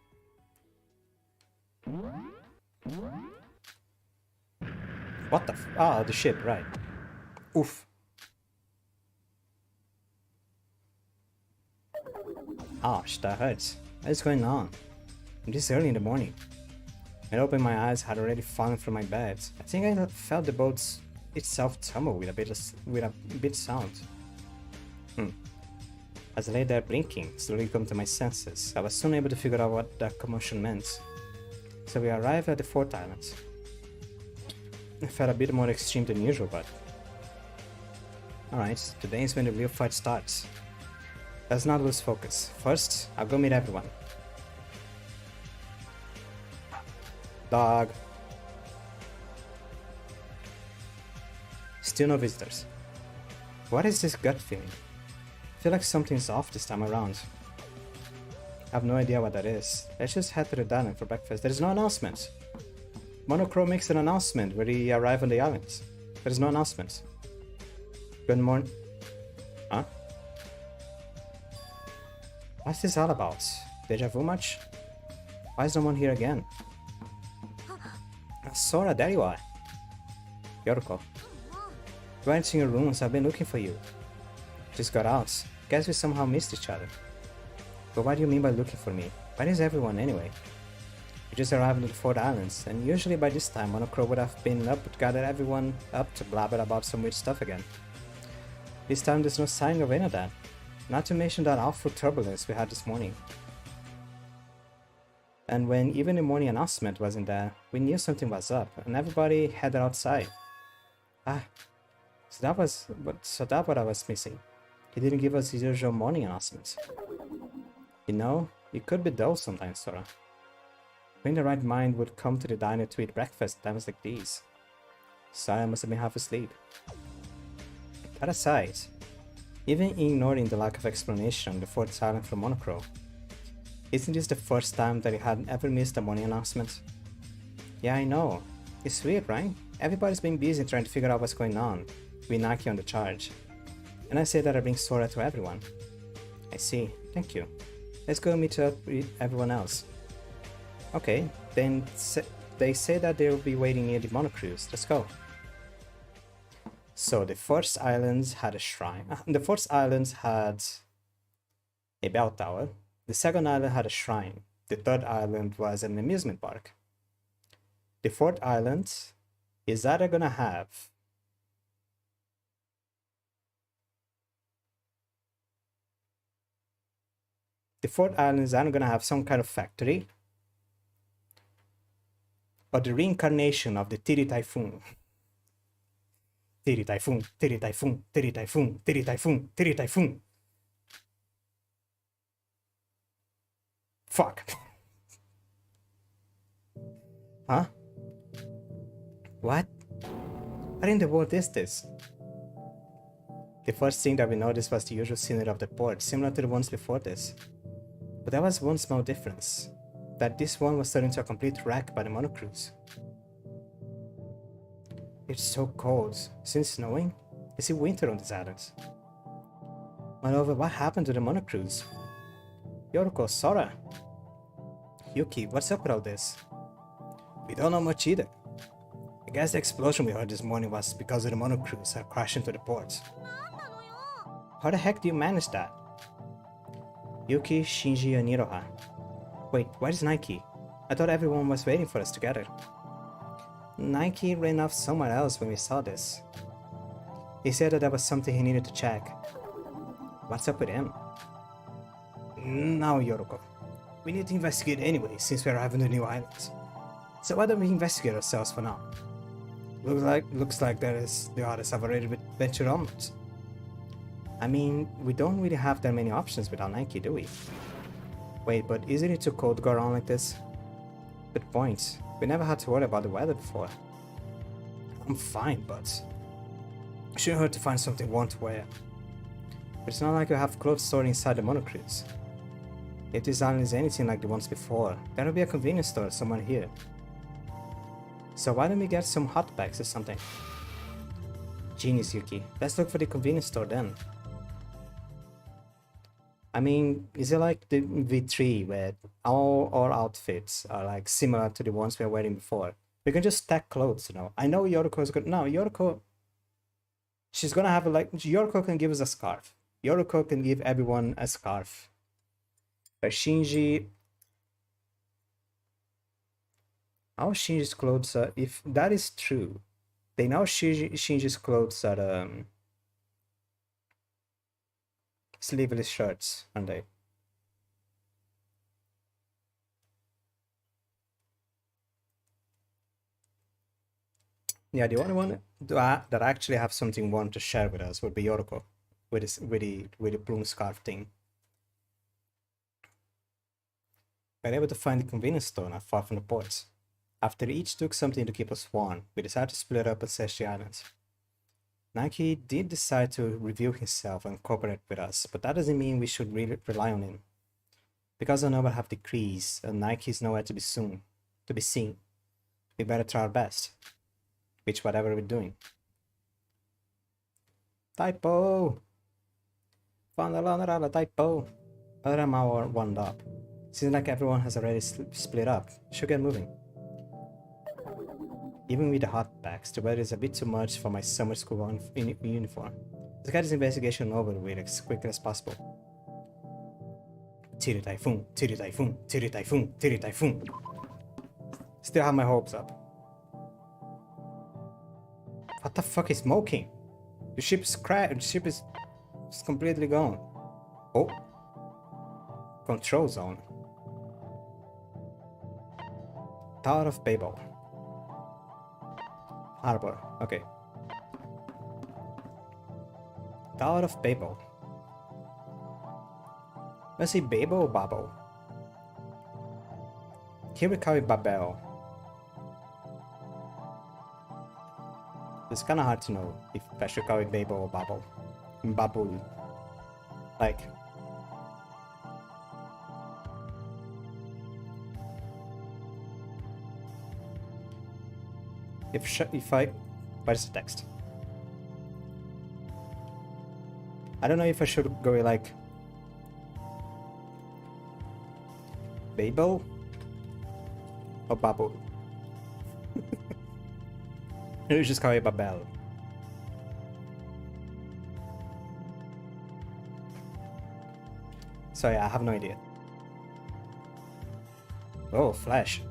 What the oh, the ship, right. Oof. Ouch, that hurts. What is going on? I'm this early in the morning. When I opened my eyes, I had already fallen from my bed. I think I felt the boat itself tumble with a bit sound. As I lay there blinking, slowly come to my senses, I was soon able to figure out what that commotion meant. So we arrived at the 4th island. It felt a bit more extreme than usual, but... Alright, today is when the real fight starts. Let's not lose focus. First, I'll go meet everyone. Dog. Still no visitors. What is this gut feeling? I feel like something's off this time around. I have no idea what that is. Let's just head to the diner for breakfast. There is no announcement. Monochrome makes an announcement when he arrives on the island. There is no announcement. Good morning. Huh? What's this all about? Deja vu much? Why is no one here again? Sora, there you are. Yoriko. You aren't in your rooms, I've been looking for you. Just got out. Guess we somehow missed each other. But what do you mean by looking for me? Where is everyone anyway? We just arrived at the 4th islands, and usually by this time Monochrome would have been up to gather everyone up to blabber about some weird stuff again. This time there's no sign of any of that. Not to mention that awful turbulence we had this morning. And when even the morning announcement wasn't there, we knew something was up, and everybody headed outside. So that's what I was missing. He didn't give us his usual morning announcements. You know, it could be dull sometimes, Sora. Who in the right mind would come to the diner to eat breakfast at times like these? Sorry, I must have been half asleep. That aside, even ignoring the lack of explanation on the 4th island from Monochrome, isn't this the first time that he had ever missed a morning announcement? Yeah, I know. It's weird, right? Everybody's been busy trying to figure out what's going on, with Nike on the charge. And I say that I bring Sora to everyone. I see, thank you. Let's go meet up with everyone else. Okay, then they say that they'll be waiting near the monocruise. Let's go. So the first islands had a shrine. The first islands had a bell tower. The second island had a shrine. The third island was an amusement park. The 4th island is either gonna have some kind of factory, or the reincarnation of the Tiri Typhoon. Tiri Typhoon, Tiri Typhoon, Tiri Typhoon, Tiri Typhoon, Tiri Typhoon. Fuck. Huh? What? What in the world is this? The first thing that we noticed was the usual scenery of the port, similar to the ones before this. But there was one small difference, that this one was turned into a complete wreck by the monocruise. It's so cold. Since snowing? Is it winter on these islands? Moreover, what happened to the monocruise? Yoriko, Sora! Yuki, what's up with all this? We don't know much either. I guess the explosion we heard this morning was because of the monocruise that crashed into the port. How the heck do you manage that? Yuki, Shinji, and Iroha. Wait, where's Nike? I thought everyone was waiting for us together. Nike ran off somewhere else when we saw this. He said that there was something he needed to check. What's up with him? Now, Yoriko. We need to investigate anyway, since we arrived on the new island. So why don't we investigate ourselves for now? Looks like the others have already ventured onwards. I mean, we don't really have that many options without Nike, do we? Wait, but isn't it too cold to go around like this? Good point. We never had to worry about the weather before. I'm fine, but it shouldn't hurt to find something warm to wear. But it's not like we have clothes stored inside the monocruise. If this island is anything like the ones before, there'll be a convenience store somewhere here. So why don't we get some hot bags or something? Genius, Yuki. Let's look for the convenience store then. I mean, is it like the V3 where all our outfits are like similar to the ones we were wearing before? We can just stack clothes, you know. I know Yoriko is good. No, Yoriko, she's gonna have Yoriko can give us a scarf. Yoriko can give everyone a scarf. But Shinji, our Shinji's clothes are, if that is true, they know Shinji's clothes are sleeveless shirts, aren't they? Yeah, the only one that actually have something warm to share with us would be Yoriko, with the plume scarf thing. We were able to find the convenience store not far from the ports. After each took something to keep us warm, we decided to split up and search the island. Nike did decide to reveal himself and cooperate with us, but that doesn't mean we should really rely on him. Because our number have decreased and Nike is nowhere to be seen, we better try our best. Which whatever we're doing. Typo! Found another typo. Other am all wound up. Seems like everyone has already split up. Should get moving. Even with the hot bags, the weather is a bit too much for my summer school uniform. Let's get this investigation over with as quickly as possible. Tiri typhoon, tiri typhoon, tiri typhoon, tiri typhoon. Still have my hopes up. What the fuck is smoking? The ship is crashed. The ship is completely gone. Oh. Control zone. Tower of Babel. Harbor. Okay. Tower of Babel. Let's see, Babel or Babel? Here we call it Babel. It's kinda hard to know if I should call it Babel or Babel. Babul. Like. If I... Where's the text? I don't know if I should go like... Babel? Or Babul? Maybe just call it Babel. So yeah, I have no idea. Oh, Flash.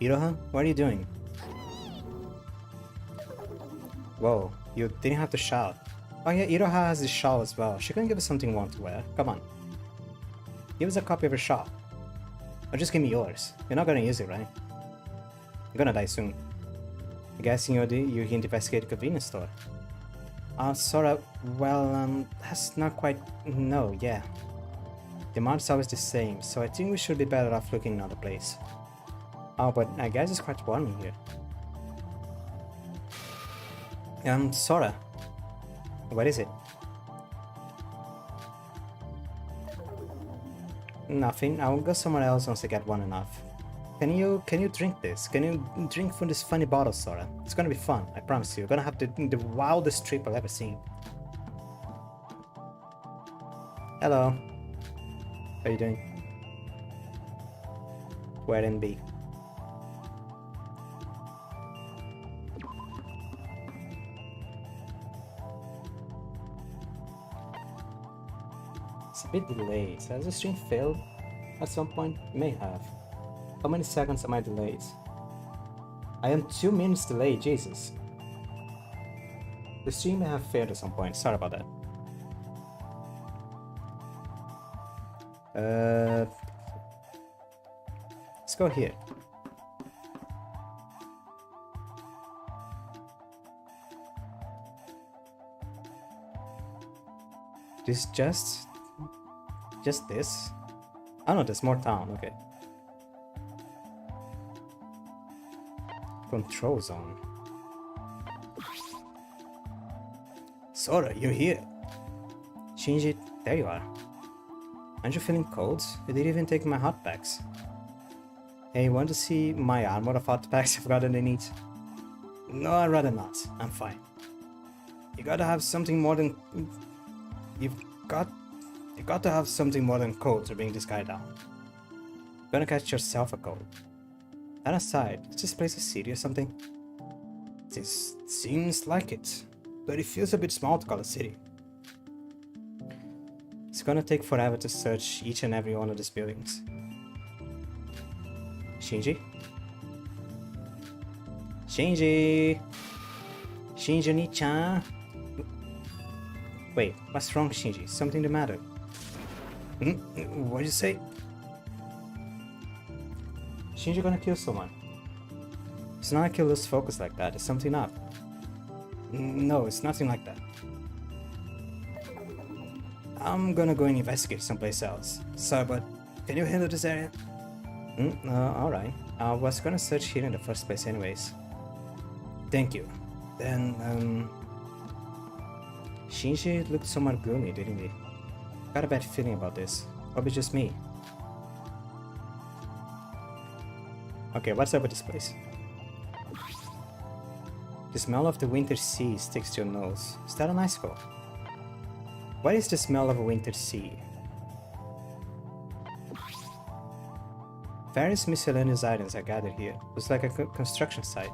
Iroha, what are you doing? Whoa, you didn't have to shout. Oh yeah, Iroha has this shawl as well. She can give us something warm to wear. Come on. Give us a copy of her shawl. Or just give me yours. You're not gonna use it, right? You're gonna die soon. I'm guessing you're here to investigate the convenience store. Sora, well, that's not quite... No, yeah. The amount's always the same, so I think we should be better off looking in another place. Oh, but I guess it's quite warm in here. Sora. What is it? Nothing. I'll go somewhere else once I get warm enough. Can you drink this? Can you drink from this funny bottle, Sora? It's gonna be fun, I promise you. You're gonna have the wildest trip I've ever seen. Hello. How are you doing? Where and be? It's a bit delayed. Has the stream failed at some point? It may have. How many seconds am I delayed? I am 2 minutes delayed, Jesus. The stream may have failed at some point. Sorry about that. Let's go here. This just this? Oh no, there's more town, okay. Control zone. Sora, you're here. Shinji, there you are. Aren't you feeling cold? You didn't even take my hot packs. Hey, want to see my armor of hot packs I've got underneath? No, I'd rather not. I'm fine. You gotta have something more than... You've got to have something more than cold to bring this guy down. You're gonna catch yourself a cold. That aside, is this place a city or something? This seems like it, but it feels a bit small to call a city. It's gonna take forever to search each and every one of these buildings. Shinji? Shinji! Shinji-ni-chan? Wait, what's wrong, Shinji? Something the matter? What'd you say? Shinji gonna kill someone. It's not like he'll lose focus like that. There's something up. No, it's nothing like that. I'm gonna go and investigate someplace else. Sorry, but can you handle this area? Alright. I was gonna search here in the first place anyways. Thank you. Then, Shinji looked somewhat gloomy, didn't he? Got a bad feeling about this. Probably just me. Okay, what's up with this place? The smell of the winter sea sticks to your nose. Is that an icicle? What is the smell of a winter sea? Various miscellaneous items are gathered here. Looks like a construction site.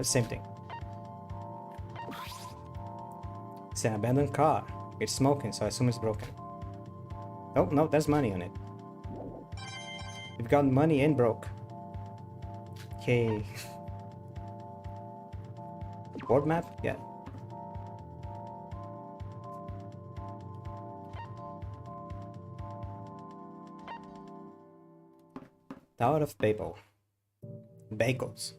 Same thing. It's an abandoned car. It's smoking, so I assume it's broken. Oh, no, there's money on it. We've got money and broke. Okay. Board map? Yeah. Tower of Babel. Bagels.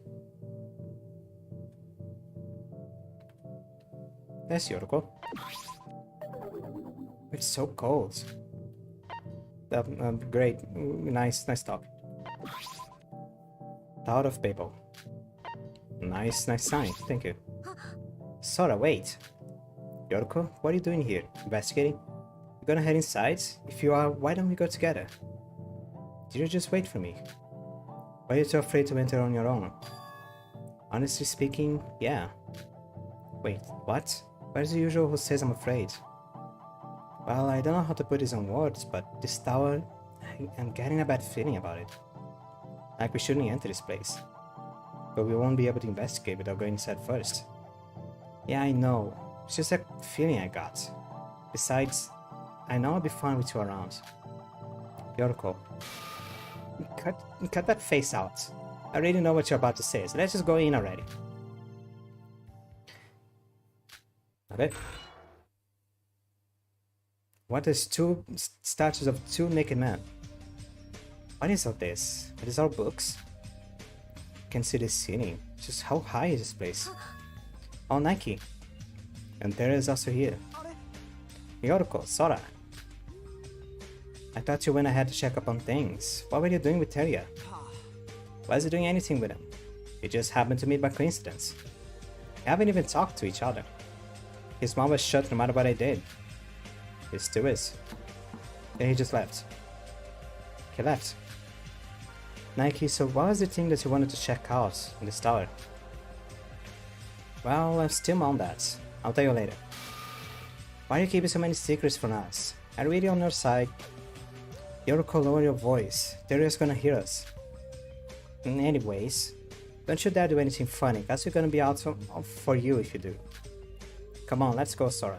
There's Yorko. It's so cold. Great. Nice talk. Tower of Babel. Nice sign. Thank you. Sora, wait. Yorko, what are you doing here? Investigating? You gonna head inside? If you are, why don't we go together? Did you just wait for me? Why are you so afraid to enter on your own? Honestly speaking, yeah. Wait, what? Where's the usual who says I'm afraid? Well, I don't know how to put this in words, but this tower, I'm getting a bad feeling about it. Like we shouldn't enter this place. But we won't be able to investigate without going inside first. Yeah, I know. It's just a feeling I got. Besides, I know I'll be fine with you around. Yorko. Cut that face out. I already know what you're about to say, so let's just go in already. Okay. What is two statues of two naked men? What is all this? Are these all books? Can see the ceiling. Just how high is this place? Oh, Nike. And there is also here. Yorko, Sora. I thought you went ahead to check up on things. What were you doing with Teria? Why is he doing anything with him? You just happened to meet by coincidence. We haven't even talked to each other. His mouth was shut no matter what I did. He still is. Then he just left. He left. Nike, so what was the thing that you wanted to check out in this tower? Well, I'm still on that. I'll tell you later. Why are you keeping so many secrets from us? I'm really on your side. Yorko, lower your voice. Teria's gonna hear us. Anyways, don't you dare do anything funny, cause we're gonna be out for you if you do. Come on, let's go, Sora.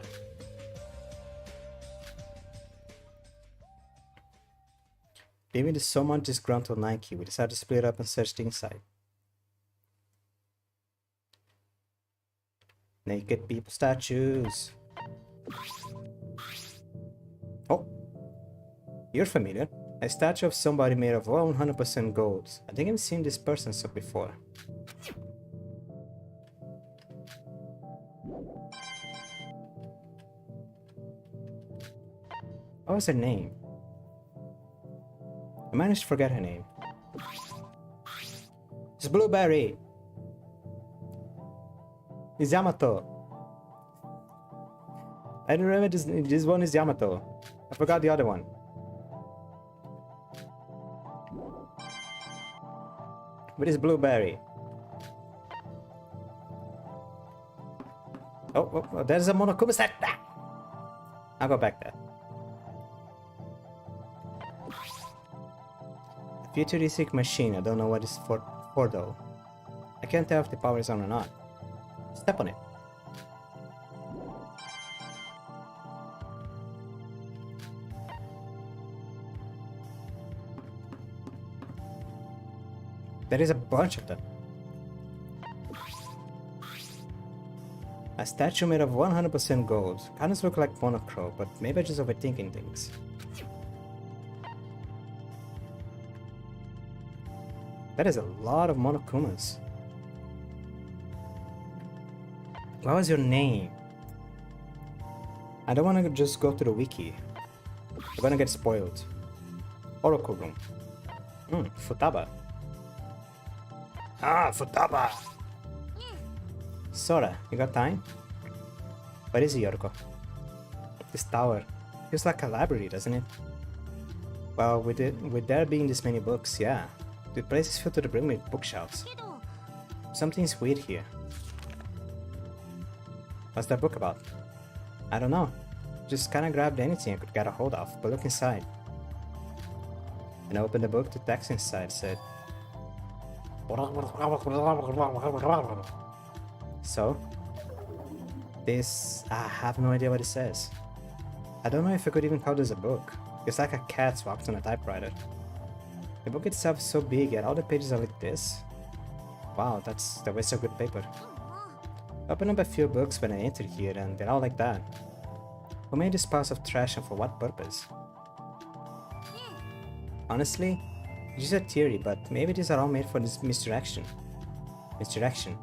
Leaving the somewhat disgruntled Nike, we decided to split up and search the inside. Naked people statues. You're familiar. A statue of somebody made of 100% gold. I think I've seen this person so before. What was her name? I managed to forget her name. It's Blueberry! It's Yamato! I don't remember this one is Yamato. I forgot the other one. But it's Blueberry. Oh, there's a Monokuma set! Ah! I'll go back there. Futuristic machine, I don't know what it's for though. I can't tell if the power is on or not. Step on it. There is a bunch of them. A statue made of 100% gold. Kinda look like monochrome, but maybe I'm just overthinking things. That is a lot of Monokumas. What was your name? I don't want to just go to the wiki. I'm gonna get spoiled. Oracle room. Futaba. Ah, Futaba! Sora, you got time? What is it, Yoriko? This tower. Feels like a library, doesn't it? Well, with there being this many books, yeah. The place is filled to the brim with bookshelves. Something's weird here. What's that book about? I don't know. Just kinda grabbed anything I could get a hold of, but look inside. When I opened the book, the text inside said... So? This... I have no idea what it says. I don't know if I could even call this a book. It's like a cat walked on a typewriter. The book itself is so big, yet all the pages are like this. Wow, that's a good paper. I opened up a few books when I entered here, and they're all like that. Who made this piles of trash and for what purpose? Honestly, it's just a theory, but maybe these are all made for this misdirection. Misdirection.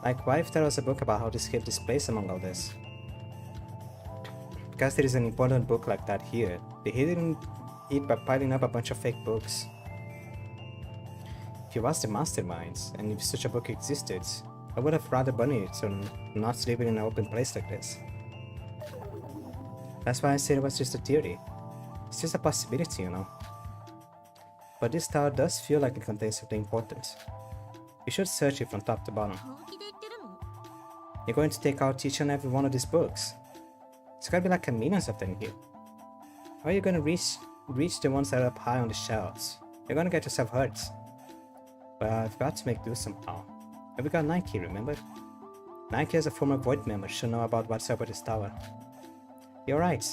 Like, what if there was a book about how to escape this place among all this? Because there is an important book like that here, they hidden it by piling up a bunch of fake books. If he was the masterminds, and if such a book existed, I would have rather burned it or not leave it in an open place like this. That's why I said it was just a theory. It's just a possibility, you know. But this tower does feel like it contains something important. You should search it from top to bottom. You're going to take out each and every one of these books. It's gotta be like a millions of them here. How are you gonna reach the ones that are up high on the shelves? You're gonna get yourself hurt. Well, I've got to make do somehow. And we got Nike, remember? Nike as a former Void member should know about what's up with this tower. You're right.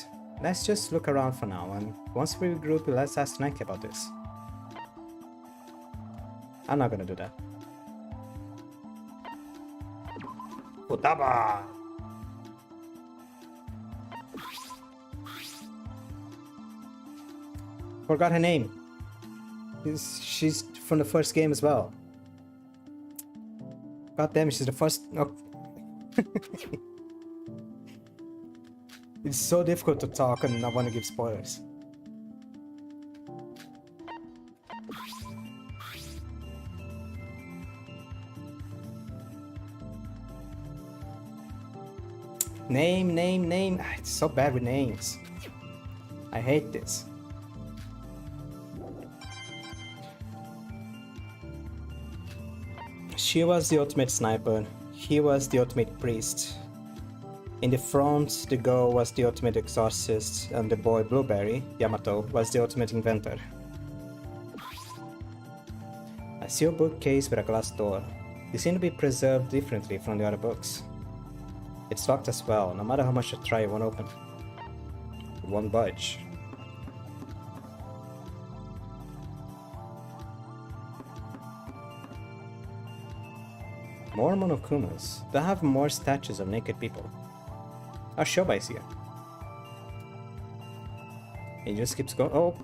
Let's just look around for now, and once we regroup, let's ask Nike about this. I'm not gonna do that. Futaba! Forgot her name. She's from the first game as well. God damn it, she's the first... Oh. It's so difficult to talk and not want to give spoilers. Name. It's so bad with names. I hate this. She was the ultimate sniper. He was the ultimate priest. In the front, the girl was the ultimate exorcist, and the boy Blueberry, Yamato, was the ultimate inventor. I see a bookcase with a glass door. They seem to be preserved differently from the other books. It's locked as well. No matter how much I try, it won't open. It won't budge. More Monokumas. They have more statues of naked people. Our Shoba is here. It just keeps going. Oh,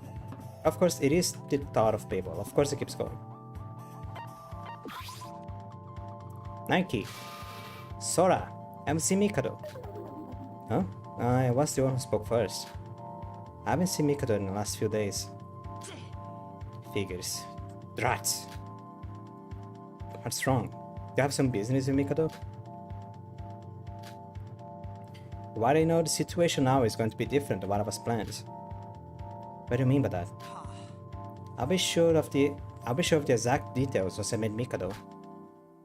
of course, it is the thought of people. Of course, it keeps going. Nike. Sora. MC Mikado. Huh? I was the one who spoke first. I haven't seen Mikado in the last few days. Figures. Drats. What's wrong? Do you have some business with Mikado? What I know, the situation now is going to be different than what was planned. What do you mean by that? I'll be sure of the exact details once I meet Mikado.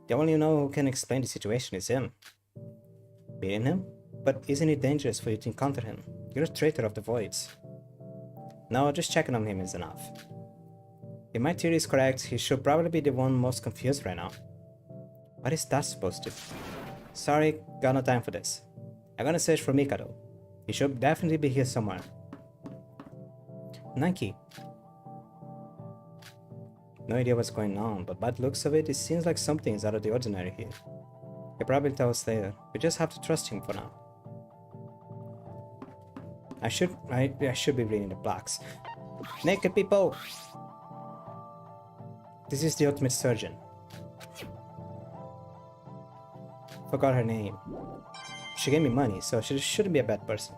The only know who can explain the situation is him. Beating him? But isn't it dangerous for you to encounter him? You're a traitor of the voids. No, just checking on him is enough. If my theory is correct, he should probably be the one most confused right now. What is that supposed to? Sorry, got no time for this. I'm gonna search for Mikado. He should definitely be here somewhere. Nike. No idea what's going on, but by the looks of it, it seems like something is out of the ordinary here. He'll probably tell us later. We just have to trust him for now. I should be reading the plaques. Naked people! This is the ultimate surgeon. Forgot her name. She gave me money, so she shouldn't be a bad person.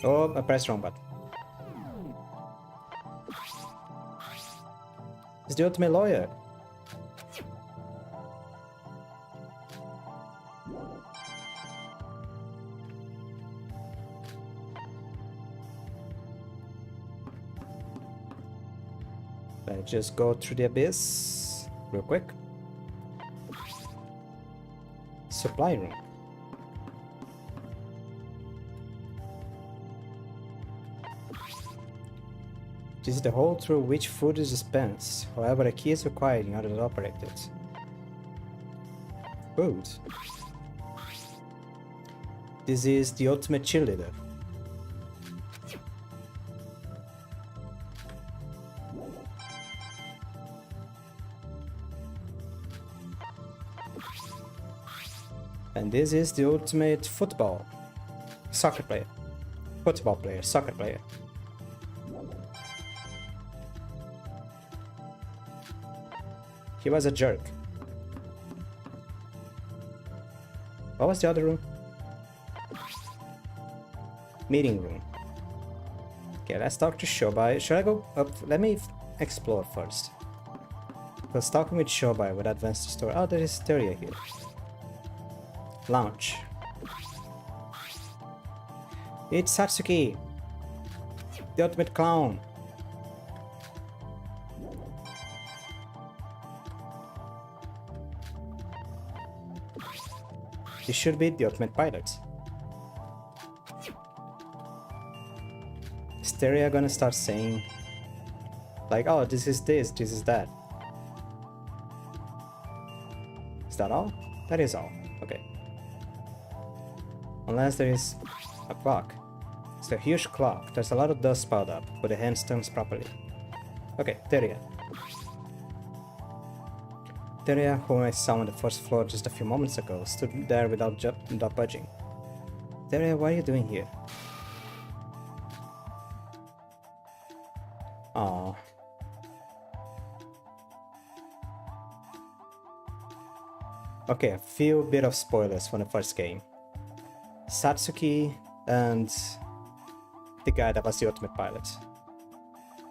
Oh, I pressed wrong button. It's the ultimate lawyer. Let's just go through the abyss real quick. Supply room. This is the hole through which food is dispensed. However, a key is required in order to operate it. Food. This is the ultimate cheerleader. And this is the ultimate soccer player. Football player, soccer player. He was a jerk. What was the other room? Meeting room. Okay, let's talk to Shobai. Should I go up? Let me explore first. Because talking with Shobai would advance the story. Oh, there is Teria here. Lounge. It's Satsuki, the ultimate clown. This should be the ultimate pilot. Is Teria gonna start saying like, oh, this is this, this is that? Is that all? That is all. Okay. Unless there is a clock. It's a huge clock. There's a lot of dust piled up, but the hand turns properly. Okay, Teria. Teria, whom I saw on the first floor just a few moments ago, stood there without budging. Teria, what are you doing here? Aww. Okay, a few bit of spoilers from the first game. Satsuki and the guy that was the ultimate pilot.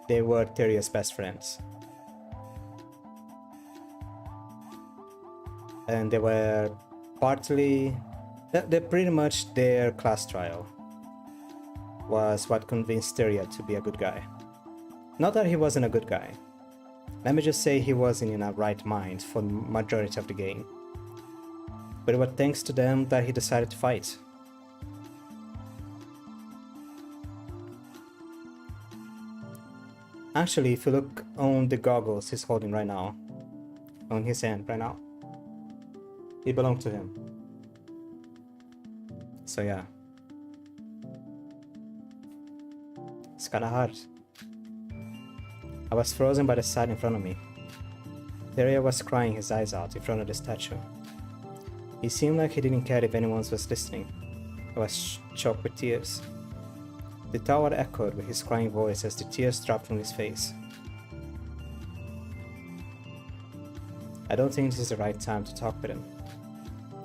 They were Teria's best friends. And they were partly... They're pretty much their class trial was what convinced Teria to be a good guy. Not that he wasn't a good guy. Let me just say he wasn't in a right mind for the majority of the game. But it was thanks to them that he decided to fight. Actually, if you look on the goggles he's holding right now, on his hand right now, it belonged to him. So yeah. It's kinda hard. I was frozen by the sight in front of me. Teria was crying his eyes out in front of the statue. He seemed like he didn't care if anyone was listening. He was choked with tears. The tower echoed with his crying voice as the tears dropped from his face. I don't think this is the right time to talk with him.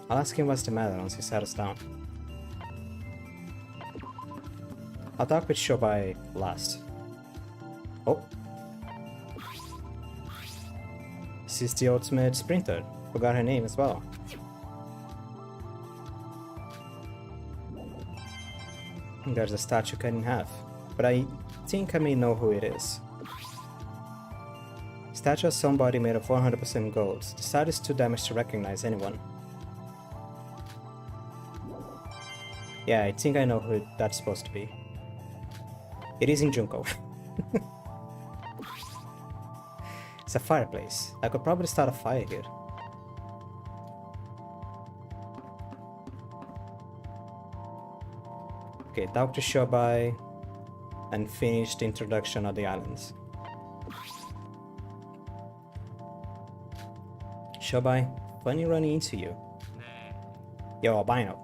I'll ask him what's the matter once he settles down. I'll talk with Shobai last. Oh. This is the ultimate sprinter. Forgot her name as well. There's a statue cut in half, but I think I may know who it is. Statue of somebody made of 100% gold. The side is too damaged to recognize anyone. Yeah, I think I know who that's supposed to be. It is in Junko. It's a fireplace. I could probably start a fire here. Okay, talk to Shobai and finish the introduction of the islands. Shobai, funny running into you. Yo, albino.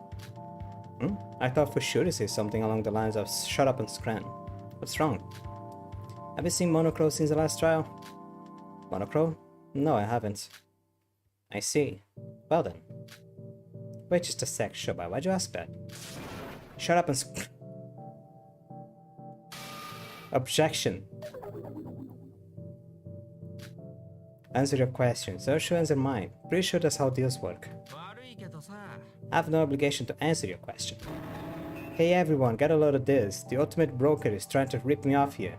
I thought for sure to say something along the lines of shut up and scran. What's wrong? Have you seen Monochrome since the last trial? Monochrome? No, I haven't. I see. Well then. Wait just a sec, Shobai, why'd you ask that? Shut up and Objection. Answer your questions, or she'll answer mine. Pretty sure that's how deals work. I have no obligation to answer your question. Hey everyone, get a load of this. The ultimate broker is trying to rip me off here.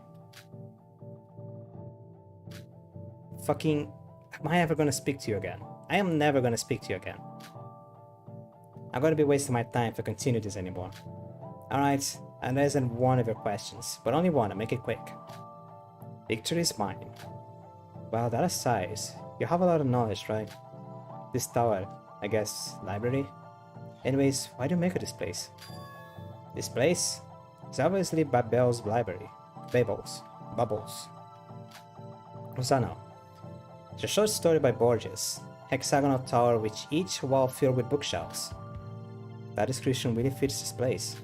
Fucking... Am I ever gonna speak to you again? I am never gonna speak to you again. I'm gonna be wasting my time if I continue this anymore. Alright, and there isn't one of your questions, but only one, and make it quick. Victory is mine. Well, that aside, you have a lot of knowledge, right? This tower, I guess, library? Anyways, why do you make it this place? This place? It's obviously Babel's library. Bubbles. Rosano. It's a short story by Borges. Hexagonal tower with each wall filled with bookshelves. That description really fits this place.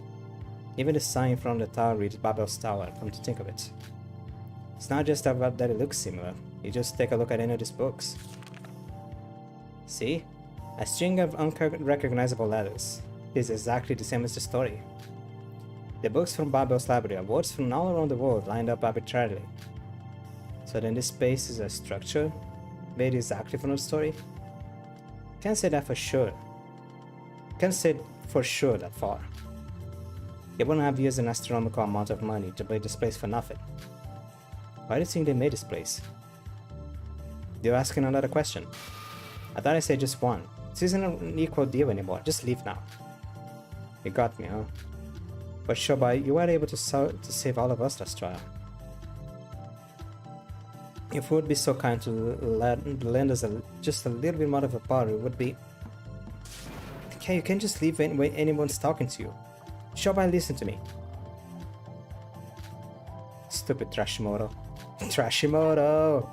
Even the sign from the tower reads Babel's Tower, come to think of it. It's not just that it looks similar, you just take a look at any of these books. See? A string of unrecognizable letters. This is exactly the same as the story. The books from Babel's library are words from all around the world lined up arbitrarily. So then this space is a structure made exactly from the story? Can't say that for sure. Can't say for sure that far. They wouldn't have used an astronomical amount of money to build this place for nothing. Why do you think they made this place? You're asking another question. I thought I said just one. This isn't an equal deal anymore, just leave now. You got me, huh? But Shobai, you were able to save all of us last trial. If you would be so kind to lend us just a little bit more of a power, it would be... Okay, you can't just leave when anyone's talking to you. Shobai, listen to me. Stupid Trashimoto. Trashimoto!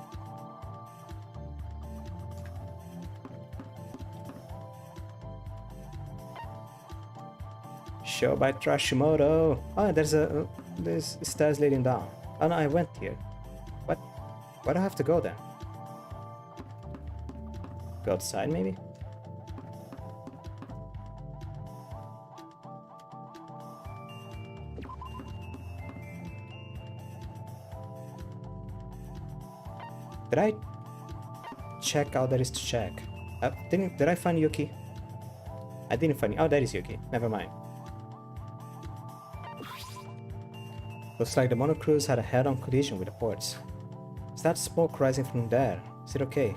Shobai Trashimoto! Oh, there's stairs leading down. Oh no, I went here. What? Why do I have to go there? Go outside, maybe? Did I check all there is to check? Did I find Yuki? I didn't find... Oh, that is Yuki. Never mind. Looks like the monocruise had a head-on collision with the ports. Is that smoke rising from there? Is it okay?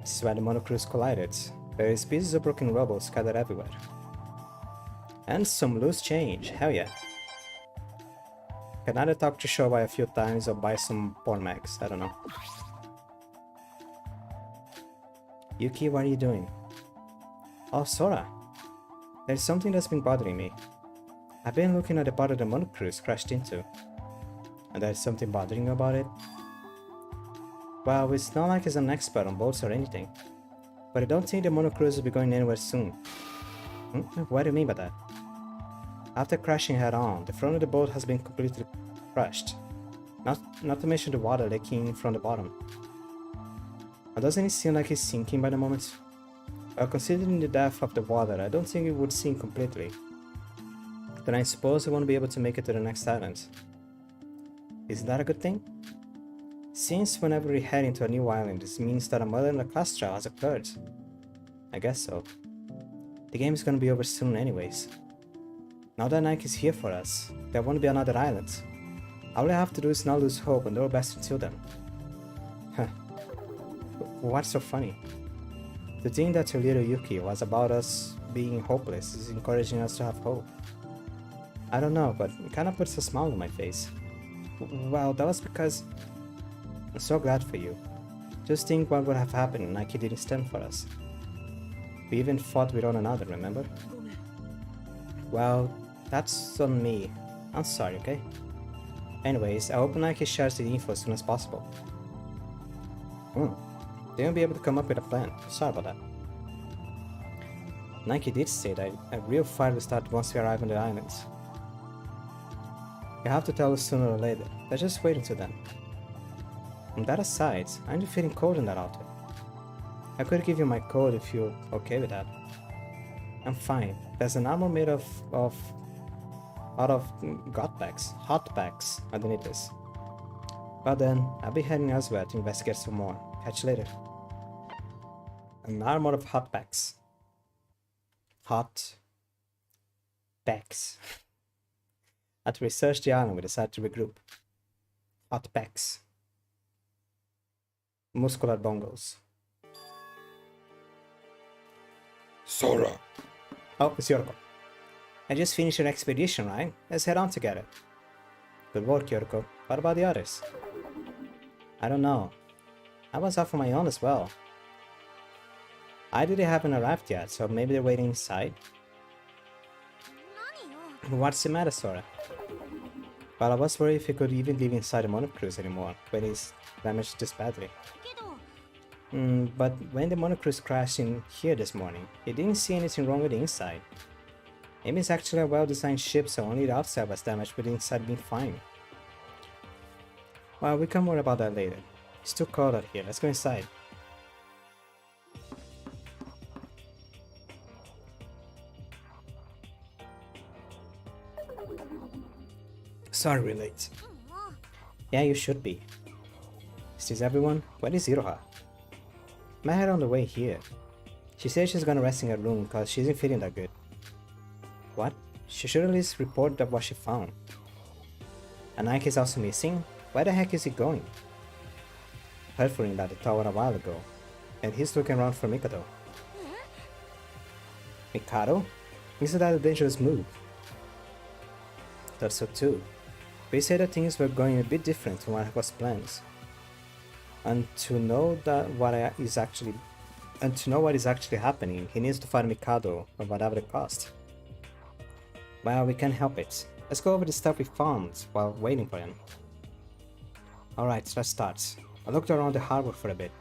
This is where the monocruise collided. There is pieces of broken rubble scattered everywhere. And some loose change. Hell yeah. Can either talk to Shobai a few times or buy some porn mags, I don't know. Yuki, what are you doing? Oh, Sora. There's something that's been bothering me. I've been looking at the part of the monocruise crashed into. And there's something bothering you about it? Well, it's not like he's an expert on boats or anything. But I don't think the monocruise will be going anywhere soon. What do you mean by that? After crashing head-on, the front of the boat has been completely crushed. Not to mention the water leaking from the bottom. Now, doesn't it seem like it's sinking by the moment? Well, considering the depth of the water, I don't think it would sink completely. Then I suppose we won't be able to make it to the next island. Isn't that a good thing? Since whenever we head into a new island, this means that a murder in the class trial has occurred. I guess so. The game is gonna be over soon anyways. Now that Nike is here for us, there won't be another island. All we have to do is not lose hope and do our best until then. Huh. What's so funny? To think that your little Yuki was about us being hopeless is encouraging us to have hope. I don't know, but it kinda puts a smile on my face. Well, that was because I'm so glad for you. Just think what would have happened if Nike didn't stand for us. We even fought with one another, remember? Well, that's on me. I'm sorry, okay? Anyways, I hope Nike shares the info as soon as possible. They won't be able to come up with a plan. Sorry about that. Nike did say that a real fight will start once we arrive on the islands. You have to tell us sooner or later. Let's just wait until then. And that aside, aren't you feeling cold in that outfit? I could give you my coat if you're okay with that. I'm fine. There's an armor made out of hot packs underneath this. Well then, I'll be heading elsewhere to investigate some more. Catch you later. An armor of hot packs. Hot packs. After we searched the island, we decided to regroup. Hot packs. Muscular bongos. Sora. Oh, it's Yorko. I just finished an expedition, right? Let's head on together. Good work, Yorko. What about the others? I don't know. I was off on my own as well. Either they haven't arrived yet, so maybe they're waiting inside. What's the matter, Sora? Well, I was worried if he could even live inside the monocruise anymore, when he's damaged this badly. But when the monocruise crashed in here this morning, he didn't see anything wrong with the inside. Maybe it's actually a well-designed ship, so only the outside was damaged, but the inside being fine. Well, we can worry about that later. It's too cold out here, let's go inside. Sorry we're late. Yeah, you should be. Is this everyone? Where is Iroha? Met her on the way here. She said she's gonna rest in her room cause she isn't feeling that good. What? She should at least report what she found. And Ike is also missing? Where the heck is he going? Heard from him at the tower a while ago, and he's looking around for Mikado. Mikado? Isn't that a dangerous move? Thought so too. We said that things were going a bit different from what was planned. And to know what is actually happening, he needs to find Mikado at whatever the cost. Well, we can't help it. Let's go over the stuff we found while waiting for him. Alright, let's start. I looked around the harbor for a bit,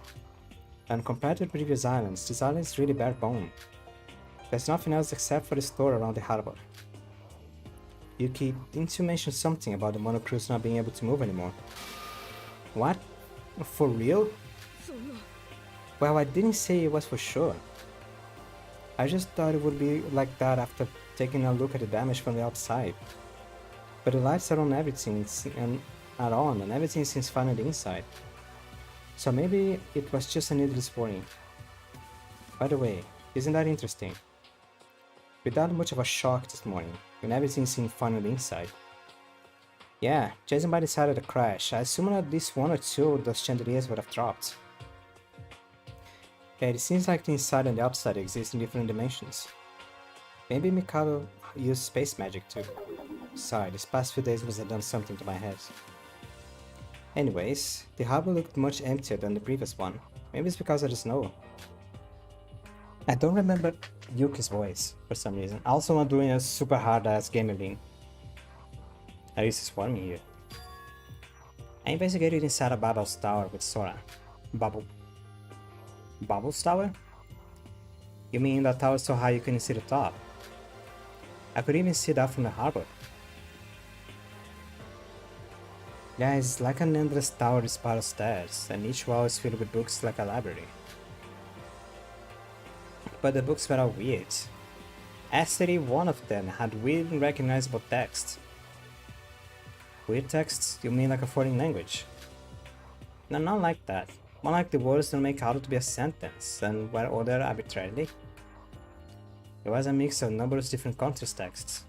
and compared to the previous islands, this island is really bare bone. There's nothing else except for the store around the harbor. Yuki, didn't you mention something about the monocruise not being able to move anymore? What? For real? Well, I didn't say it was for sure. I just thought it would be like that after taking a look at the damage from the outside. But the lights are on everything and are on, and everything seems fine on the inside. So maybe it was just a needless warning. By the way, isn't that interesting? Without much of a shock this morning, when everything seemed fine on the inside. Yeah, judging by the side of the crash, I assume at least one or two of those chandeliers would have dropped. Yeah, it seems like the inside and the outside exist in different dimensions. Maybe Mikado used space magic too. Sorry, these past few days must have done something to my head. Anyways, the harbor looked much emptier than the previous one. Maybe it's because of the snow. I don't remember Yuki's voice for some reason. Also, I'm doing a super hard ass gaming link. At least it's warm here. I investigated inside a Bubbles Tower with Sora. Bubbles Tower? You mean that tower so high you couldn't see the top? I could even see that from the harbor. Yeah, it's like an endless tower with spiral stairs, and each wall is filled with books like a library. But the books were all weird. Actually, one of them had weird unrecognizable text. Weird texts? You mean like a foreign language? No, not like that. More like the words don't make out to be a sentence, and were ordered arbitrarily. It was a mix of numerous different context texts.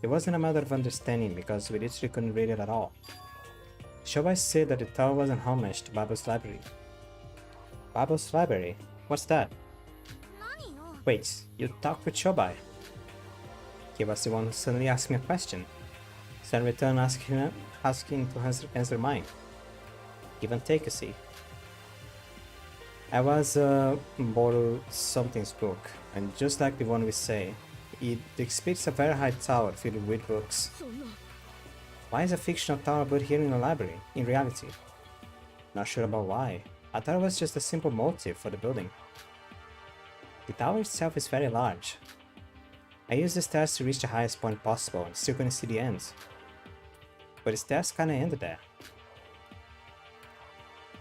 It wasn't a matter of understanding because we literally couldn't read it at all. Shobai said that the tower was an homage to Babo's library. Babo's library? What's that? Wait, you talked with Shobai? He was the one who suddenly asked me a question. So in return asking to answer mine. Give and take, you see. I was borrowed something's book, and just like the one we say, it depicts a very high tower filled with books. Why is a fictional tower built here in a library, in reality? Not sure about why. I thought it was just a simple motif for the building. The tower itself is very large. I used the stairs to reach the highest point possible and still couldn't see the end. But the stairs kinda ended there.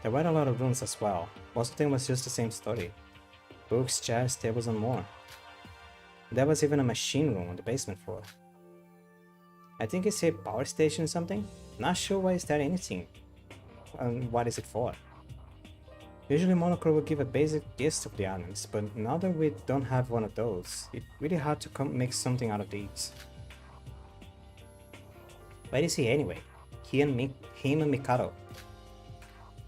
There were a lot of rooms as well. Most of them was just the same story. Books, chairs, tables and more. There was even a machine room on the basement floor. I think it said power station or something. Not sure why is there anything. And what is it for? Usually Monochrome would give a basic gist of the islands, but now that we don't have one of those, it's really hard to make something out of these. Where is he anyway? Him and Mikado.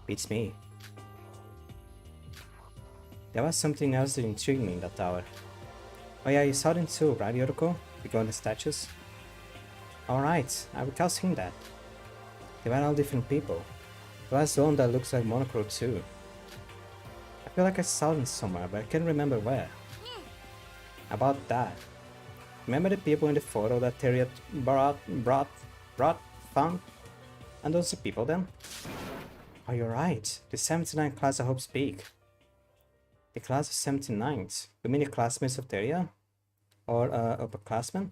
Beats me. There was something else that intrigued me in that tower. Oh yeah, you saw them too, right, Yoroko? The golden statues? Alright, I recall seeing that. They were all different people. There was one that looks like Monochrome too. I feel like I saw them somewhere, but I can't remember where. About that. Remember the people in the photo that Terry found? And those the people then? Oh, you're right. The 79 class I hope speak. The class of 79s. You mean the classmates of Teria? Or upperclassmen?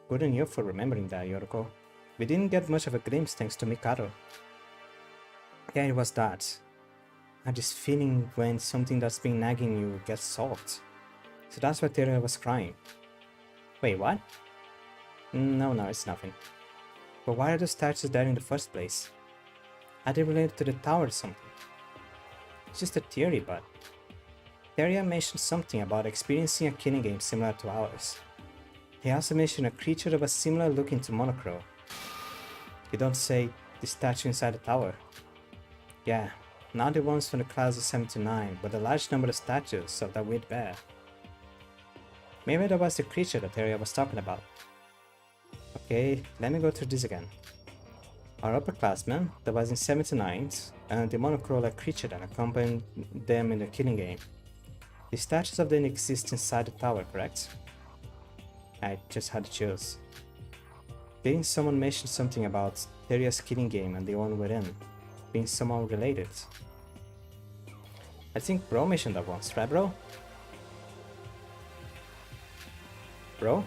Good on you for remembering that, Yoroko. We didn't get much of a glimpse thanks to Mikado. Yeah, it was that. I had this feeling when something that's been nagging you gets solved. So that's why Teria was crying. Wait, what? No, it's nothing. But why are those statues there in the first place? Are they related to the tower or something? It's just a theory, but... Teria mentioned something about experiencing a killing game similar to ours. He also mentioned a creature that was similar looking to Monochrome. You don't say the statue inside the tower. Yeah, not the ones from the class of 79, but a large number of statues of that weird bear. Maybe that was the creature that Teria was talking about. Okay, let me go through this again. Our upperclassman that was in 79s, and the Monochrome-like creature that accompanied them in the killing game. The statues of them exist inside the tower, correct? I just had to choose. Didn't someone mention something about Teria's killing game and the one we're in being somehow related? I think Bro mentioned that once, right bro? Bro?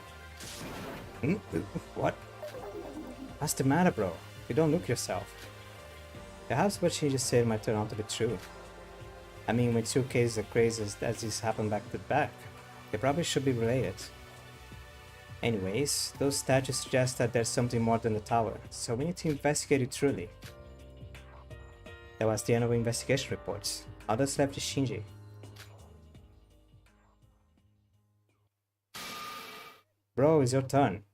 What? What's the matter, bro? You don't look yourself. Perhaps what she just said might turn out to be true. I mean, with two cases of crazy as this happened back to back, they probably should be related. Anyways, those statues suggest that there's something more than the tower, so we need to investigate it truly. That was the end of investigation reports. Others left to Shinji. Bro, it's your turn.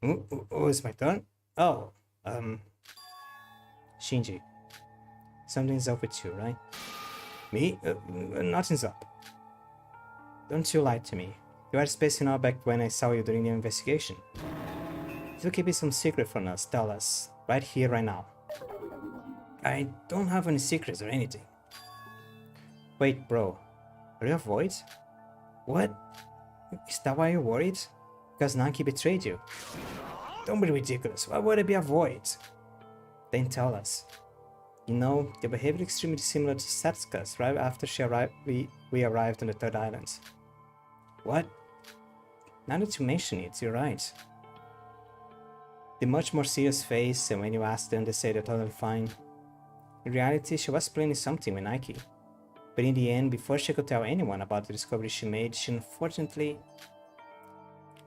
Oh, it's my turn? Oh, Shinji. Something's up with you, right? Me? Nothing's up. Don't you lie to me. You were spacing out back when I saw you during the investigation. If you're keeping some secret from us, tell us. Right here, right now. I don't have any secrets or anything. Wait, bro. Are you a void? What? Is that why you're worried? Because Naki betrayed you? Don't be ridiculous. Why would I be a void? Then tell us. You know, your behavior extremely similar to Setsuka's right after we arrived on the third island. What? Now that you mention it, you're right. The much more serious face, and when you ask them, they say they're totally fine. In reality, she was planning something with Nike. But in the end, before she could tell anyone about the discovery she made, she unfortunately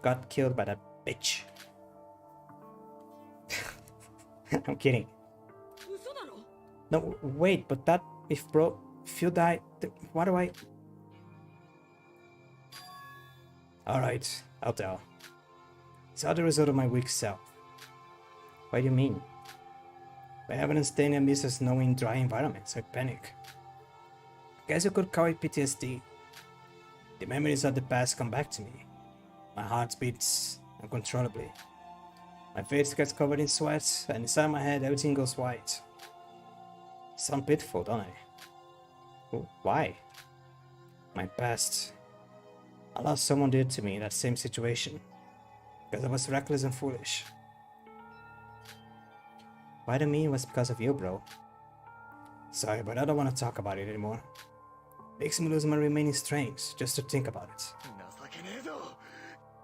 got killed by that bitch. I'm kidding. No, wait, but that, if you die, what do I... Alright, I'll tell. It's all the result of my weak self. What do you mean? By having unstable and used to snow in dry environments, I panic. Guess you could call it PTSD. The memories of the past come back to me. My heart beats uncontrollably. My face gets covered in sweat, and inside my head everything goes white. Sound pitiful, don't I? Oh, why? My past. I lost someone dear to me in that same situation, because I was reckless and foolish. Why do you mean it was because of you, bro? Sorry, but I don't want to talk about it anymore. Makes me lose my remaining strength just to think about it.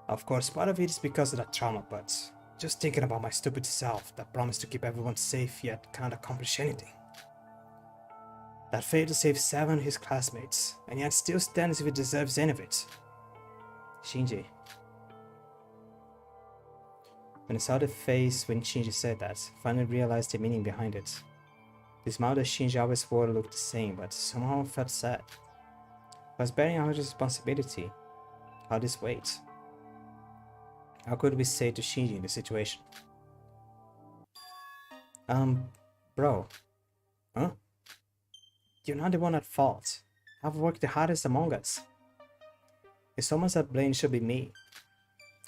Of course, part of it is because of that trauma, but just thinking about my stupid self that promised to keep everyone safe yet can't accomplish anything. That failed to save 7 of his classmates, and yet still stands if he deserves any of it. Shinji. When I saw the face when Shinji said that, I finally realized the meaning behind it. The smile that Shinji always wore looked the same, but somehow I felt sad. I was bearing all this responsibility, all this weight. How could we say to Shinji in this situation? Bro. Huh? You're not the one at fault. I've worked the hardest among us. If someone's at blame, it should be me.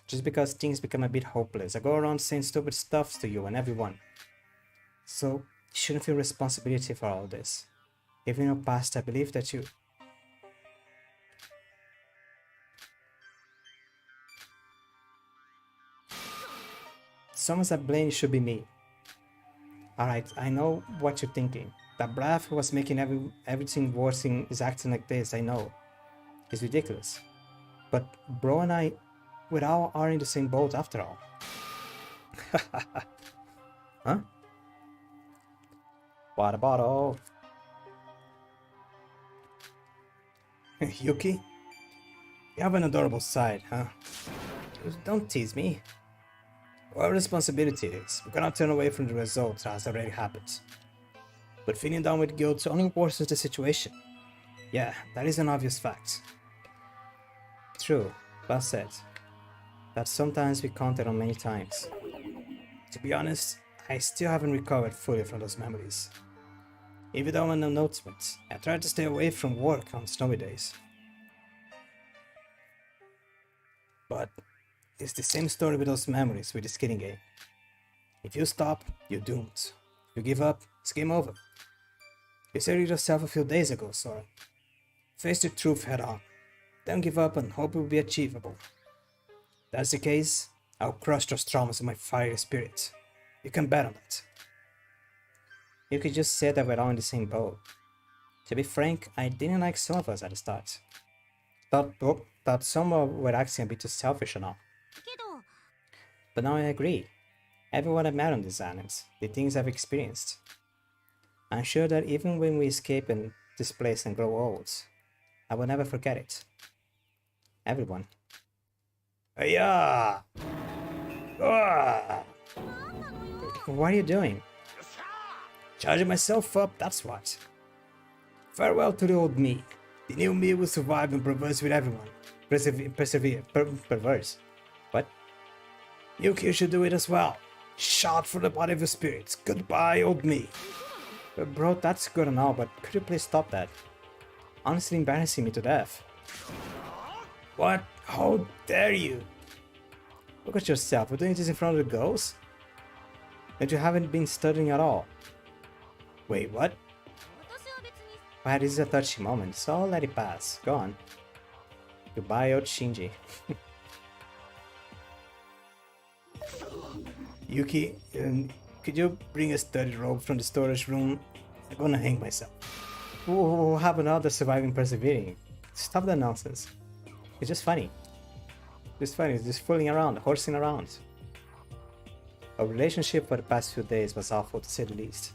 Just because things become a bit hopeless, I go around saying stupid stuff to you and everyone. So, you shouldn't feel responsibility for all this. Even in your past, I believe that you... Someone's at blame, it should be me. Alright, I know what you're thinking. That Braff who was making everything worse is acting like this, I know. It's ridiculous. But bro and I, we all are in the same boat after all. Huh? Water bottle. Yuki? You have an adorable side, huh? Don't tease me. Whatever responsibility it is, we cannot turn away from the result that has already happened. But feeling down with guilt only worsens the situation. Yeah, that is an obvious fact. True, well said. That sometimes we counted on many times. To be honest, I still haven't recovered fully from those memories. Even though I'm an announcement, I try to stay away from work on snowy days. But it's the same story with those memories with the skating game. If you stop, you're doomed. If you give up, it's game over. You said it yourself a few days ago, Sora. Face the truth head on. Don't give up and hope it will be achievable. If that's the case, I'll crush those traumas with my fiery spirit. You can bet on that. You could just say that we're all in the same boat. To be frank, I didn't like some of us at the start. Thought some were acting a bit too selfish and all. But now I agree. Everyone I've met on these islands, the things I've experienced. I'm sure that even when we escape and this place and grow old, I will never forget it. Everyone. Yeah. What are you doing? Charging myself up, that's what. Farewell to the old me. The new me will survive and perverse with everyone. Perverse. What? Yuki should do it as well. Shout for the body of your spirits. Goodbye, old me. Bro, that's good and all, but could you please stop that? Honestly embarrassing me to death. What? How dare you? Look at yourself, you're doing this in front of the girls? And you haven't been studying at all. Wait, what? Well, this is a touchy moment, so I'll let it pass. Go on. Goodbye, old Shinji. Yuki, could you bring a study robe from the storage room? I'm gonna hang myself. We'll have another surviving persevering. Stop that nonsense. It's just funny. Just funny, just fooling around, horsing around. Our relationship for the past few days was awful to say the least.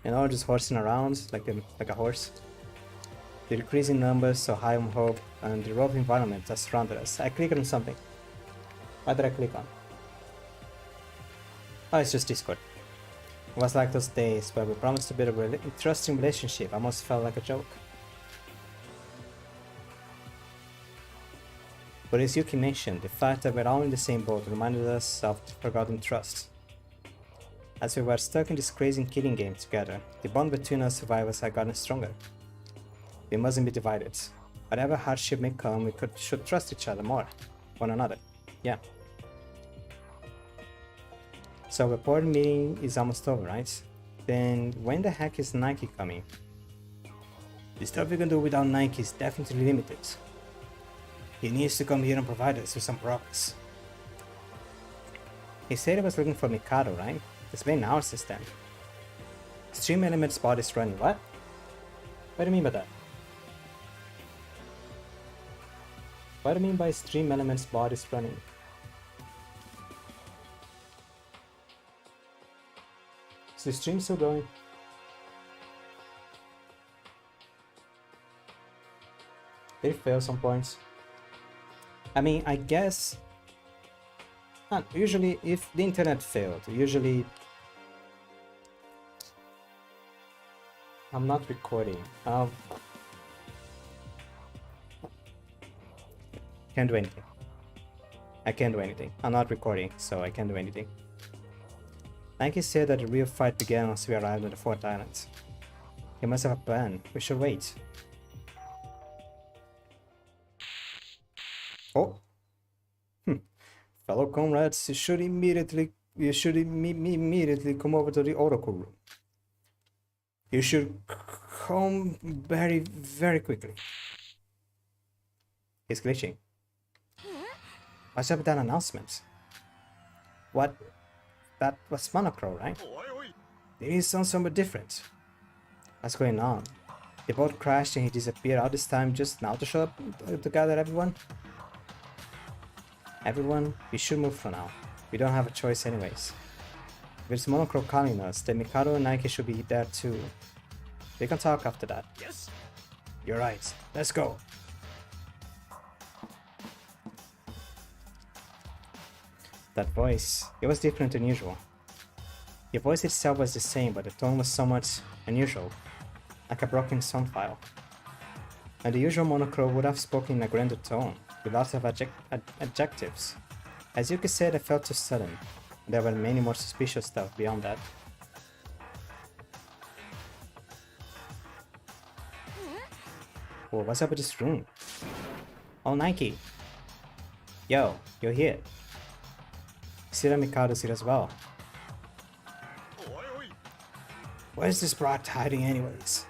You know, just horsing around like a horse. The decreasing numbers, so high on hope, and the rough environment that surrounded us. I clicked on something. What did I click on? Oh, it's just Discord. It was like those days where we promised to build a trusting relationship. Almost felt like a joke. But as Yuki mentioned, the fact that we're all in the same boat reminded us of the forgotten trust. As we were stuck in this crazy killing game together, the bond between us survivors had gotten stronger. We mustn't be divided. Whatever hardship may come, we should trust each other more. One another. Yeah. So the board meeting is almost over, right? Then when the heck is Nike coming? The stuff we can do without Nike is definitely limited. He needs to come here and provide us with some progress. He said he was looking for Mikado, right? It's been hours since then. Stream Element's bot is running. What? What do you mean by that? What do you mean by Stream Element's bot is running? Is the stream still going? Did it fail some points? I mean, I guess... usually, if the internet failed, usually... I'm not recording. Can't do anything. I can't do anything. I'm not recording, so I can't do anything. Nike said that the real fight began once we arrived at the Fourth Island. He must have a plan. We should wait. Oh. Fellow comrades, you should immediately come over to the Oracle room. You should come very quickly. He's glitching. What's up with that announcement? What? That was Monochrome, right? It is somewhat different. What's going on? The boat crashed and he disappeared all this time just now to show up to gather everyone? Everyone, we should move for now. We don't have a choice anyways. If it's Monochrome calling us, then Mikado and Nike should be there too. We can talk after that. Yes. You're right. Let's go. That voice, it was different than usual. The voice itself was the same, but the tone was somewhat unusual, like a broken sound file. And the usual Monochrome would have spoken in a grander tone, with lots of adjectives. As Yuki said, it felt too sudden. There were many more suspicious stuff beyond that. Oh, what's up with this room? Oh, Nike! Yo, you're here. Sira Mikado's here as well. Where's this brat hiding anyways?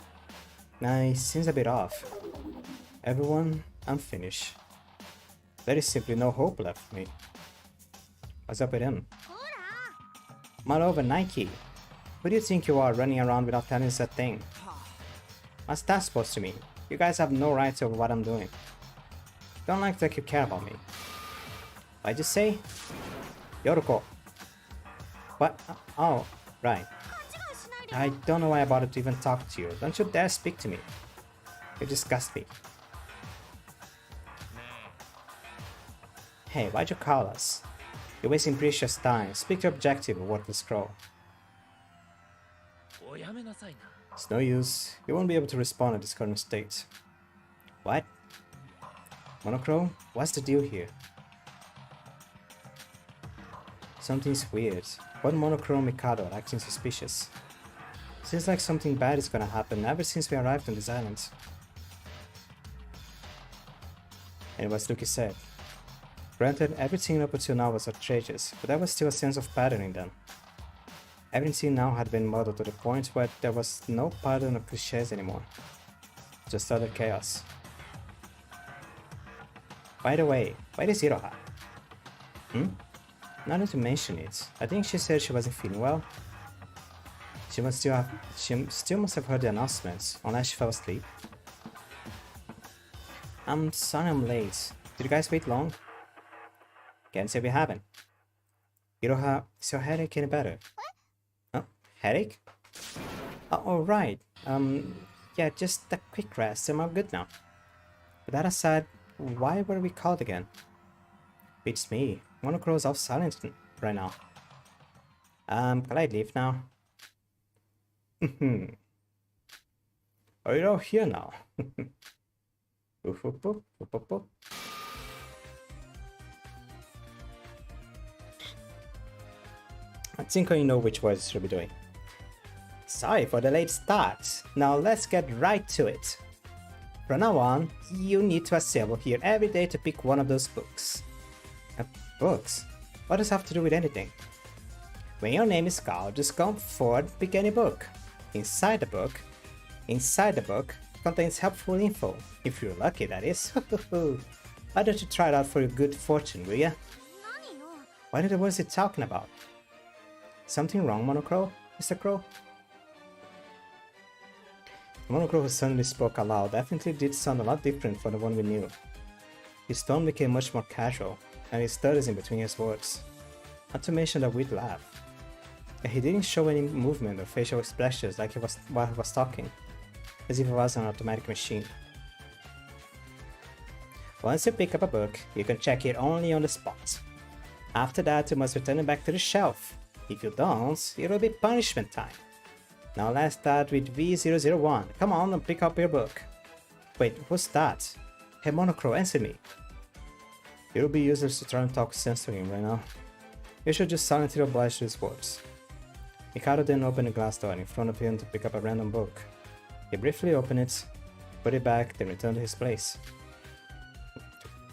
Nah, he seems a bit off. Everyone, I'm finished. There is simply no hope left for me. What's up with him? Moreover, Nike, who do you think you are running around without telling us a thing? What's that supposed to mean? You guys have no rights over what I'm doing. Don't like that you care about me. What'd you say? Yoroko. What? Oh, right. I don't know why I bothered to even talk to you. Don't you dare speak to me. You disgust me. Hey, why'd you call us? You're wasting precious time. Speak your objective, worthless scroll. It's no use. You won't be able to respond at this current state. What? Monochrome? What's the deal here? Something's weird. What Monochrome Mikado are acting suspicious? Seems like something bad is gonna happen ever since we arrived on this island. And what Luki said. Granted, everything up until now was outrageous, but there was still a sense of pattern in them. Everything now had been muddled to the point where there was no pattern or cliches anymore. Just utter chaos. By the way, why is Iroha? Now that you mention it, I think she said she wasn't feeling well. She still must have heard the announcements, unless she fell asleep. I'm sorry I'm late. Did you guys wait long? Can't say we haven't. Iroha, is your headache any better? Oh, headache? Oh, right. Yeah, just a quick rest. I'm all good now. With that aside, why were we called again? Beats me. Monocro's off silent right now. Can I leave now? Are you all here now? Oof, oof, oof, oof, oof, oof. I think I know which voice I should be doing. Sorry for the late start. Now let's get right to it. From now on, you need to assemble here every day to pick one of those books. Books? What does that have to do with anything? When your name is called, just come forward, pick any book. Inside the book contains helpful info. If you're lucky, that is. Why don't you try it out for your good fortune, will ya? What was he talking about? Something wrong, Monocro? Mr. Crow? The Monocro who suddenly spoke aloud definitely did sound a lot different from the one we knew. His tone became much more casual, and he stutters in between his words. Not to mention that we'd laugh. And he didn't show any movement or facial expressions like while he was talking, as if it was an automatic machine. Once you pick up a book, you can check it only on the spot. After that, you must return it back to the shelf. If you don't, it will be punishment time. Now let's start with V001. Come on and pick up your book. Wait, who's that? Hey Monocro, answer me. It will be useless to try and talk sense to him right now. You should just silently oblige to his words. Mikado then opened a glass door in front of him to pick up a random book. He briefly opened it, put it back, then returned to his place.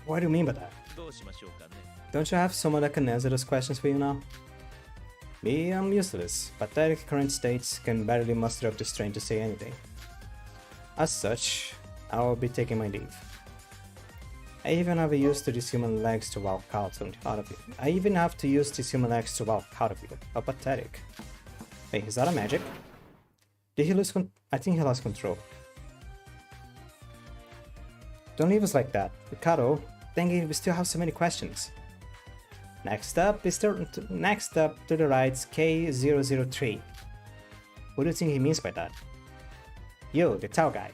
What do you mean by that? Don't you have someone that can answer those questions for you now? Me, I'm useless. Pathetic current states can barely muster up the strength to say anything. As such, I will be taking my leave. I even have to use these human legs to walk out of you. How pathetic. Wait, is that a magic? Did he lose I think he lost control. Don't leave us like that. Mikado, dang it, we still have so many questions. Next up to the right's K003. What do you think he means by that? You, the tall guy.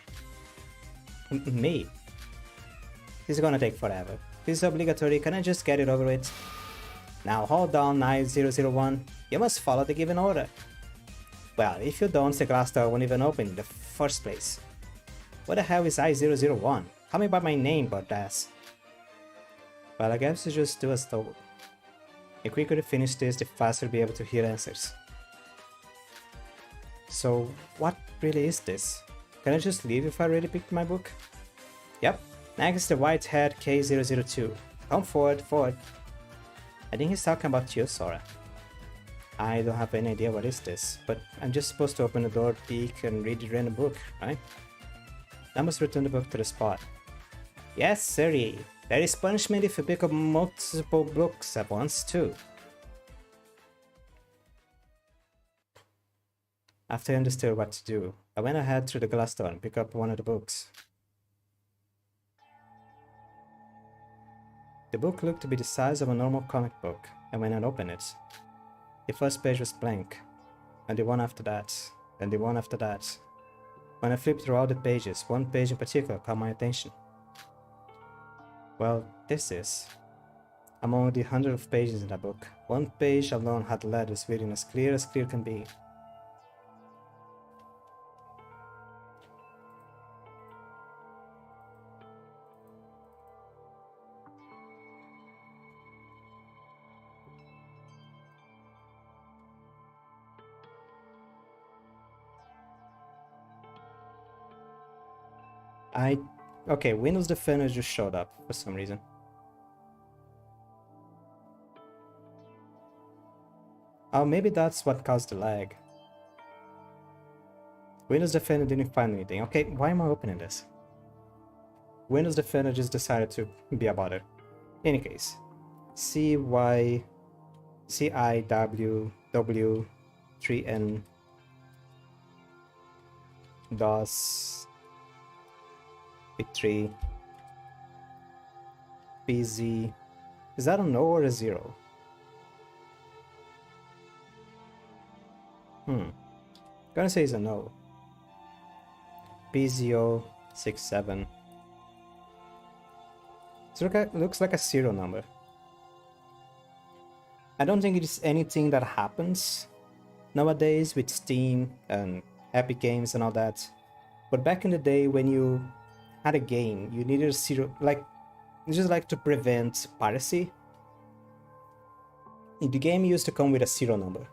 Me. This is gonna take forever. This is obligatory, can I just get it over with? Now hold on, 9001. You must follow the given order. Well, if you don't, the glass door won't even open in the first place. What the hell is I001? Call me by my name, badass. Well, I guess you just do as told. The quicker you finish this, the faster you'll be able to hear answers. So, what really is this? Can I just leave if I already picked my book? Yep. Next, the white-haired K002. Come forward. I think he's talking about you, Sora. I don't have any idea what is this, but I'm just supposed to open the door, peek, and read the random book, right? I must return the book to the spot. Yes, sirree. There is punishment if you pick up multiple books at once, too. After I understood what to do, I went ahead through the glass door and picked up one of the books. The book looked to be the size of a normal comic book, and when I opened it, the first page was blank, and the one after that, and the one after that. When I flipped through all the pages, one page in particular caught my attention. Well, this is. Among the hundreds of pages in that book, one page alone had letters written as clear can be. Okay, Windows Defender just showed up for some reason. Oh, maybe that's what caused the lag. Windows Defender didn't find anything. Okay, why am I opening this? Windows Defender just decided to be a bother. In any case, CIWW3N DOS Big 3 busy. Is that a no or a 0? Gonna say it's a no. PZO 67. So looks like a serial number. I don't think it is anything that happens nowadays with Steam and Epic Games and all that. But back in the day when you had a game, you needed a serial, like, just like to prevent piracy. The game used to come with a serial number.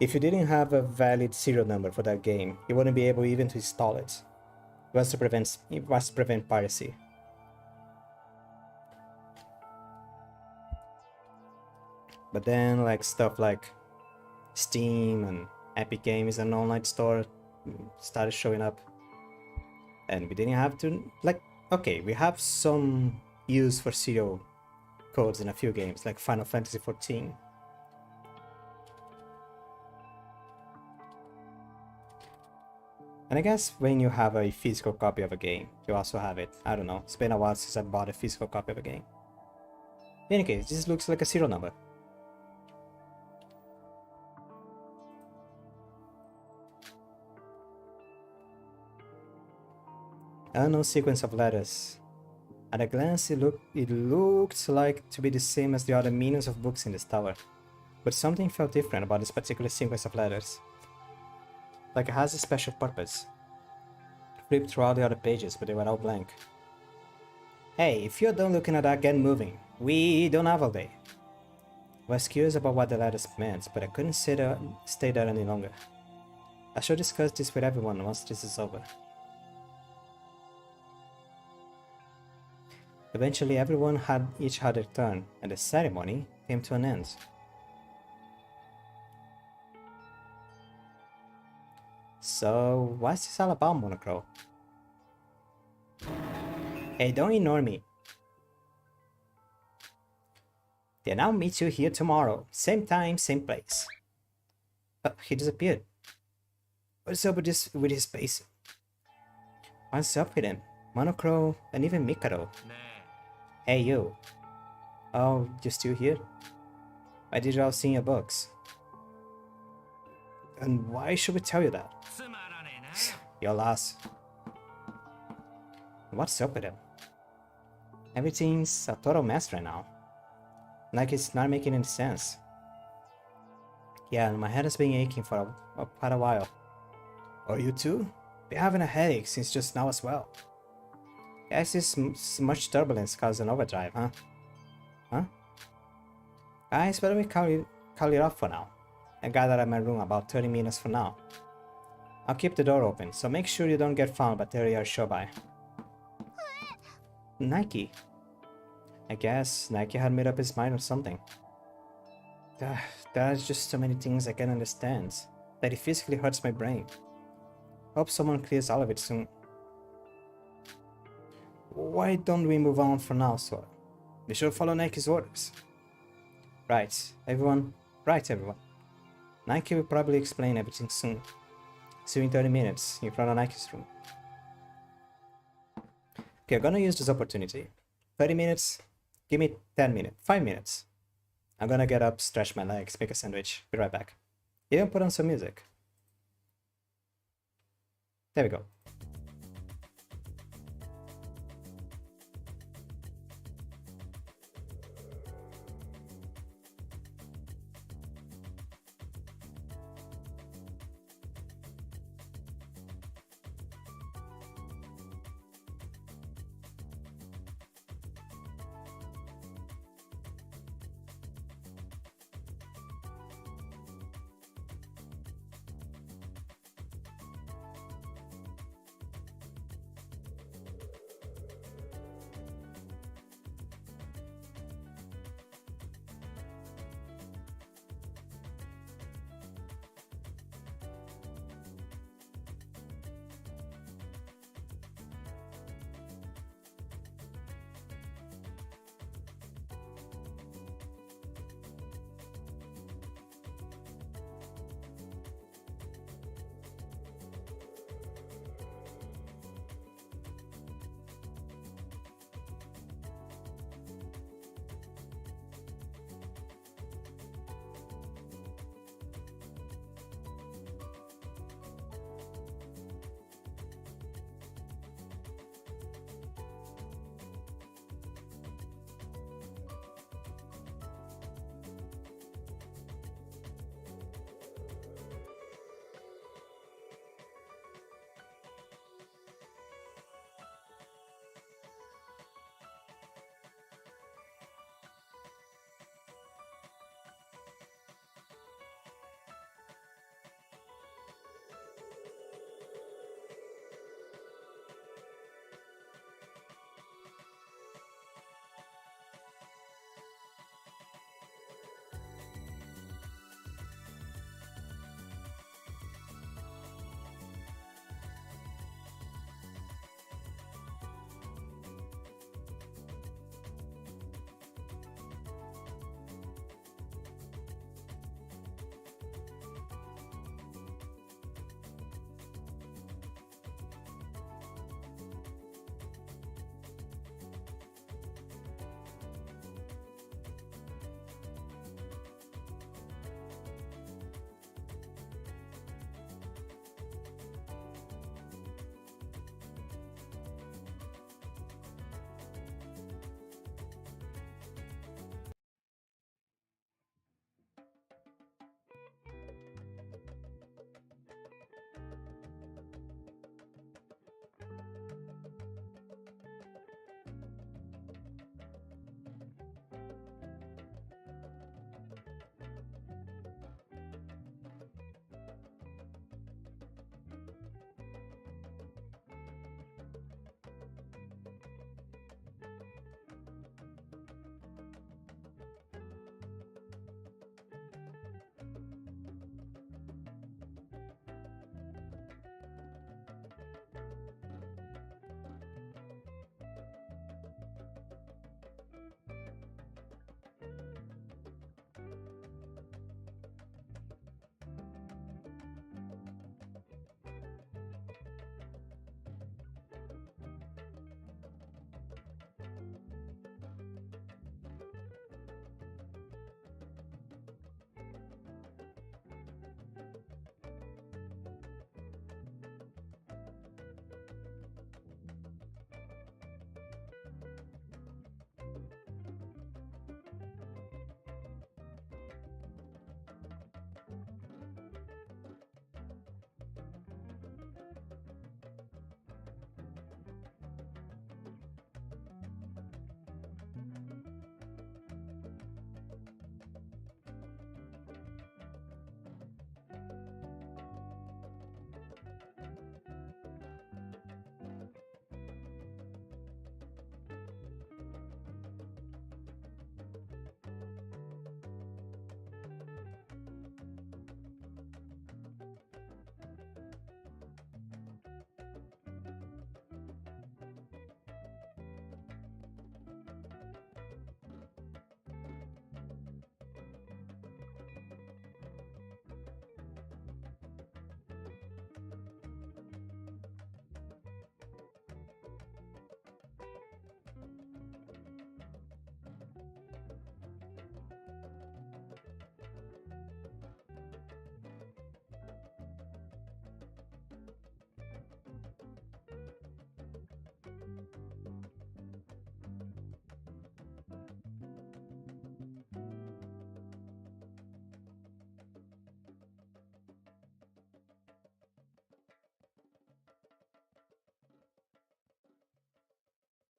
If you didn't have a valid serial number for that game, you wouldn't be able even to install it. It was to prevent piracy. But then, like, stuff like Steam and Epic Games and online store started showing up, and we didn't have to, like, okay, we have some use for serial codes in a few games, like Final Fantasy XIV. And I guess when you have a physical copy of a game, you also have it. I don't know, it's been a while since I bought a physical copy of a game. In any case, this looks like a serial number. Unknown sequence of letters. At a glance, it looked like to be the same as the other millions of books in this tower. But something felt different about this particular sequence of letters. Like it has a special purpose. Flipped through all the other pages, but they were all blank. Hey, if you're done looking at that, get moving. We don't have all day. I was curious about what the letters meant, but I couldn't stay there any longer. I should discuss this with everyone once this is over. Eventually, everyone each had their turn, and the ceremony came to an end. So, what's this all about, Monocro? Hey, don't ignore me. Then I'll meet you here tomorrow. Same time, same place. He disappeared. What's up with his face? What's up with him? Monocro and even Mikado. Hey, you. Oh, you're still here? Why did you all see your books? And why should we tell you that? Your loss. What's up with him? Everything's a total mess right now. Like it's not making any sense. Yeah, my head has been aching for quite a while. Oh, you too? Been having a headache since just now as well. Guess this much turbulence caused an overdrive, huh? Huh? Guys, why don't we call it off for now? I got out of my room about 30 minutes from now. I'll keep the door open, so make sure you don't get found by 30-hour show by. Nike. I guess Nike had made up his mind or something. There's just so many things I can't understand that it physically hurts my brain. Hope someone clears all of it soon. Why don't we move on for now, Sora? We should follow Nike's orders. Right, everyone. Nike will probably explain everything soon. See you in 30 minutes in front of Nike's room. Okay, I'm gonna use this opportunity. 30 minutes. Give me 10 minutes. 5 minutes. I'm gonna get up, stretch my legs, make a sandwich. Be right back. Even put on some music. There we go.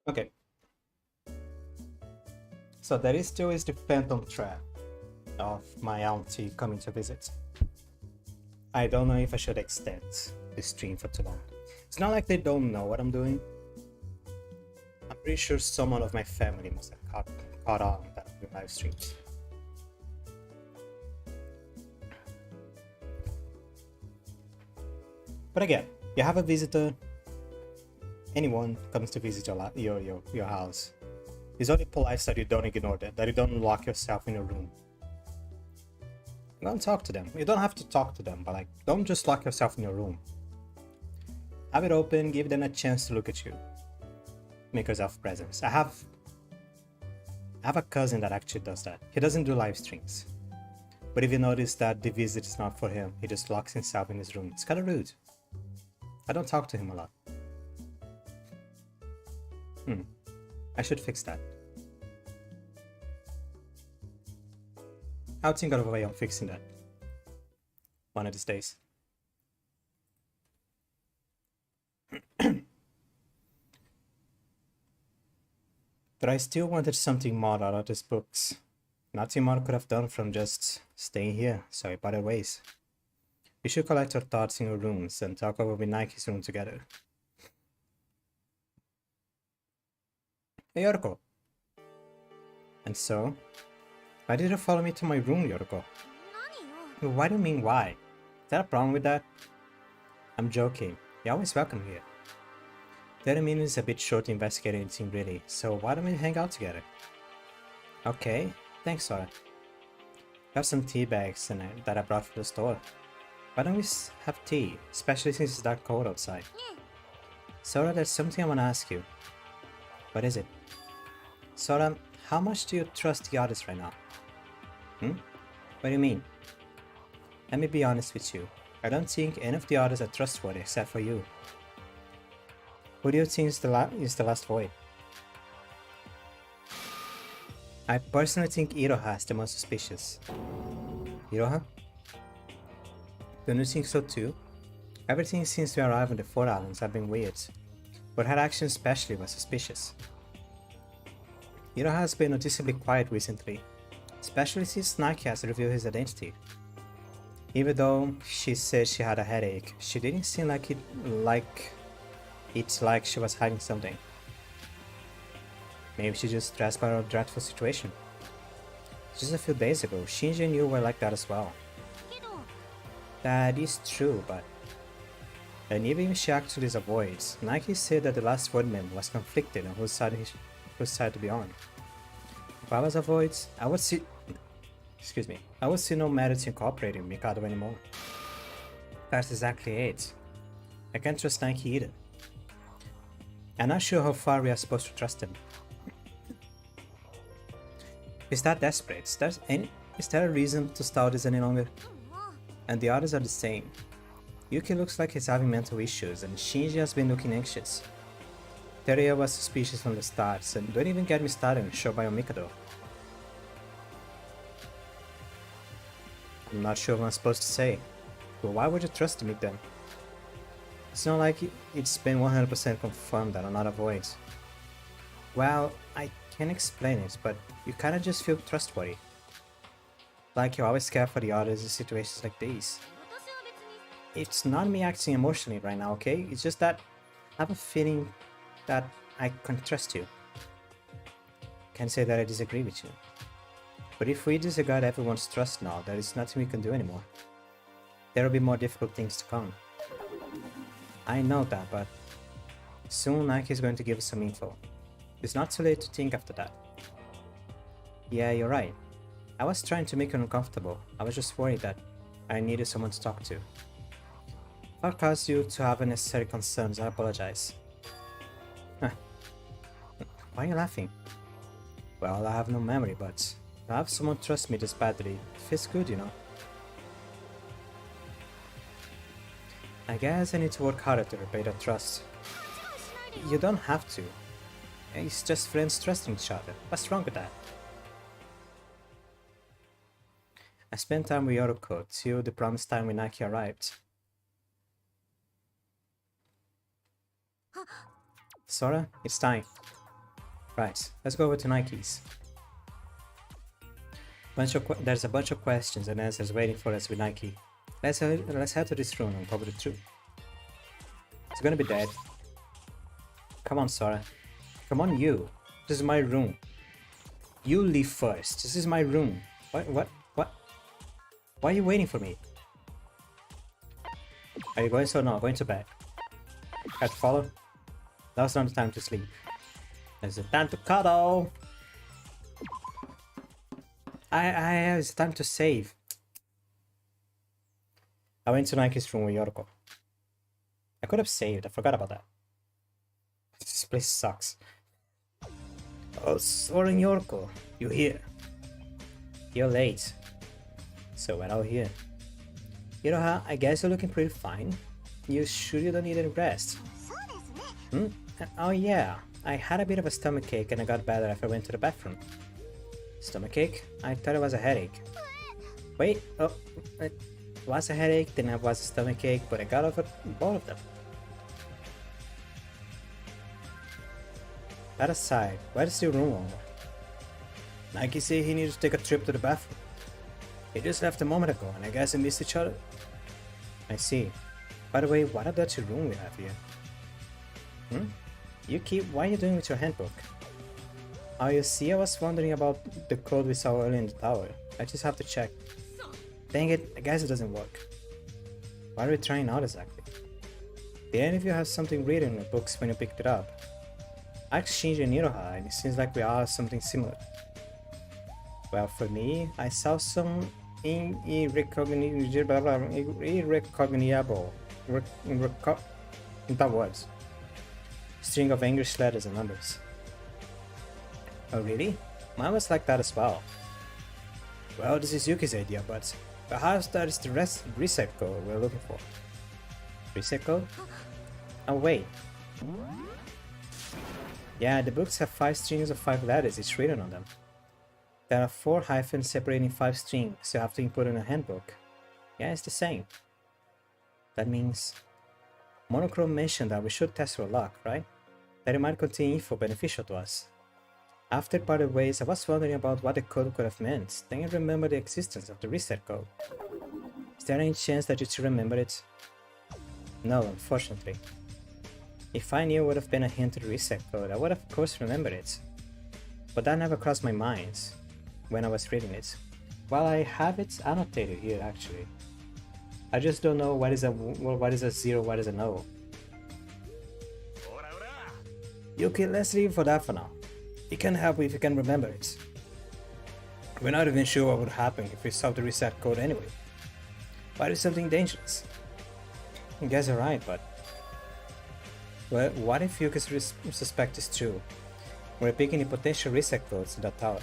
Okay. So there is still the phantom threat of my auntie coming to visit. I don't know if I should extend the stream for too long. It's not like they don't know what I'm doing. I'm pretty sure someone of my family must have caught on that I'm doing live streams. But again, you have a visitor, anyone comes to visit your house. It's only polite that you don't ignore that you don't lock yourself in your room. Don't talk to them. You don't have to talk to them, but like, don't just lock yourself in your room. Have it open, give them a chance to look at you. Make yourself presence. I have a cousin that actually does that. He doesn't do live streams. But if you notice that the visit is not for him, he just locks himself in his room. It's kind of rude. I don't talk to him a lot. I should fix that. I'll think of a way of fixing that. One of these days. But I still wanted something more out of these books. Nothing more could have done from just staying here, so I parted ways. We should collect our thoughts in your rooms and talk over with Nike's room together. Hey, Yorko. And so, why did you follow me to my room, Yorko? What do you mean, why? Is there a problem with that? I'm joking. You're always welcome here. 30 minutes is a bit short to investigate anything really, so why don't we hang out together? Okay, thanks, Sora. I have some tea bags that I brought from the store. Why don't we have tea, especially since it's that cold outside? Sora, there's something I want to ask you. What is it? Sora, how much do you trust the others right now? What do you mean? Let me be honest with you. I don't think any of the others are trustworthy except for you. Who do you think is the last void? I personally think Iroha is the most suspicious. Iroha? Don't you think so too? Everything since we arrived on the 4 islands have been weird, but her actions especially were suspicious. Iroha has been noticeably quiet recently, especially since Nike has revealed his identity. Even though she said she had a headache, she didn't seem like it's like she was hiding something. Maybe she just stressed by her dreadful situation. Just a few days ago, Shinji and you were like that as well. That is true, but... And even if she actually avoids, Nike said that the last void member was conflicted on whose side to be on. If I was a void, I would see... Excuse me. I would see no merit in cooperating with Mikado anymore. That's exactly it. I can't trust Nike either. I'm not sure how far we are supposed to trust him. Is that desperate? Is there a reason to start this any longer? And the others are the same. Yuki looks like he's having mental issues, and Shinji has been looking anxious. Teruya was suspicious from the start, and don't even get me started on Shobai or Mikado. I'm not sure what I'm supposed to say, but why would you trust me then? It's not like it's been 100% confirmed that I'm not a void. Well, I can't explain it, but you kinda just feel trustworthy. Like you always care for the others in situations like these. It's not me acting emotionally right now, okay? It's just that I have a feeling that I can trust you. Can't say that I disagree with you. But if we disregard everyone's trust now, there is nothing we can do anymore. There will be more difficult things to come. I know that, but soon Nike is going to give us some info. It's not too late to think after that. Yeah, you're right. I was trying to make you uncomfortable. I was just worried that I needed someone to talk to. If I caused you to have unnecessary concerns, I apologize. Huh. Why are you laughing? Well, I have no memory, but to have someone trust me this badly, it feels good, you know. I guess I need to work harder to repay that trust. You don't have to. It's just friends trusting each other. What's wrong with that? I spent time with Yoroko till the promised time when Naki arrived. Sora, it's time. Right, let's go over to Nikes. There's a bunch of questions and answers waiting for us with Nike. Let's head to this room and cover the truth. It's gonna be dead. Come on, Sora. Come on, you. This is my room. You leave first. This is my room. What? Why are you waiting for me? Are you going so no? Going to bed. Got to follow? Now's not the time to sleep. It's the time to cuddle. It's time to save. I went to Nike's room with Yorko. I could have saved. I forgot about that. This place sucks. Oh, Sora and Yorko, you here? You're late. So we're out here. Iroha, I guess you're looking pretty fine. You sure you don't need any rest? Hmm? Oh yeah, I had a bit of a stomachache and I got better after I went to the bathroom. Stomachache? I thought it was a headache. Wait, oh, it was a headache, then it was a stomachache, but I got over both of them. That aside, where's your room owner? Nike said he needed to take a trip to the bathroom. He just left a moment ago, and I guess we missed each other. I see. By the way, what a dirty room we have here. Why are you doing with your handbook? Oh, you see, I was wondering about the code we saw earlier in the tower. I just have to check. Dang it, I guess it doesn't work. What are we trying out exactly? Did any of you have something written in the books when you picked it up? I exchanged in Iroha, and it seems like we all have something similar. Well, for me, I saw some irrecognizable words. String of English letters and numbers. Oh really? Mine was like that as well. Well, this is Yuki's idea, but perhaps that is the reset code we're looking for. Reset code? Oh wait. Yeah, the books have 5 strings of 5 letters each written on them. There are 4 hyphens separating 5 strings you have to input in a handbook. Yeah, it's the same. That means... Monochrome mentioned that we should test our luck, right? That it might contain info beneficial to us. After parted ways, I was wondering about what the code could have meant, then I remembered the existence of the reset code. Is there any chance that you two remember it? No, unfortunately. If I knew it would have been a hint to the reset code, I would of course remember it. But that never crossed my mind when I was reading it. Well, I have it annotated here actually. I just don't know what is a 0, what is a no. Yuki, let's leave for that for now. It can help if you can remember it. We're not even sure what would happen if we solved the reset code anyway. But it's something dangerous. I guess you're right, but... Well, what if Yuki's suspect is true? We're picking the potential reset codes in that tower.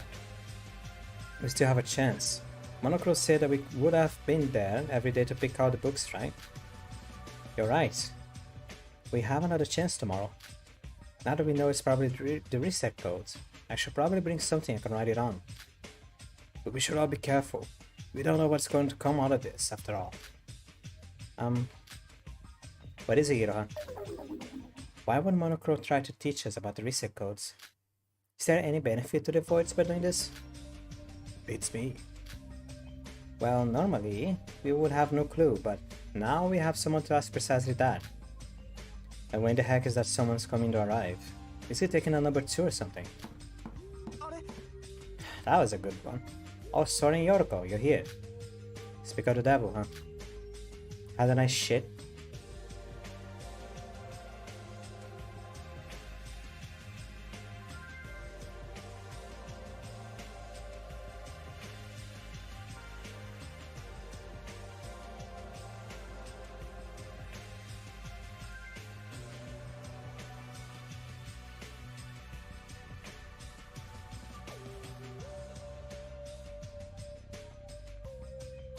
We still have a chance. Monochrome said that we would have been there every day to pick out the books, right? You're right. We have another chance tomorrow. Now that we know it's probably the reset codes, I should probably bring something I can write it on. But we should all be careful. We don't know what's going to come out of this, after all. What is it, Iroha? Why would Monochrome try to teach us about the reset codes? Is there any benefit to the voids by doing this? Beats me. Well, normally, we would have no clue, but now we have someone to ask precisely that. And when the heck is that someone's coming to arrive? Is he taking a number 2 or something? That was a good one. Oh, Sora and Yorko, you're here. Speak of the devil, huh? Had a nice shit.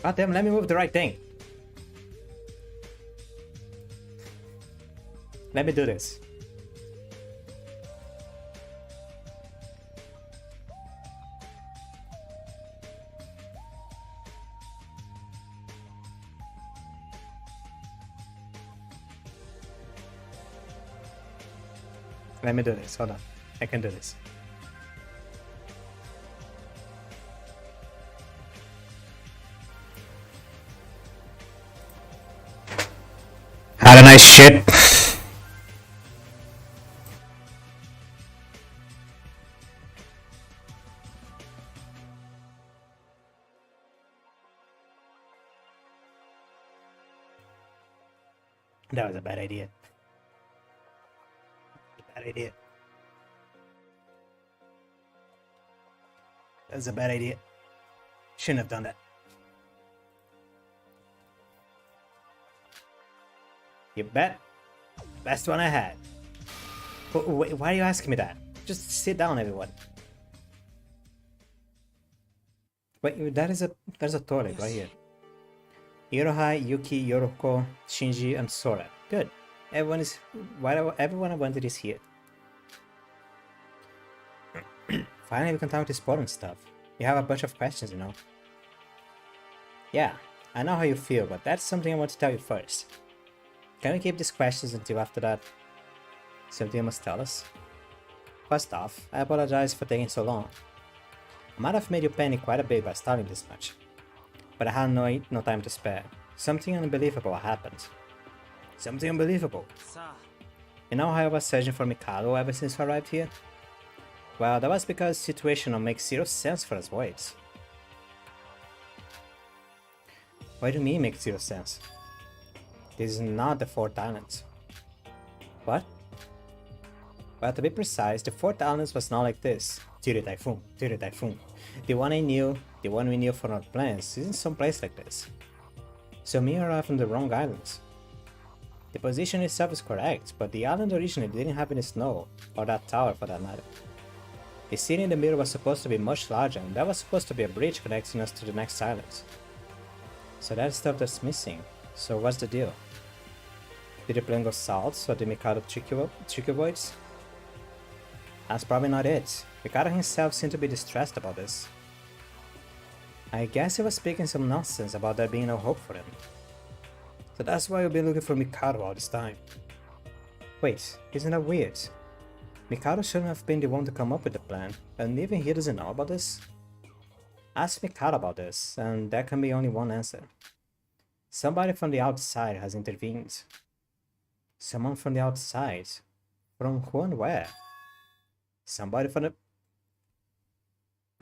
God damn, let me move the right thing. Let me do this. Let me do this. Hold on. I can do this. nice shit. That was a bad idea. Bad idea. That was a bad idea. Shouldn't have done that. You bet. Best one I had. Wait, why are you asking me that? Just sit down, everyone. Wait, there's a toilet right here. Iroha, Yuki, Yoroko, Shinji, and Sora. Good. Everyone I wanted is here. Finally, we can talk this important stuff. You have a bunch of questions, you know. Yeah, I know how you feel, but that's something I want to tell you first. Can we keep these questions until after that? Something you must tell us? First off, I apologize for taking so long. I might have made you panic quite a bit by starting this much. But I had no time to spare. Something unbelievable happened. Something unbelievable. You know how I was searching for Mikado ever since I arrived here? Well, that was because the situation makes zero sense for us boys. What do you mean makes zero sense? This is not the fourth island. What? Well, to be precise, the fourth island was not like this. Tiri Typhoon, Tiri Typhoon. The one we knew from our plans, isn't someplace like this. So me arrived on the wrong islands. The position itself is correct, but the island originally didn't have any snow, or that tower for that matter. The city in the middle was supposed to be much larger, and there was supposed to be a bridge connecting us to the next island. So that's stuff that's missing. So what's the deal? Did the plan go south, or did Mikado trick you boys? That's probably not it. Mikado himself seemed to be distressed about this. I guess he was speaking some nonsense about there being no hope for him. So that's why you've been looking for Mikado all this time. Wait, isn't that weird? Mikado shouldn't have been the one to come up with the plan, and even he doesn't know about this? Ask Mikado about this, and there can be only one answer. Somebody from the outside has intervened. Someone from the outside? From who and where? Somebody from the...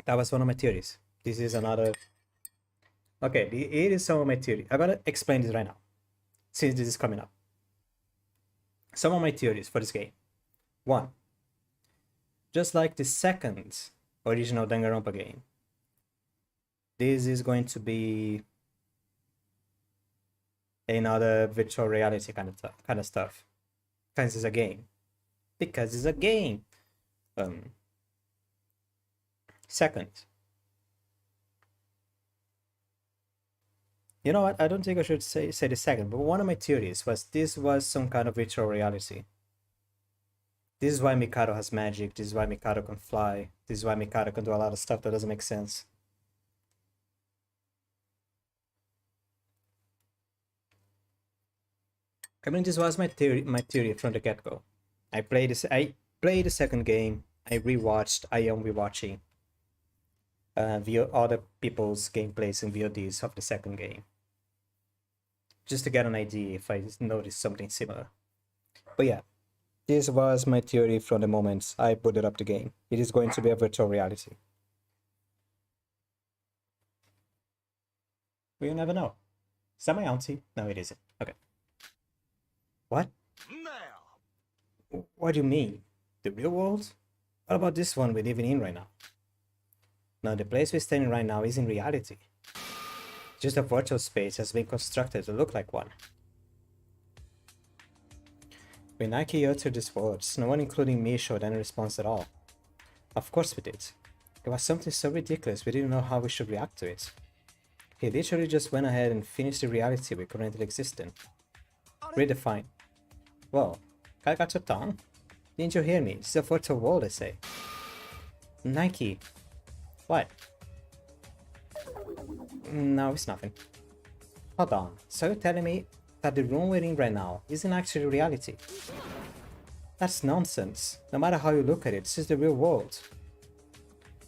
That was one of my theories. This is another... Okay, it is some of my theory. I'm gonna explain this right now, since this is coming up. Some of my theories for this game. 1. Just like the second original Danganronpa game, this is going to be another virtual reality kind of stuff. Because it's a game. Because it's a game. Second, you know what? I don't think I should say the second, but one of my theories was this was some kind of virtual reality. This is why Mikado has magic. This is why Mikado can fly. This is why Mikado can do a lot of stuff that doesn't make sense. I mean, this was my theory from the get-go. I played the second game. I rewatched. I am rewatching other people's gameplays and VODs of the second game, just to get an idea if I noticed something similar. But yeah, this was my theory from the moment I booted up the game. It is going to be a virtual reality. We'll never know. Is that my auntie? No, it isn't. Okay. What? What do you mean? The real world? What about this one we're living in right now? No, the place we're standing right now isn't reality. Just a virtual space has been constructed to look like one. When Nike uttered these words, no one including me showed any response at all. Of course we did. It was something so ridiculous we didn't know how we should react to it. He literally just went ahead and finished the reality we currently exist in. Redefine. Whoa, I got your tongue? Didn't you hear me? This is a virtual world, I say. Nike. What? No, it's nothing. Hold on, so you're telling me that the room we're in right now isn't actually reality? That's nonsense. No matter how you look at it, this is the real world.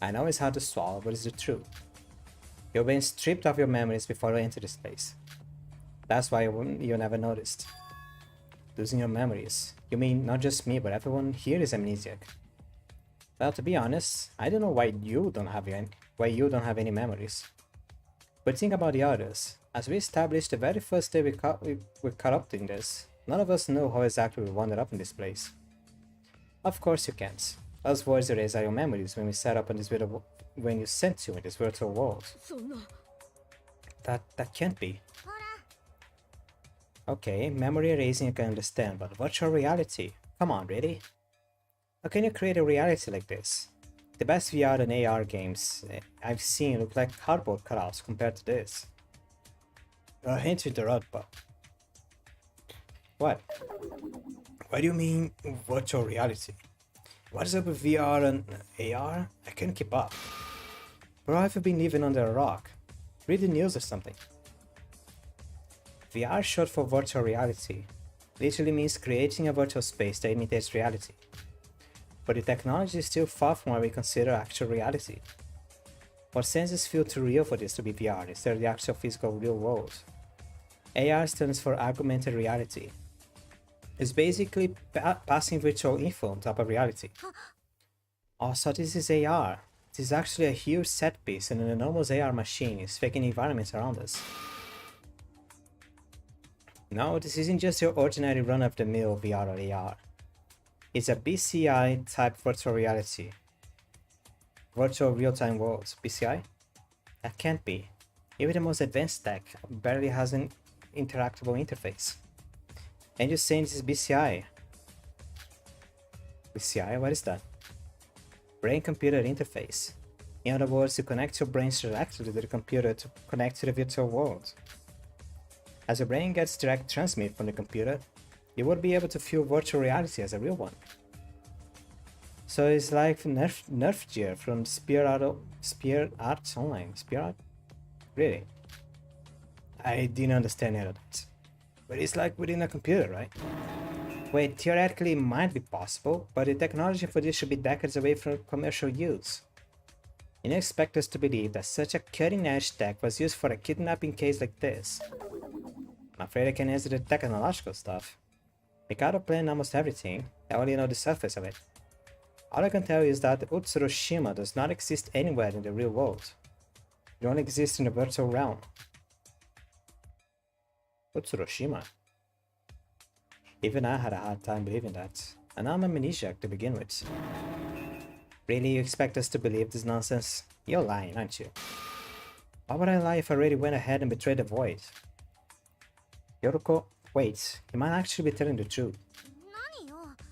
I know it's hard to swallow, but it's the truth. You're being stripped of your memories before you enter this place. That's why you never noticed. losing your memories. You mean not just me, but everyone here is amnesiac. Well, to be honest, I don't know why you don't have any memories. But think about the others. As we established the very first day we corrupting this, none of us know how exactly we wound up in this place. Of course you can't. Us voids erase your memories when we set up in this when you sent you in this virtual world. That can't be. Okay, memory erasing I can understand, but virtual reality? Come on, really? How can you create a reality like this? The best VR and AR games I've seen look like cardboard cutouts compared to this. You're hinting the road, but... What? What do you mean, virtual reality? What is up with VR and AR? I can't keep up. Bro, have you been living under a rock? Read the news or something. VR is short for virtual reality. Literally means creating a virtual space that imitates reality. But the technology is still far from what we consider actual reality. Our senses feel too real for this to be VR instead of the actual physical real world. AR stands for augmented reality. It's basically passing virtual info on top of reality. Also, this is AR. It is actually a huge set piece and an enormous AR machine is faking environments around us. No, this isn't just your ordinary run-of-the-mill VR or AR. It's a BCI type virtual reality. Virtual real-time worlds. BCI? That can't be. Even the most advanced tech barely has an interactable interface. And you're saying this is BCI? BCI? What is that? Brain-computer interface. In other words, you connect your brains directly to the computer to connect to the virtual world. As your brain gets direct transmit from the computer, you would be able to feel virtual reality as a real one. So it's like Nerf gear from Spear Arts Online. Spear Art? Really? I didn't understand any of that. But it's like within a computer, right? Wait, theoretically it might be possible, but the technology for this should be decades away from commercial use. You don't expect us to believe that such a cutting-edge tech was used for a kidnapping case like this. I'm afraid I can answer the technological stuff. Mikado planned almost everything, I only know the surface of it. All I can tell you is that Utsuroshima does not exist anywhere in the real world. It only exists in the virtual realm. Utsuroshima? Even I had a hard time believing that, and I'm amnesiac to begin with. Really, you expect us to believe this nonsense? You're lying, aren't you? Why would I lie if I already went ahead and betrayed the void? Yoroko, wait, you might actually be telling the truth.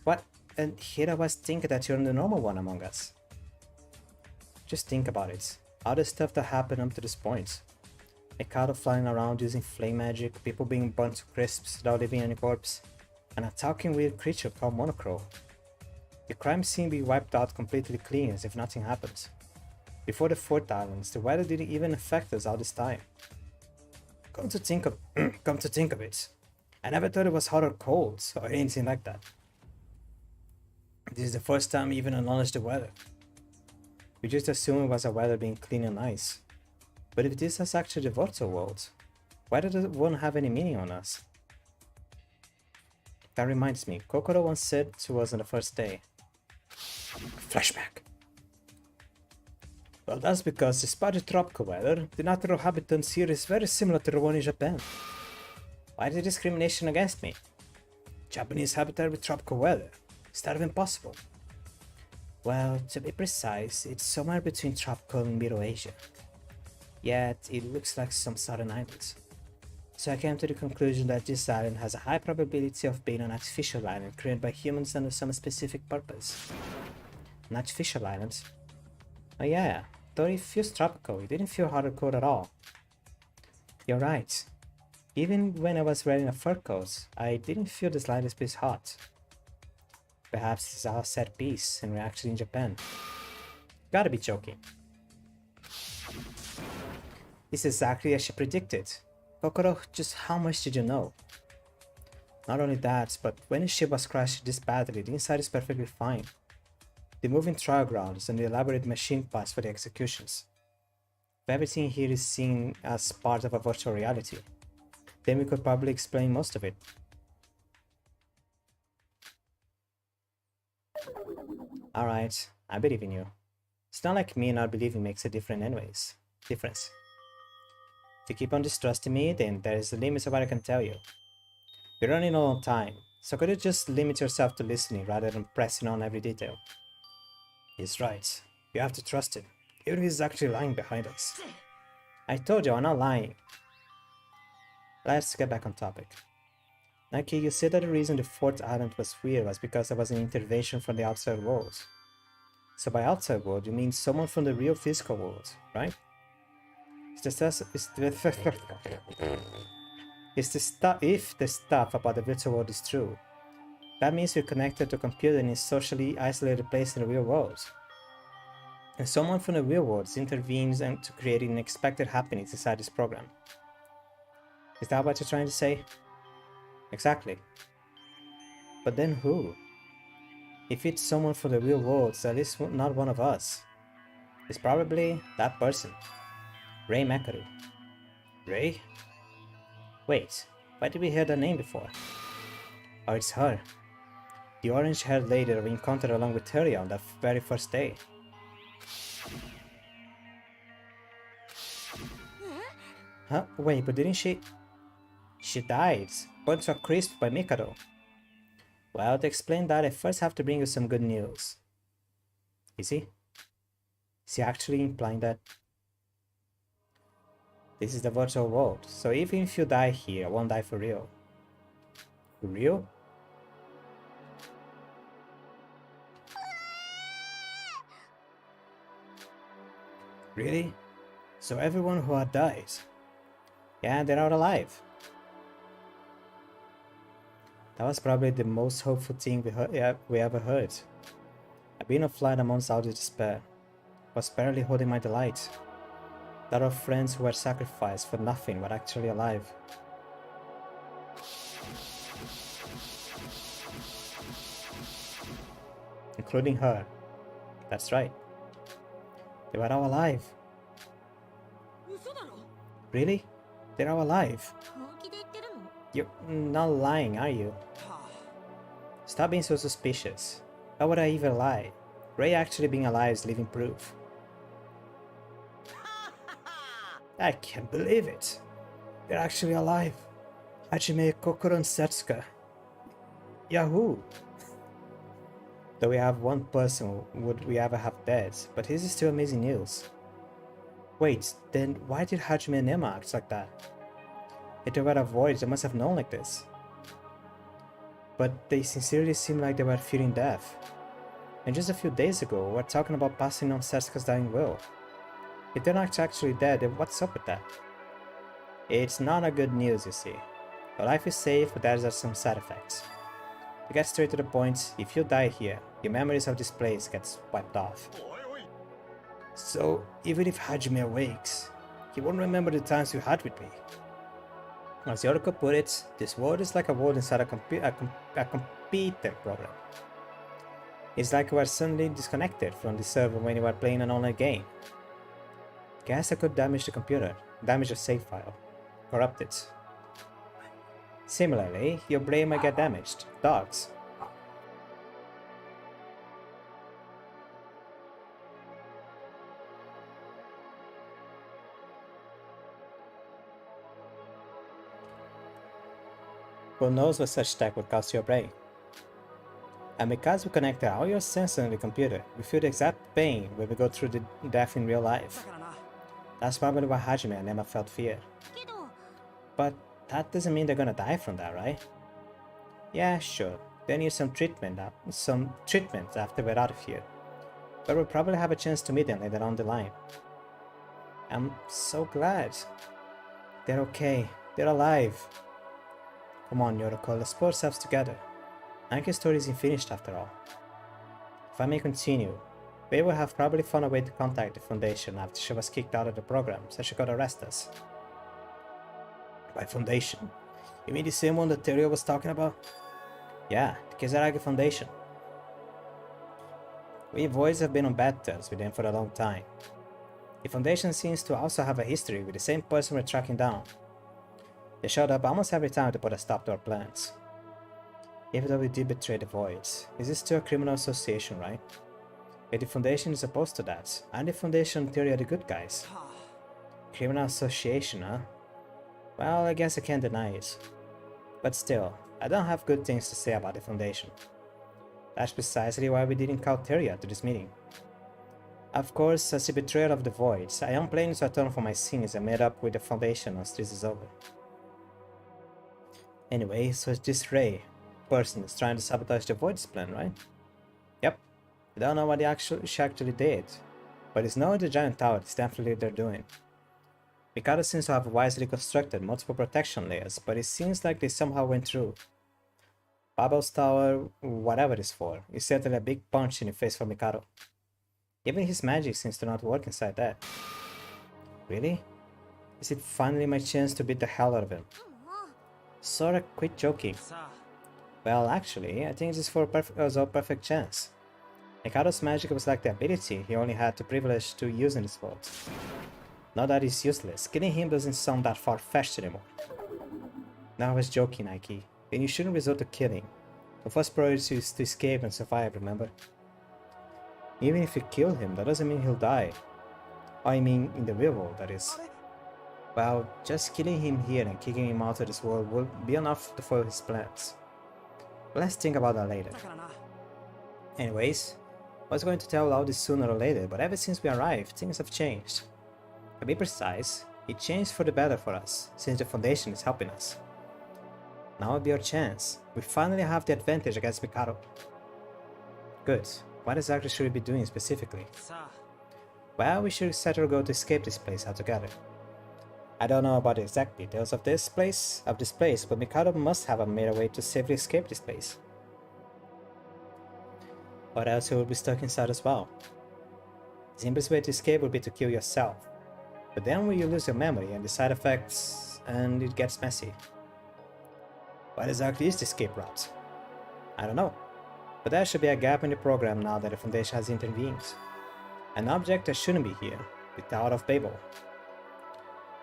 What? And here I was thinking that you're the normal one among us. Just think about it. All the stuff that happened up to this point. Mikado flying around using flame magic, people being burnt to crisps without leaving any corpse, and a talking weird creature called Monochrome. The crime scene being wiped out completely clean as if nothing happened. Before the Fourth Islands, the weather didn't even affect us all this time. Come to think of it, I never thought it was hot or cold, or anything like that. This is the first time we even acknowledged the weather. We just assumed it was a weather being clean and nice. But if this is actually the virtual world, why does it won't have any meaning on us? That reminds me, Kokoro once said to us on the first day. Flashback. Well, that's because despite the tropical weather, the natural habitats here is very similar to the one in Japan. Why the discrimination against me? Japanese habitat with tropical weather. Is that even possible? Well, to be precise, it's somewhere between tropical and Middle Asia. Yet, it looks like some southern islands. So I came to the conclusion that this island has a high probability of being an artificial island created by humans under some specific purpose. An artificial island? Oh yeah, though it feels tropical, it didn't feel hot or cold at all. You're right. Even when I was wearing a fur coat, I didn't feel the slightest bit hot. Perhaps it's our set piece and we're actually in Japan. Gotta be joking. It's exactly as she predicted. Kokoro, just how much did you know? Not only that, but when the ship was crashed this badly, the inside is perfectly fine. The moving trial grounds and the elaborate machine parts for the executions. If everything here is seen as part of a virtual reality, then we could probably explain most of it. Alright, I believe in you. It's not like me not believing makes a difference. If you keep on distrusting me, then there is a limit of what I can tell you. We're running low on time, so could you just limit yourself to listening rather than pressing on every detail? He's right. You have to trust him, even if he's actually lying behind us. I told you I'm not lying. Let's get back on topic. Nike, you said that the reason the fourth island was weird was because there was an intervention from the outside world. So by outside world, you mean someone from the real physical world, right? If the stuff about the virtual world is true, that means we're connected to a computer in a socially isolated place in the real world. And someone from the real world intervenes to create unexpected happenings inside this program. Is that what you're trying to say? Exactly. But then who? If it's someone from the real world, it's at least not one of us. It's probably that person. Ray Makaru. Ray? Wait, why did we hear that name before? Oh, it's her. The orange-haired lady that we encountered along with Teria on that very first day. Huh? Wait, but didn't she... She died, burnt to a crisp by Mikado. Well, to explain that, I first have to bring you some good news. Is he? Is he actually implying that? This is the virtual world, so even if you die here, I won't die for real. For real? Really? So everyone who had died? Yeah, they're all alive. That was probably the most hopeful thing we ever heard. I've been offline a month out of despair. Was barely holding my delight. That our friends who were sacrificed for nothing were actually alive. Including her. That's right. They were all alive. Really? They're all alive. You're not lying, are you? Stop being so suspicious. How would I even lie? Ray actually being alive is living proof. I can't believe it. They're actually alive. Hajime, Kokoro, and Setsuka. Yahoo! Though we have one person would we ever have dead, but his is still amazing news. Wait, then why did Hajime and Emma act like that? If they were avoided, they must have known like this. But they sincerely seem like they were fearing death. And just a few days ago, we were talking about passing on Setsuka's dying will. If they're not actually dead, then what's up with that? It's not a good news, you see. Your life is safe, but there are some side effects. To get straight to the point, if you die here, your memories of this place gets wiped off. So, even if Hajime awakes, he won't remember the times you had with me. As the article put it, this world is like a world inside a computer program. It's like you are suddenly disconnected from the server when you are playing an online game. Guess I could damage the computer, damage a save file, corrupt it. Similarly, your brain might get damaged. Dogs. Who knows what such tech would cause your brain? And because we connected all your sensors in the computer, we feel the exact pain when we go through the death in real life. That's probably why Hajime and Emma felt fear. But that doesn't mean they're gonna die from that, right? Yeah, sure. They need some treatment after we're out of here. But we'll probably have a chance to meet them later on the line. I'm so glad. They're okay. They're alive. Come on, Yoroko, let's pull ourselves together. Anki's story isn't finished after all. If I may continue, Faye will have probably found a way to contact the Foundation after she was kicked out of the program, so she could arrest us. By Foundation? You mean the same one that Terio was talking about? Yeah, the Kizaragi Foundation. We boys have been on bad terms with them for a long time. The Foundation seems to also have a history with the same person we're tracking down. They showed up almost every time to put a stop to our plans. Even though we did betray the Voids, is this still a criminal association, right? But the Foundation is opposed to that, and the Foundation in theory are the good guys. Criminal association, huh? Well, I guess I can't deny it. But still, I don't have good things to say about the Foundation. That's precisely why we didn't call Theria to this meeting. Of course, as the betrayer of the Voids, I am planning to atone for my sins and meet up with the Foundation once this is over. Anyway, so it's this Ray person is trying to sabotage the Void's plan, right? Yep. I don't know what she actually did, but it's not the giant tower, it's definitely they're doing. Mikado seems to have wisely constructed multiple protection layers, but it seems like they somehow went through. Babel's tower, whatever it's for, is certainly a big punch in the face for Mikado. Even his magic seems to not work inside that. Really? Is it finally my chance to beat the hell out of him? Sora, quit joking. Well, actually, I think this is for a perfect chance. Mikado's magic was like the ability he only had the privilege to use in this world. Now that he's useless, killing him doesn't sound that far-fetched anymore. Now I was joking, Nike. Then you shouldn't resort to killing. The first priority is to escape and survive, remember? Even if you kill him, that doesn't mean he'll die. I mean, in the real world, that is. Well, just killing him here and kicking him out of this world will be enough to foil his plans. Let's think about that later. Anyways, I was going to tell all this sooner or later, but ever since we arrived, things have changed. To be precise, it changed for the better for us, since the Foundation is helping us. Now will be our chance. We finally have the advantage against Mikado. Good. What exactly should we be doing specifically? Well, we should set our goal to escape this place altogether. I don't know about the exact details of this place, but Mikado must have made a way to safely escape this place. Or else you will be stuck inside as well. The simplest way to escape would be to kill yourself. But then will you lose your memory and the side effects, and it gets messy. What exactly is the escape route? I don't know. But there should be a gap in the program now that the Foundation has intervened. An object that shouldn't be here, the Tower of Babel.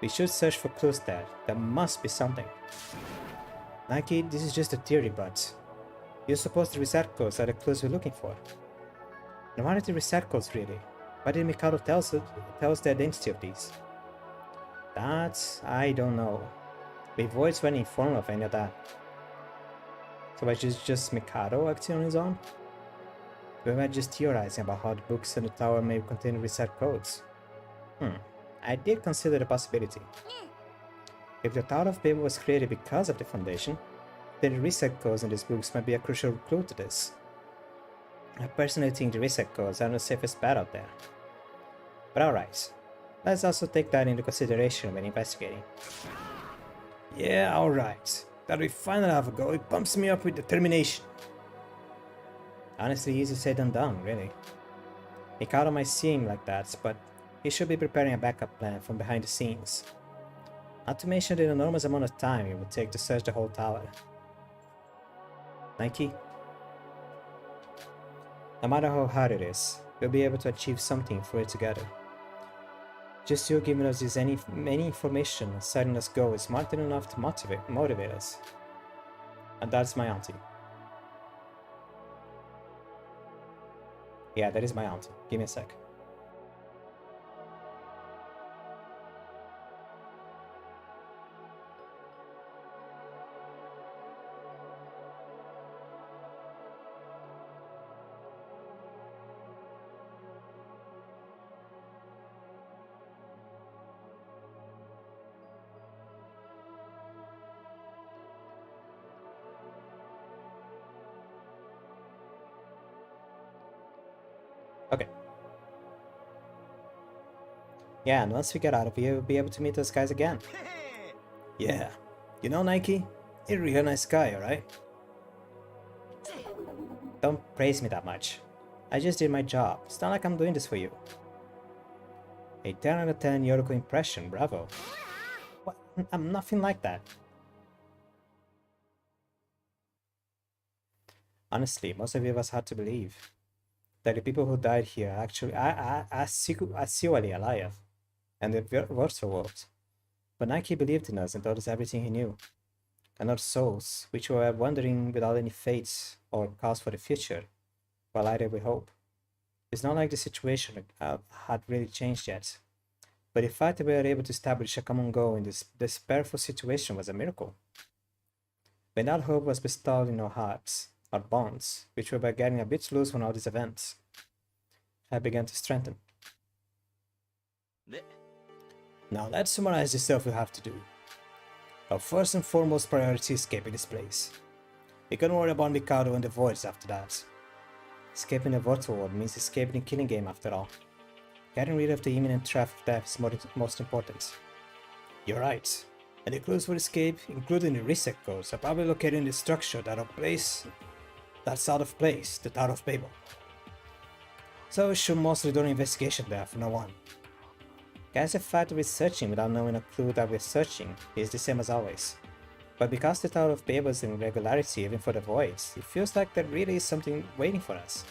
We should search for clues there. There must be something. Nike, this is just a theory, but you suppose the reset codes are the clues we're looking for. And what are the reset codes really? Why did Mikado tell us the identity of these? That I don't know. The Voids weren't informed of any of that. So was it just Mikado acting on his own? We were just theorizing about how the books in the tower may contain reset codes. I did consider the possibility. If the Tower of Babel was created because of the Foundation, then the reset codes in these books might be a crucial clue to this. I personally think the reset codes are the safest bet out there. But alright, let's also take that into consideration when investigating. Yeah, alright. That we finally have a goal, it pumps me up with determination. Honestly, easy said than done, really. Mikado might seem like that, but he should be preparing a backup plan from behind the scenes. Not to mention the enormous amount of time it would take to search the whole tower. Nike? No matter how hard it is, we'll be able to achieve something for it together. Just you giving us this any information and setting us go is more than enough to motivate us. And that's my auntie. Yeah, that is my auntie. Give me a sec. Okay. Yeah, and once we get out of here, we'll be able to meet those guys again. Yeah. You know, Nike? You're a real nice guy, alright? Don't praise me that much. I just did my job. It's not like I'm doing this for you. A 10 out of 10 Yoroko impression, bravo. What? I'm nothing like that. Honestly, most of us had to believe that the people who died here actually are actually alive, and the virtual world. But Nike believed in us and told us everything he knew. And our souls, which were wandering without any fates or cause for the future, were lighted with hope. It's not like the situation had really changed yet. But the fact that we were able to establish a common goal in this despairful situation was a miracle. When that hope was bestowed in our hearts, our bonds, which were getting a bit loose from all these events, had begun to strengthen. Now let's summarize the stuff we have to do. Our first and foremost priority is escaping this place. We can worry about Mikado and the voids after that. Escaping the virtual world means escaping the killing game after all. Getting rid of the imminent threat of death is most important. You're right, and the clues for escape, including the reset codes, are probably located in the structure that's out of place, the Tower of Babel. So we should mostly do an investigation there from now on. Guess the fact that we're searching without knowing a clue that we're searching is the same as always. But because the Tower of Babel is in regularity even for the voids, it feels like there really is something waiting for us.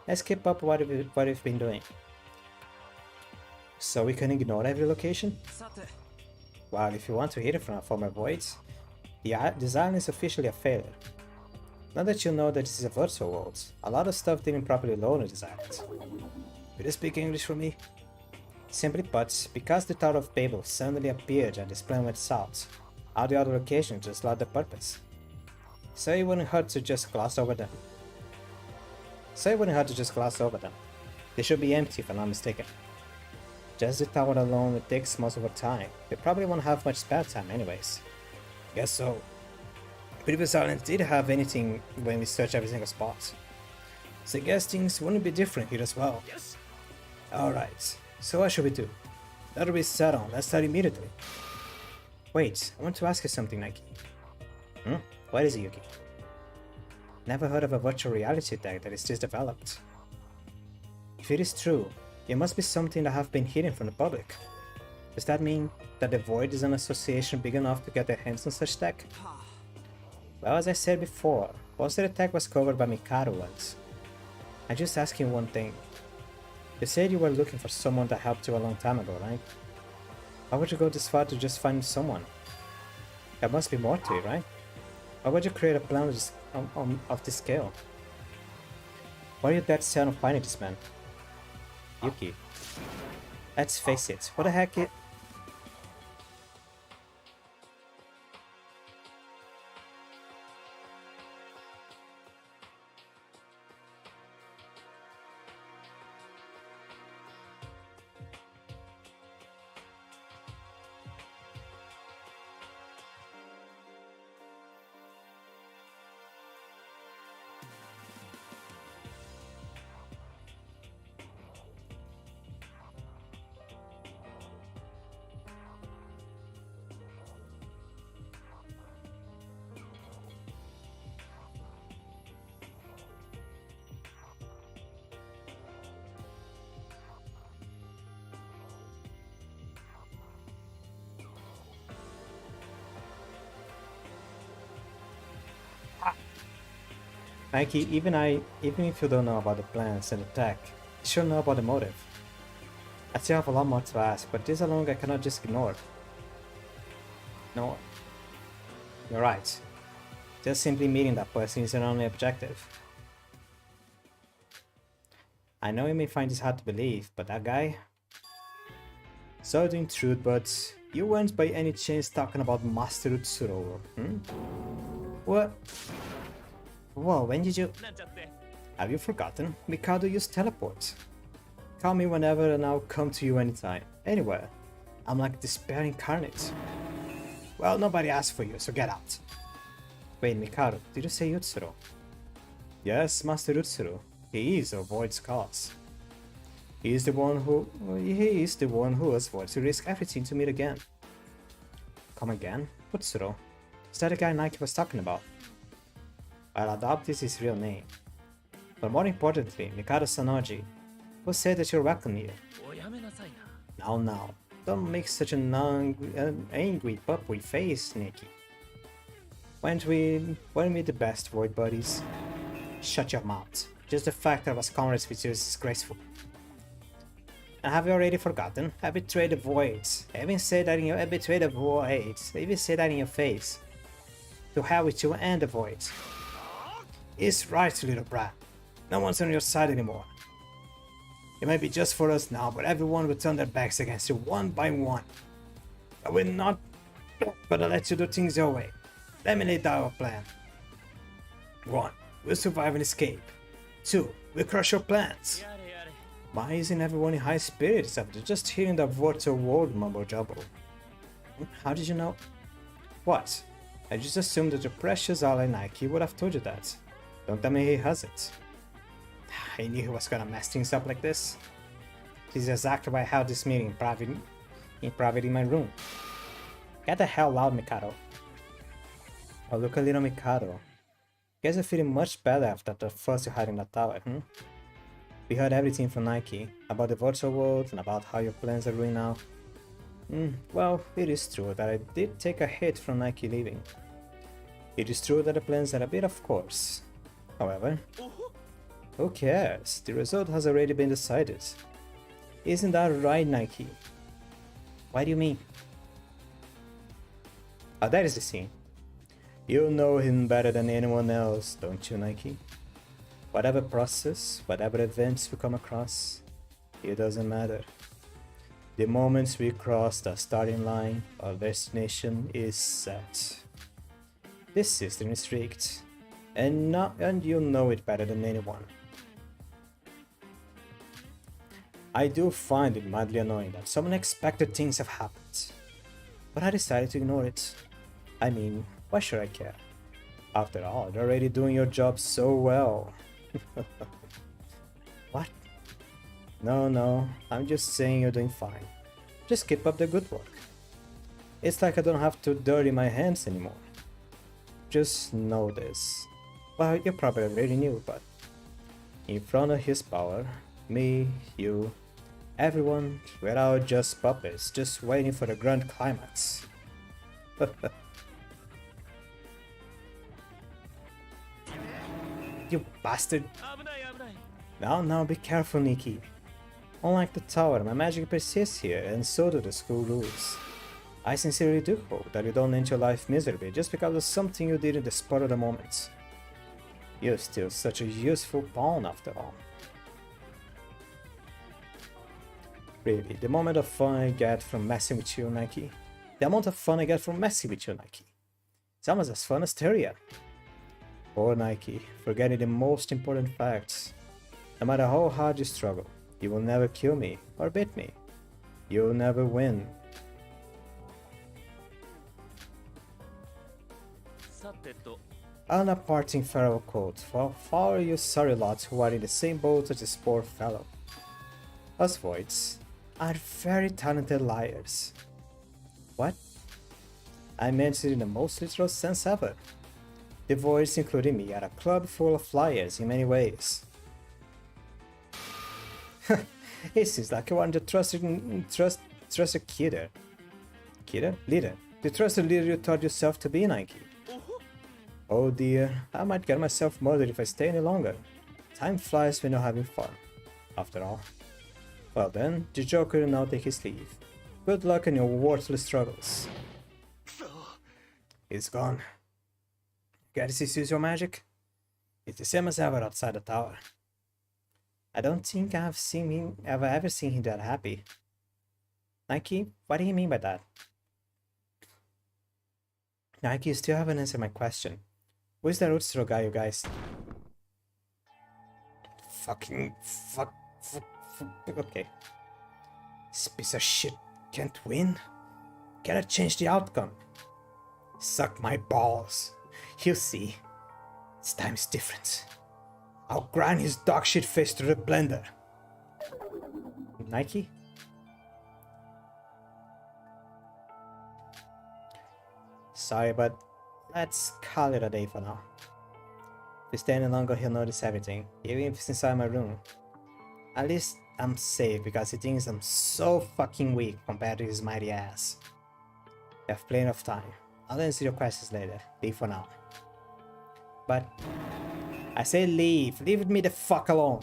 Let's keep up what we've been doing. So we can ignore every location? Well, if you want to hear it from our former voids, the design is officially a failure. Now that you know that this is a virtual world, a lot of stuff didn't properly load and design it. Will you speak English for me? Simply put, because the Tower of Babel suddenly appeared and this plan went south, all the other locations just lost their purpose. So it wouldn't hurt to just gloss over them. They should be empty if I'm not mistaken. Just the tower alone it takes most of our time. We probably won't have much spare time anyways. Guess so. Previous islands did have anything when we searched every single spot. So I guess things wouldn't be different here as well. Yes. Alright, so what should we do? That'll be settled, let's start immediately. Wait, I want to ask you something, Nike. What is it, Yuki? Never heard of a virtual reality tech that is this developed. If it is true, it must be something that have been hidden from the public. Does that mean that the Void is an association big enough to get their hands on such tech? Well, as I said before, most of the tech was covered by Mikado once. I'm just asking one thing. You said you were looking for someone that helped you a long time ago, right? Why would you go this far to just find someone? There must be more to it, right? Why would you create a plan of this scale? Why are you that set on finding this man? Yuki. Let's face it, what the heck Mikey, even if you don't know about the plans and the tech, you should know about the motive. I still have a lot more to ask, but this alone I cannot just ignore. No, you're right. Just simply meeting that person is your only objective. I know you may find this hard to believe, but that guy... Sorry to intrude, but you weren't by any chance talking about Master Utsuro, What? Whoa, when did you... Have you forgotten? Mikado used teleport. Call me whenever and I'll come to you anytime, anywhere. I'm like despair incarnate. Well, nobody asked for you, so get out. Wait, Mikado, did you say Utsuro? Yes, Master Utsuro. He is our Void's cause. He is the one who has void to risk everything to meet again. Come again? Utsuro? Is that the guy Nike was talking about? I'll adopt this his real name. But more importantly, Mikado Sanoji, who said that you're welcome here. Now, don't make such an angry puppy face, Nikki. Weren't we the best Void buddies? Shut your mouth. Just the fact that I was comrades with you is disgraceful. And have you already forgotten? I betrayed the Voids. I even said that in your face. To hell with you and the Voids. It's right, little brat. No one's on your side anymore. It might be just for us now, but everyone will turn their backs against you one by one. I will not gonna let you do things your way. Let me lay down our plan. 1. We'll survive and escape. 2. We'll crush your plans. Why isn't everyone in high spirits after just hearing that virtual world mumbo jumbo? How did you know? What? I just assumed that your precious ally Nike would have told you that. Don't tell me he hasn't. I knew he was gonna mess things up like this. This is exactly why I held this meeting in private in my room. Get the hell out, Mikado. Oh, look a little Mikado. Guess you're feeling much better after the first you had in the tower, We heard everything from Nike, about the virtual world and about how your plans are ruined now. Well, it is true that I did take a hit from Nike leaving. It is true that the plans are a bit off course. However, who cares? The result has already been decided. Isn't that right, Nike? What do you mean? Oh, that is the scene. You know him better than anyone else, don't you, Nike? Whatever process, whatever events we come across, it doesn't matter. The moment we cross the starting line, our destination is set. This system is rigged, and you know it better than anyone. I do find it mildly annoying that some unexpected things have happened, but I decided to ignore it. I mean, why should I care? After all, you're already doing your job so well. What? No, I'm just saying you're doing fine. Just keep up the good work. It's like I don't have to dirty my hands anymore. Just know this. Well, you probably already knew, but in front of his power, me, you, everyone, we're all just puppets, just waiting for the grand climax. You bastard! Now be careful, Nikki. Unlike the tower, my magic persists here, and so do the school rules. I sincerely do hope that you don't end your life miserably just because of something you did in the spur of the moment. You're still such a useful pawn after all. Really, the amount of fun I get from messing with you, Nike. The amount of fun I get from messing with you, Nike. It's almost as fun as Teria. Poor Nike, forgetting the most important facts. No matter how hard you struggle, you will never kill me or beat me. You'll never win. And a parting farewell quote for all you sorry lots who are in the same boat as this poor fellow. Us voids are very talented liars. What? I meant it in the most literal sense ever. The voids, including me, are a club full of liars in many ways. It seems like you are the trusted leader. Leader? The trusted leader you taught yourself to be, Nike. Oh dear, I might get myself murdered if I stay any longer. Time flies when you're having fun, after all. Well then, the Joker will now take his leave. Good luck in your worthless struggles. It's gone. Guess he sees your magic? It's the same as ever outside the tower. I don't think I've ever seen him that happy. Nike, what do you mean by that? Nike, you still haven't answered my question. Who is that Utsuro guy, you guys? Fuck. Okay. This piece of shit can't win? Gotta change the outcome. Suck my balls. You'll see. This time is different. I'll grind his dog shit face through the blender. Nike? Sorry, but let's call it a day for now. If we stay any longer, he'll notice everything, even if it's inside my room. At least I'm safe because he thinks I'm so fucking weak compared to his mighty ass. We have plenty of time. I'll answer your questions later. Leave for now. But I say leave. Leave me the fuck alone.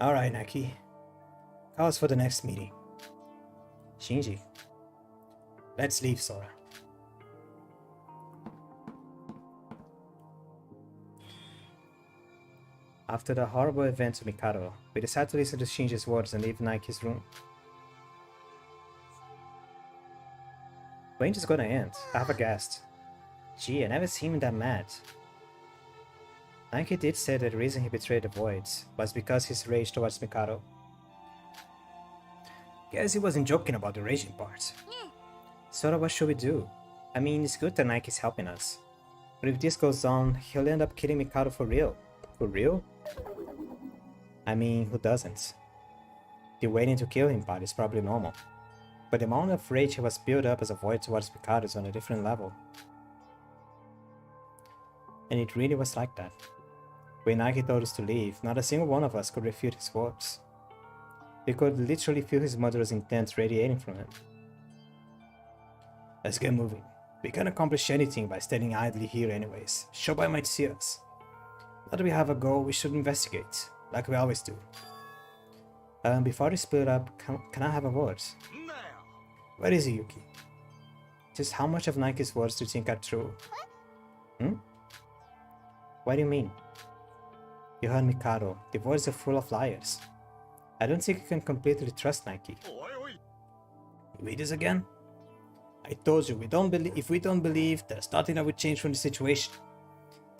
Alright, Naki. Call us for the next meeting. Shinji. Let's leave, Sora. After the horrible event to Mikado, we decided to listen to Shinji's words and leave Nike's room. Range is gonna end. I have a guest. Gee, I never seen him that mad. Nike did say that the reason he betrayed the Voids was because his rage towards Mikado. Guess he wasn't joking about the raging part. So what should we do? I mean, it's good that Nike's helping us. But if this goes on, he'll end up killing Mikado for real. For real? I mean, who doesn't? The waiting to kill him part is probably normal. But the amount of rage he was built up as a void towards Mikado is on a different level. And it really was like that. When Nike told us to leave, not a single one of us could refute his words. We could literally feel his murderous intent radiating from him. Let's get moving. We can't accomplish anything by standing idly here anyways. Shobai might see us. Now that we have a goal, we should investigate, like we always do. Before we split up, can I have a word? Where is he, Yuki? Just how much of Nike's words do you think are true? What do you mean? You heard Mikado. The words are full of liars. I don't think you can completely trust Nike. Read this again? I told you, if we don't believe, there's nothing that would change from the situation.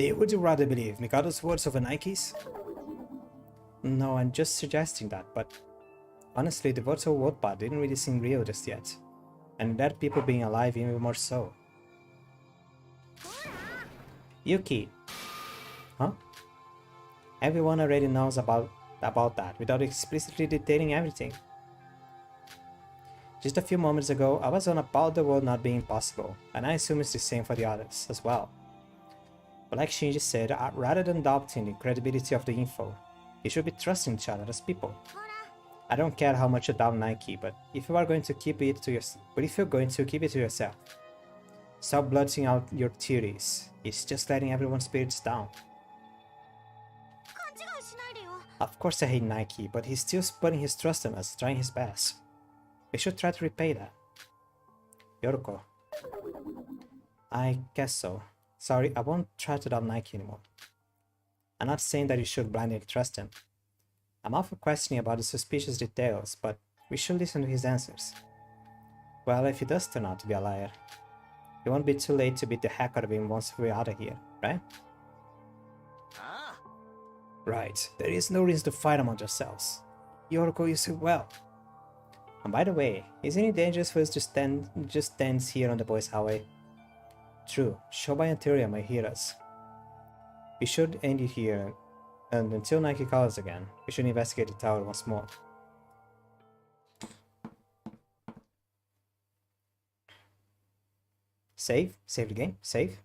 Would you rather believe Mikado's words over Nike's? No, I'm just suggesting that, but honestly, the words of word part didn't really seem real just yet. And that people being alive even more so. Yuki! Huh? Everyone already knows about that without explicitly detailing everything. Just a few moments ago, I was on about the world not being possible, and I assume it's the same for the others as well. But like Shinji said, rather than doubting the credibility of the info, you should be trusting each other as people. I don't care how much you doubt Nike, but if you are going to keep it to yourself, stop blurting out your theories. It's just letting everyone's spirits down. Of course I hate Nike, but he's still putting his trust in us, trying his best. We should try to repay that. Yoroko. I guess so. Sorry, I won't try to doubt Nike anymore. I'm not saying that you should blindly trust him. I'm all for questioning about the suspicious details, but we should listen to his answers. Well, if he does turn out to be a liar, it won't be too late to beat the heck out of him once we're out of here, right? Right, there is no reason to fight among yourselves. Yoroko, you said well. And by the way, isn't it dangerous for us to stand here on the boys' highway? True, Shobai and Teruya might hear us. We should end it here, and until Nike calls again, we should investigate the tower once more. Save? Save the game? Save?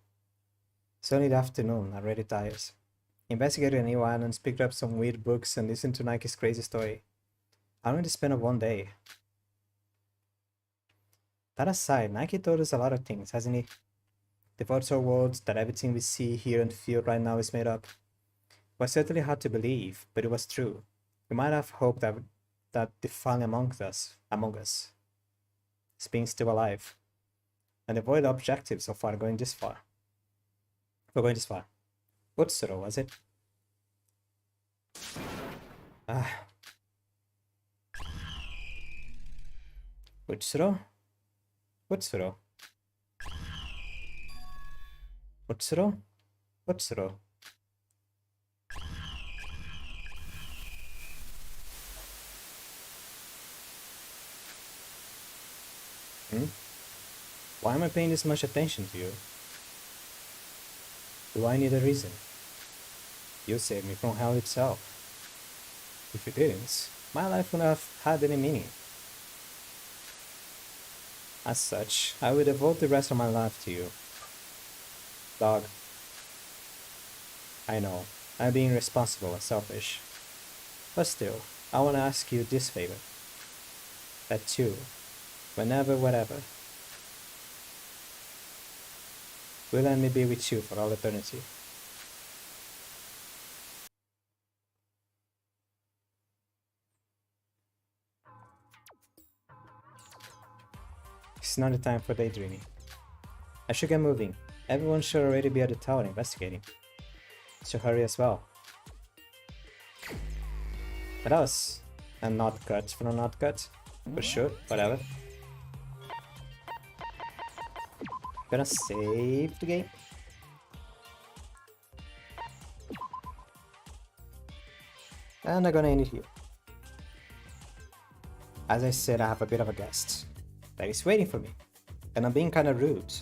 It's only the afternoon, I'm already tired. Investigated a new island, picked up some weird books, and listened to Nike's crazy story. I only spent one day. That aside, Nike told us a lot of things, hasn't he? The virtual world, that everything we see, hear, and feel right now is made up. It was certainly hard to believe, but it was true. We might have hoped that the fun among us is being still alive. And avoid the objective so far going this far. We're going this far. Utsuro, was it? Utsuro? Utsuro? Utsuro? Utsuro? Why am I paying this much attention to you? Do I need a reason? You saved me from hell itself. If you didn't, my life wouldn't have had any meaning. As such, I will devote the rest of my life to you. Dog. I know, I'm being irresponsible and selfish. But still, I want to ask you this favor. That you, whenever, whatever, will let me be with you for all eternity. It's not the time for daydreaming. I should get moving. Everyone should already be at the tower investigating. Should hurry as well. But that was a not cut for a not cut. For sure, whatever. Gonna save the game. And I'm gonna end it here. As I said, I have a bit of a guest that is waiting for me. And I'm being kind of rude.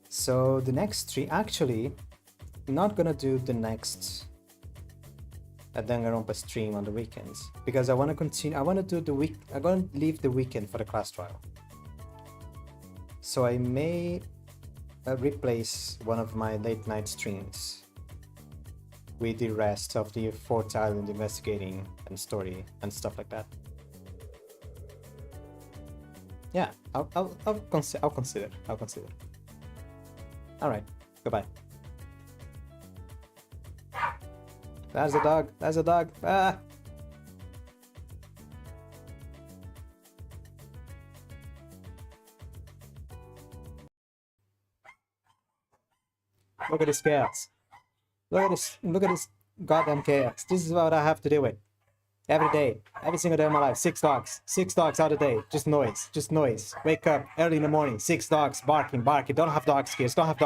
So the next three, actually, I'm not gonna do the next Danganronpa stream on the weekends because I want to continue. I want to do the week. I'm gonna leave the weekend for the class trial. So I may replace one of my late night streams with the rest of the Fourth Island investigating and story and stuff like that. Yeah, I'll consider. All right, goodbye. There's a dog. There's a dog. Ah. Look at this chaos. Look at this. Look at this goddamn chaos. This is what I have to deal with every day, every single day of my life. 6 dogs. 6 dogs out a day. Just noise. Just noise. Wake up early in the morning. 6 dogs barking. Don't have dogs, kids. Don't have dogs.